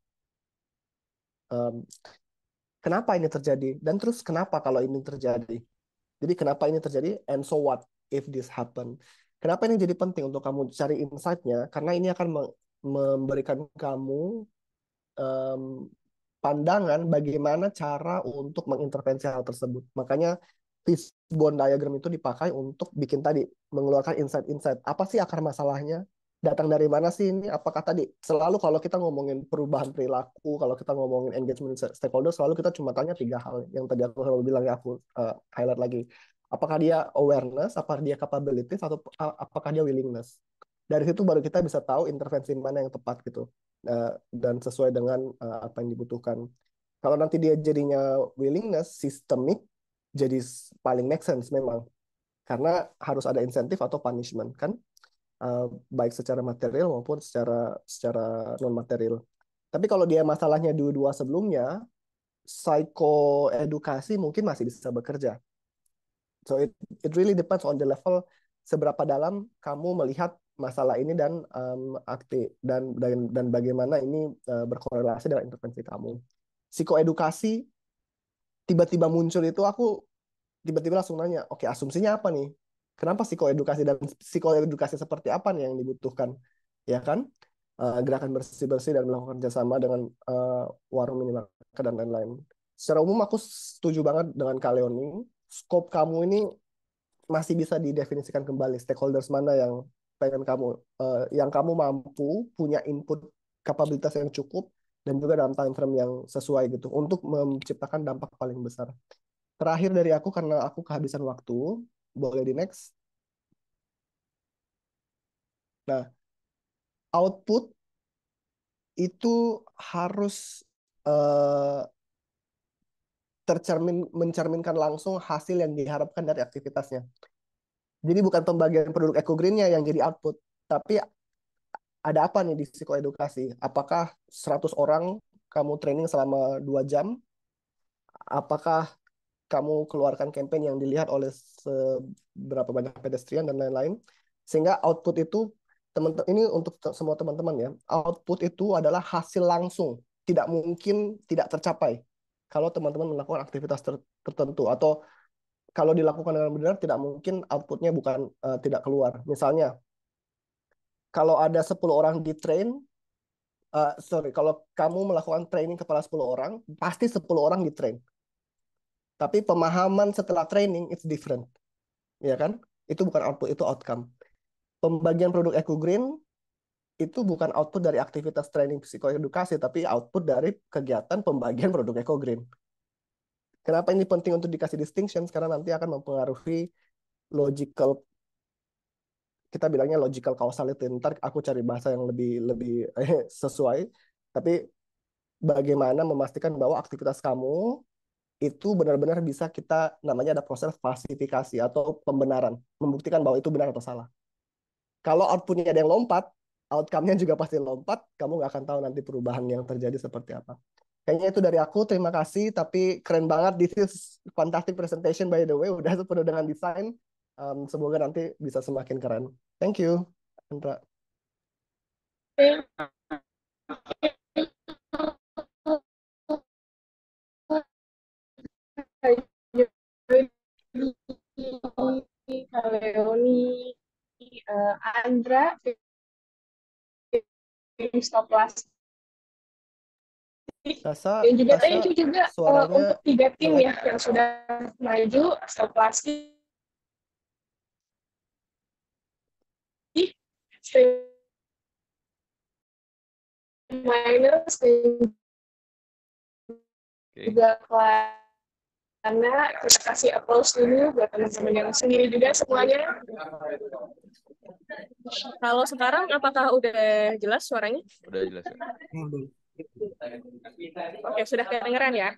[SPEAKER 3] Kenapa ini terjadi? Dan terus kenapa kalau ini terjadi? Jadi kenapa ini terjadi? And so what if this happen? Kenapa ini jadi penting untuk kamu cari insight-nya? Karena ini akan memberikan kamu pandangan bagaimana cara untuk mengintervensi hal tersebut. Makanya fishbone diagram itu dipakai untuk bikin tadi, mengeluarkan insight-insight. Apa sih akar masalahnya? Datang dari mana sih ini? Apakah tadi, selalu kalau kita ngomongin perubahan perilaku, kalau kita ngomongin engagement stakeholder, selalu kita cuma tanya 3 hal. Yang tadi aku selalu bilang ya, aku highlight lagi. Apakah dia awareness, apakah dia capabilities, atau apakah dia willingness? Dari situ baru kita bisa tahu intervensi mana yang tepat gitu. Dan sesuai dengan apa yang dibutuhkan. Kalau nanti dia jadinya willingness, systemic, jadi paling make sense memang. Karena harus ada insentif atau punishment kan, baik secara material maupun secara non material. Tapi kalau dia masalahnya dua sebelumnya, psikoedukasi mungkin masih bisa bekerja. So it really depends on the level, seberapa dalam kamu melihat masalah ini dan dan bagaimana ini berkorelasi dengan intervensi kamu. Psikoedukasi tiba-tiba muncul itu, aku tiba-tiba langsung nanya, oke, asumsinya apa nih? Kenapa psikoedukasi, dan psikoedukasi seperti apa nih yang dibutuhkan? Ya kan? Gerakan bersih-bersih dan melakukan kerjasama dengan warung minimarket dan lain-lain. Secara umum aku setuju banget dengan Kak Leoni. Scope kamu ini masih bisa didefinisikan kembali. Stakeholders mana yang pengen kamu, yang kamu mampu punya input kapabilitas yang cukup dan juga dalam time frame yang sesuai gitu untuk menciptakan dampak paling besar. Terakhir dari aku, karena aku kehabisan waktu, boleh di next. Nah, output itu harus mencerminkan langsung hasil yang diharapkan dari aktivitasnya. Jadi bukan pembagian produk eco green-nya yang jadi output, tapi ada apa nih di psikoedukasi? Apakah 100 orang kamu training selama 2 jam? Apakah kamu keluarkan campaign yang dilihat oleh seberapa banyak pedestrian dan lain-lain? Sehingga output itu, teman-teman ini untuk semua teman-teman ya, output itu adalah hasil langsung, tidak mungkin tidak tercapai kalau teman-teman melakukan aktivitas tertentu, atau kalau dilakukan dengan benar tidak mungkin outputnya bukan tidak keluar. Misalnya kalau ada 10 orang di train, kalau kamu melakukan training kepada 10 orang, pasti 10 orang di train. Tapi pemahaman setelah training it's different, ya kan? Itu bukan output, itu outcome. Pembagian produk Eco Green itu bukan output dari aktivitas training psikoedukasi, tapi output dari kegiatan pembagian produk Eco Green. Kenapa ini penting untuk dikasih distinction? Karena nanti akan mempengaruhi logical, kita bilangnya logical causality. Ntar aku cari bahasa yang lebih sesuai. Tapi bagaimana memastikan bahwa aktivitas kamu itu benar-benar bisa kita, namanya ada proses falsifikasi atau pembenaran, membuktikan bahwa itu benar atau salah. Kalau outputnya ada yang lompat, outcome-nya juga pasti lompat, kamu nggak akan tahu nanti perubahan yang terjadi seperti apa. Kayaknya itu dari aku, terima kasih, tapi keren banget, this is fantastic presentation by the way, udah penuh dengan desain, semoga nanti bisa semakin keren. Thank you, Andra.
[SPEAKER 1] Kak Leoni, Andra, tim stop plastik. Dan juga thank you juga untuk 3 tim ya yang sudah maju stop plastik. Minus juga karena kita kasih applause dulu buat teman-teman yang sendiri juga semuanya. Kalau sekarang apakah udah jelas suaranya?
[SPEAKER 11] Udah jelas ya.
[SPEAKER 1] Oke, sudah kedengeran ya?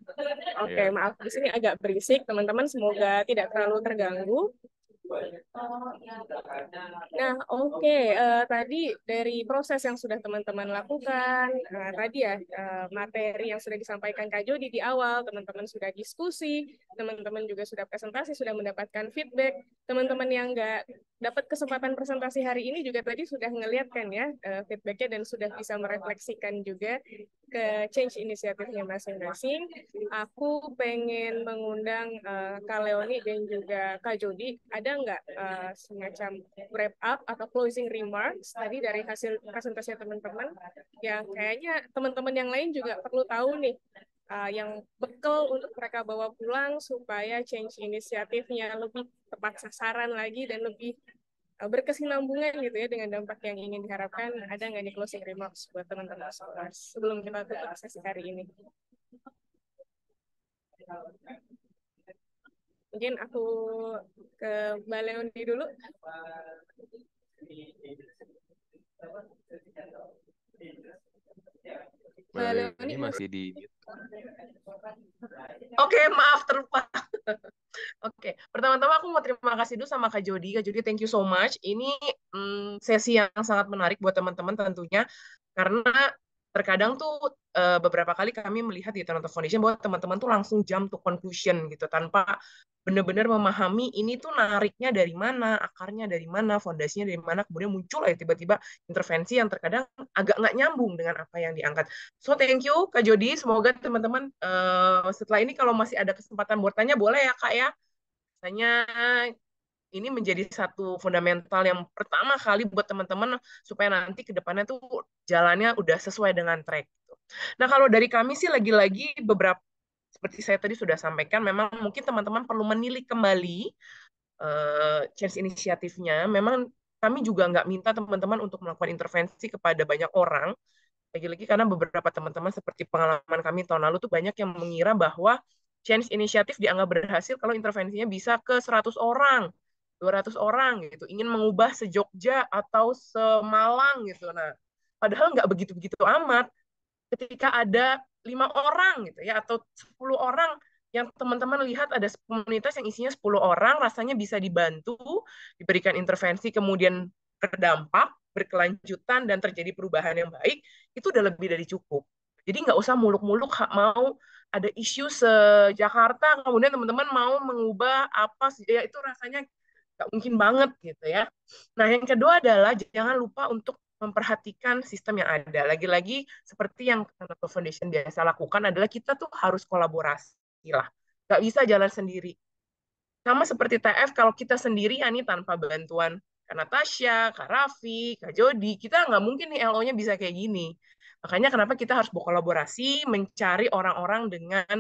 [SPEAKER 1] Oke,
[SPEAKER 11] Iya.
[SPEAKER 1] maaf di sini agak berisik, teman-teman, semoga tidak terlalu terganggu. Nah, oke. Tadi dari proses yang sudah teman-teman lakukan, tadi ya materi yang sudah disampaikan Kak Jody di awal, teman-teman sudah diskusi, teman-teman juga sudah presentasi, sudah mendapatkan feedback. Teman-teman yang nggak dapat kesempatan presentasi hari ini juga tadi sudah ngeliat kan ya feedbacknya dan sudah bisa merefleksikan juga ke change inisiatifnya masing-masing. Aku pengen mengundang Kak Leoni dan juga Kak Jody. Ada nggak semacam wrap up atau closing remarks tadi dari hasil presentasi teman-teman yang kayaknya teman-teman yang lain juga perlu tahu nih, yang bekal untuk mereka bawa pulang supaya change inisiatifnya lebih tepat sasaran lagi dan lebih berkesinambungan gitu ya dengan dampak yang ingin diharapkan. Ada nggak nih closing remarks buat teman-teman scholars sebelum kita tutup sesi hari ini? Mungkin aku ke Mbak Leoni dulu.
[SPEAKER 11] Mbak Leoni masih di mute.
[SPEAKER 2] Oke, maaf terlupa. Oke, pertama-tama aku mau terima kasih dulu sama Kak Jody. Kak Jody, thank you so much. Ini sesi yang sangat menarik buat teman-teman tentunya, karena terkadang tuh beberapa kali kami melihat di Toronto Foundation bahwa teman-teman tuh langsung jump to conclusion gitu, tanpa benar-benar memahami ini tuh nariknya dari mana, akarnya dari mana, fondasinya dari mana, kemudian muncul ya tiba-tiba intervensi yang terkadang agak nggak nyambung dengan apa yang diangkat. So thank you Kak Jody, semoga teman-teman setelah ini kalau masih ada kesempatan buat tanya boleh ya Kak ya. Misalnya ini menjadi satu fundamental yang pertama kali buat teman-teman supaya nanti ke depannya tuh jalannya udah sesuai dengan track. Nah kalau dari kami sih lagi-lagi beberapa seperti saya tadi sudah sampaikan, memang mungkin teman-teman perlu menilik kembali change inisiatifnya. Memang kami juga nggak minta teman-teman untuk melakukan intervensi kepada banyak orang. Lagi-lagi karena beberapa teman-teman seperti pengalaman kami tahun lalu tuh banyak yang mengira bahwa change inisiatif dianggap berhasil kalau intervensinya bisa ke 100 orang, 200 orang gitu, ingin mengubah se-Jogja atau se-Malang gitu. Nah, padahal nggak begitu-begitu amat. Ketika ada 5 orang gitu ya atau 10 orang yang teman-teman lihat ada komunitas yang isinya 10 orang rasanya bisa dibantu, diberikan intervensi kemudian berdampak, berkelanjutan dan terjadi perubahan yang baik, itu udah lebih dari cukup. Jadi nggak usah muluk-muluk mau ada isu se-Jakarta, kemudian teman-teman mau mengubah apa, ya itu rasanya nggak mungkin banget gitu ya. Nah, yang kedua adalah jangan lupa untuk memperhatikan sistem yang ada. Lagi-lagi seperti yang Tanato Foundation biasa lakukan adalah kita tuh harus kolaborasi lah. Nggak bisa jalan sendiri. Sama seperti TF, kalau kita sendirian nih tanpa bantuan Kak Natasha, Kak Raffi, Kak Jody, kita nggak mungkin nih LO-nya bisa kayak gini. Makanya kenapa kita harus berkolaborasi, mencari orang-orang dengan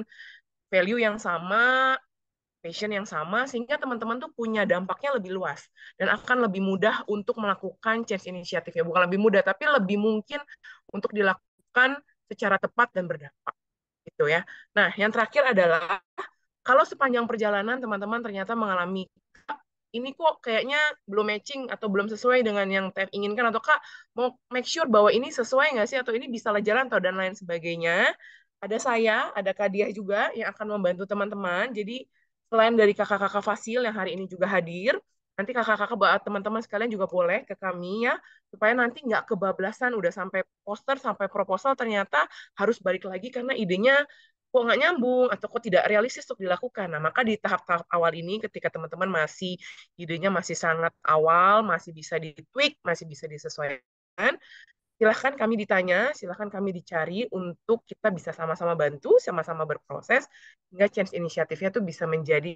[SPEAKER 2] value yang sama, passion yang sama, sehingga teman-teman tuh punya dampaknya lebih luas dan akan lebih mudah untuk melakukan change initiative. Ya, bukan lebih mudah, tapi lebih mungkin untuk dilakukan secara tepat dan berdampak. Gitu ya. Nah, yang terakhir adalah kalau sepanjang perjalanan teman-teman ternyata mengalami ini kok kayaknya belum matching atau belum sesuai dengan yang TF inginkan, atau Kak mau make sure bahwa ini sesuai nggak sih, atau ini bisa jalan atau dan lain sebagainya. Ada saya, ada Kak Diah juga yang akan membantu teman-teman. Jadi selain dari kakak-kakak Fasil yang hari ini juga hadir, nanti kakak-kakak teman-teman sekalian juga boleh ke kami ya, supaya nanti nggak kebablasan udah sampai poster, sampai proposal, ternyata harus balik lagi karena idenya kok nggak nyambung atau kok tidak realistis untuk dilakukan. Nah, maka di tahap-tahap awal ini ketika teman-teman masih idenya masih sangat awal, masih bisa ditweak, masih bisa disesuaikan, silahkan kami ditanya, silahkan kami dicari untuk kita bisa sama-sama bantu, sama-sama berproses, hingga change inisiatifnya tuh bisa menjadi.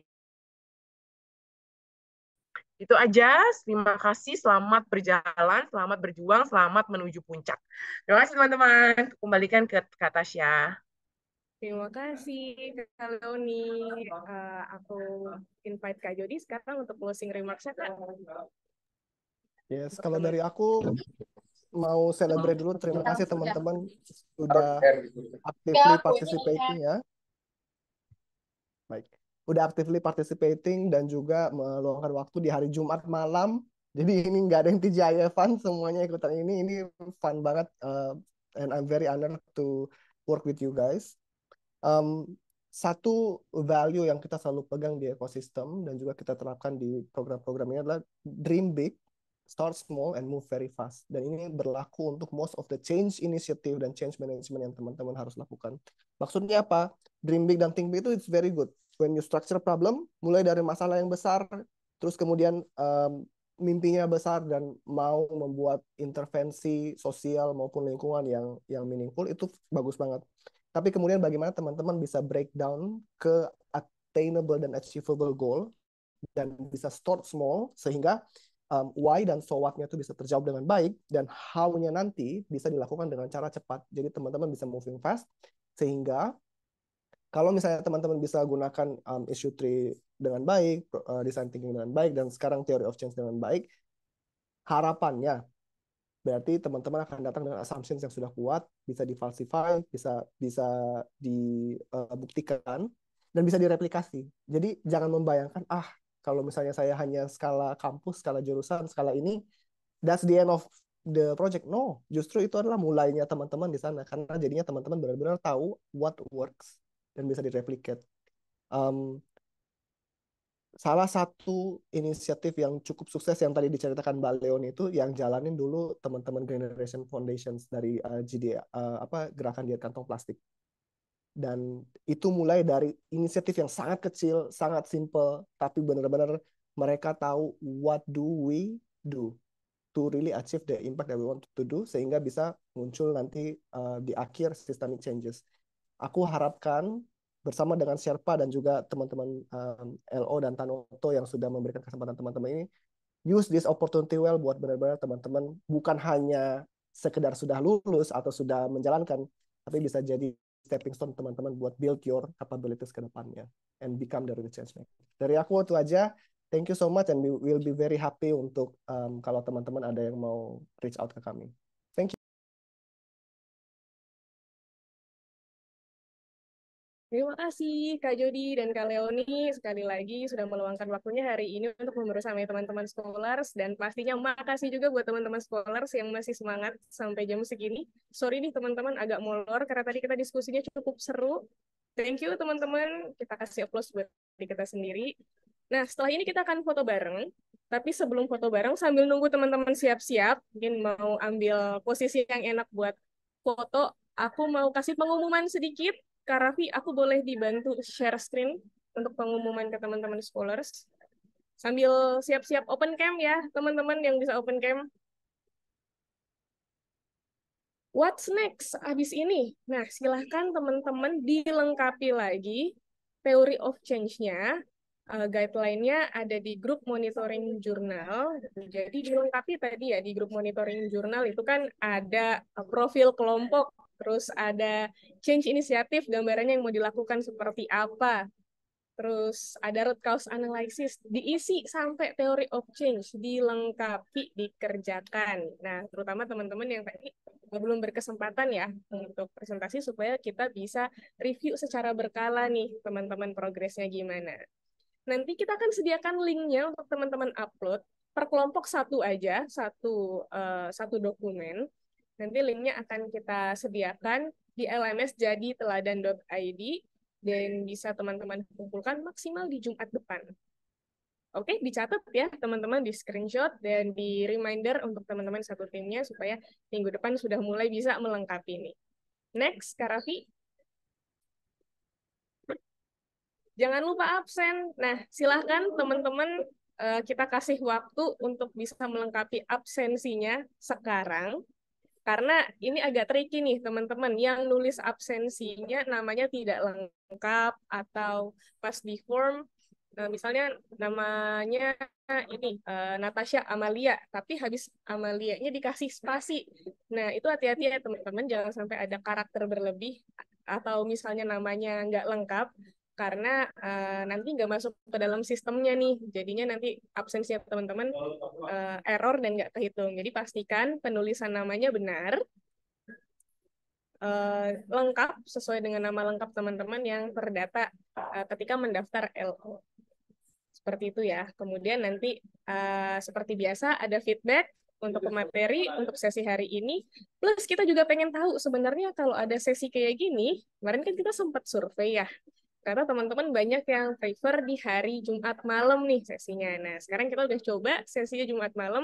[SPEAKER 2] Itu aja, terima kasih, selamat berjalan, selamat berjuang, selamat menuju puncak. Terima kasih teman-teman, kembalikan ke Kak Tasya.
[SPEAKER 1] Terima kasih Kak Leoni. Aku invite Kak Jody sekarang untuk closing remarks-nya, Kak.
[SPEAKER 3] Yes, kalau dari aku mau celebrate dulu. Terima kasih teman-teman sudah actively participating ya. Baik, udah actively participating dan juga meluangkan waktu di hari Jumat malam. Jadi ini nggak ada yang TGIF fun, semuanya ikutan ini. Ini fun banget, and I'm very honored to work with you guys. Satu value yang kita selalu pegang di ekosistem dan juga kita terapkan di program-program ini adalah dream big, start small, and move very fast. Dan ini berlaku untuk most of the change initiative dan change management yang teman-teman harus lakukan. Maksudnya apa? Dream big dan think big itu it's very good. When you structure problem, mulai dari masalah yang besar, terus kemudian mimpinya besar dan mau membuat intervensi sosial maupun lingkungan yang meaningful, itu bagus banget. Tapi kemudian bagaimana teman-teman bisa breakdown ke attainable dan achievable goal dan bisa start small sehingga why dan so what-nya itu bisa terjawab dengan baik dan how-nya nanti bisa dilakukan dengan cara cepat. Jadi teman-teman bisa moving fast sehingga kalau misalnya teman-teman bisa gunakan issue tree dengan baik, design thinking dengan baik, dan sekarang theory of change dengan baik, harapannya berarti teman-teman akan datang dengan assumptions yang sudah kuat, bisa difalsify, bisa dibuktikan, dan bisa direplikasi. Jadi jangan membayangkan, kalau misalnya saya hanya skala kampus, skala jurusan, skala ini, that's the end of the project. No, justru itu adalah mulainya teman-teman di sana, karena jadinya teman-teman benar-benar tahu what works, dan bisa direplicate. Salah satu inisiatif yang cukup sukses yang tadi diceritakan Mbak Leon itu yang jalanin dulu teman-teman Generation Foundations dari gerakan diet kantong plastik. Dan itu mulai dari inisiatif yang sangat kecil, sangat simple, tapi benar-benar mereka tahu what do we do to really achieve the impact that we want to do sehingga bisa muncul nanti di akhir systemic changes. Aku harapkan bersama dengan Sherpa dan juga teman-teman LO dan Tanoto yang sudah memberikan kesempatan teman-teman ini, use this opportunity well buat benar-benar teman-teman bukan hanya sekedar sudah lulus atau sudah menjalankan, tapi bisa jadi stepping stone teman-teman buat build your capabilities ke depannya and become the real change maker. Dari aku itu aja. Thank you so much and we will be very happy untuk kalau teman-teman ada yang mau reach out ke kami. Thank you.
[SPEAKER 1] Terima kasih Kak Jody dan Kak Leoni sekali lagi sudah meluangkan waktunya hari ini untuk membersamai teman-teman scholars, dan pastinya makasih juga buat teman-teman scholars yang masih semangat sampai jam segini. Sorry nih teman-teman agak molor karena tadi kita diskusinya cukup seru. Thank you teman-teman, kita kasih applause buat diri kita sendiri. Nah setelah ini kita akan foto bareng. Tapi sebelum foto bareng, sambil nunggu teman-teman siap-siap, mungkin mau ambil posisi yang enak buat foto, aku mau kasih pengumuman sedikit. Kak Raffi, aku boleh dibantu share screen untuk pengumuman ke teman-teman scholars. Sambil siap-siap open cam ya, teman-teman yang bisa open cam. What's next abis ini? Nah, silahkan teman-teman dilengkapi lagi theory of change-nya. Guideline-nya ada di grup monitoring jurnal. Jadi dilengkapi tadi ya, di grup monitoring jurnal itu kan ada profil kelompok, terus ada change inisiatif, gambarannya yang mau dilakukan seperti apa. Terus ada root cause analysis, diisi sampai theory of change, dilengkapi, dikerjakan. Nah, terutama teman-teman yang tadi belum berkesempatan ya untuk presentasi supaya kita bisa review secara berkala nih teman-teman progresnya gimana. Nanti kita akan sediakan linknya untuk teman-teman upload per kelompok satu aja, satu dokumen. Nanti linknya akan kita sediakan di LMS jadi teladan.id dan bisa teman-teman kumpulkan maksimal di Jumat depan. Oke, dicatat ya teman-teman, di screenshot dan di reminder untuk teman-teman satu timnya supaya minggu depan sudah mulai bisa melengkapi ini. Next, Kak Raffi. Jangan lupa absen. Nah, silahkan teman-teman, kita kasih waktu untuk bisa melengkapi absensinya sekarang. Karena ini agak tricky nih teman-teman, yang nulis absensinya namanya tidak lengkap atau pas di form, misalnya namanya ini Natasha Amalia, tapi habis Amalianya dikasih spasi. Nah itu hati-hati ya teman-teman, jangan sampai ada karakter berlebih atau misalnya namanya nggak lengkap, karena nanti nggak masuk ke dalam sistemnya nih, jadinya nanti absensi teman-teman error dan nggak kehitung. Jadi pastikan penulisan namanya benar, lengkap sesuai dengan nama lengkap teman-teman yang terdata ketika mendaftar LO. Seperti itu ya. Kemudian nanti seperti biasa ada feedback untuk materi untuk sesi hari ini. Plus kita juga pengen tahu sebenarnya kalau ada sesi kayak gini, kemarin kan kita sempat survei ya. Karena teman-teman banyak yang prefer di hari Jumat malam nih sesinya. Nah, sekarang kita udah coba sesinya Jumat malam.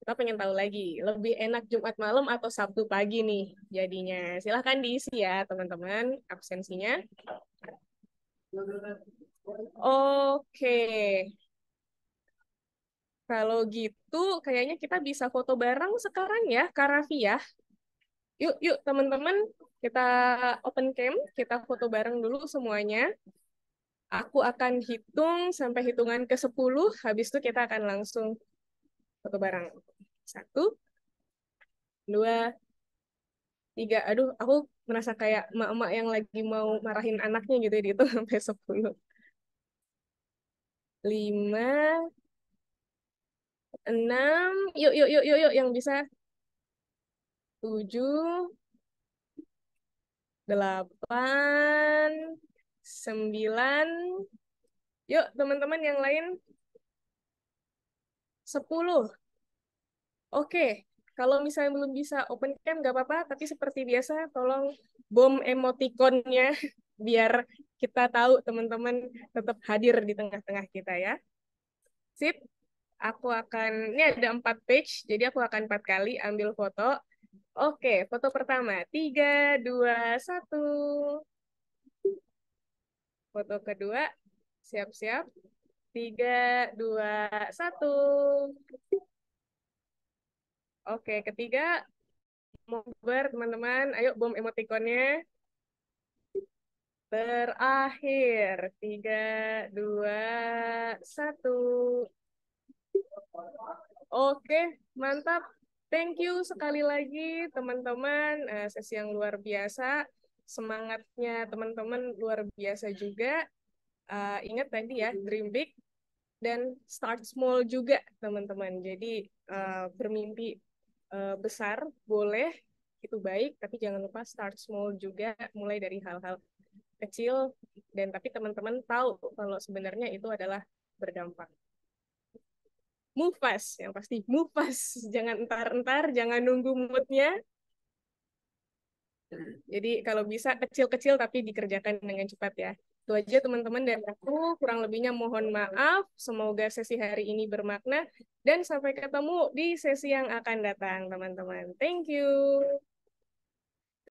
[SPEAKER 1] Kita pengen tahu lagi, lebih enak Jumat malam atau Sabtu pagi nih jadinya. Silahkan diisi ya teman-teman absensinya. Oke. Kalau gitu kayaknya kita bisa foto bareng sekarang ya, Kak Raffi ya. Yuk, yuk teman-teman, kita open cam, kita foto bareng dulu semuanya. Aku akan hitung sampai hitungan ke 10, habis itu kita akan langsung foto bareng. 1, 2, 3. Aduh, aku merasa kayak emak-emak yang lagi mau marahin anaknya gitu ya, dihitung sampai 10. 5, 6, yuk, yuk, yuk, yuk, yuk, yang bisa. 7, 8, 9, yuk teman-teman yang lain. 10. Oke, kalau misalnya belum bisa open cam nggak apa-apa, tapi seperti biasa tolong bom emoticonnya biar kita tahu teman-teman tetap hadir di tengah-tengah kita ya. Sip, ini ada 4 page, jadi aku akan 4 kali ambil foto. Oke, foto pertama, 3, 2, 1. Foto kedua, siap-siap. 3, 2, 1. Oke, ketiga, mau bubar teman-teman. Ayo bom emoticonnya. Terakhir, 3, 2, 1. Oke, mantap. Thank you sekali lagi teman-teman. Sesi yang luar biasa. Semangatnya teman-teman luar biasa juga. Ingat tadi ya, dream big dan start small juga teman-teman. Jadi bermimpi besar boleh, itu baik, tapi jangan lupa start small juga, mulai dari hal-hal kecil, dan tapi teman-teman tahu kalau sebenarnya itu adalah berdampak. Move fast, yang pasti move fast. Jangan entar-entar, jangan nunggu moodnya. Jadi kalau bisa kecil-kecil tapi dikerjakan dengan cepat ya. Itu aja teman-teman dari aku. Kurang lebihnya mohon maaf. Semoga sesi hari ini bermakna. Dan sampai ketemu di sesi yang akan datang, teman-teman. Thank you.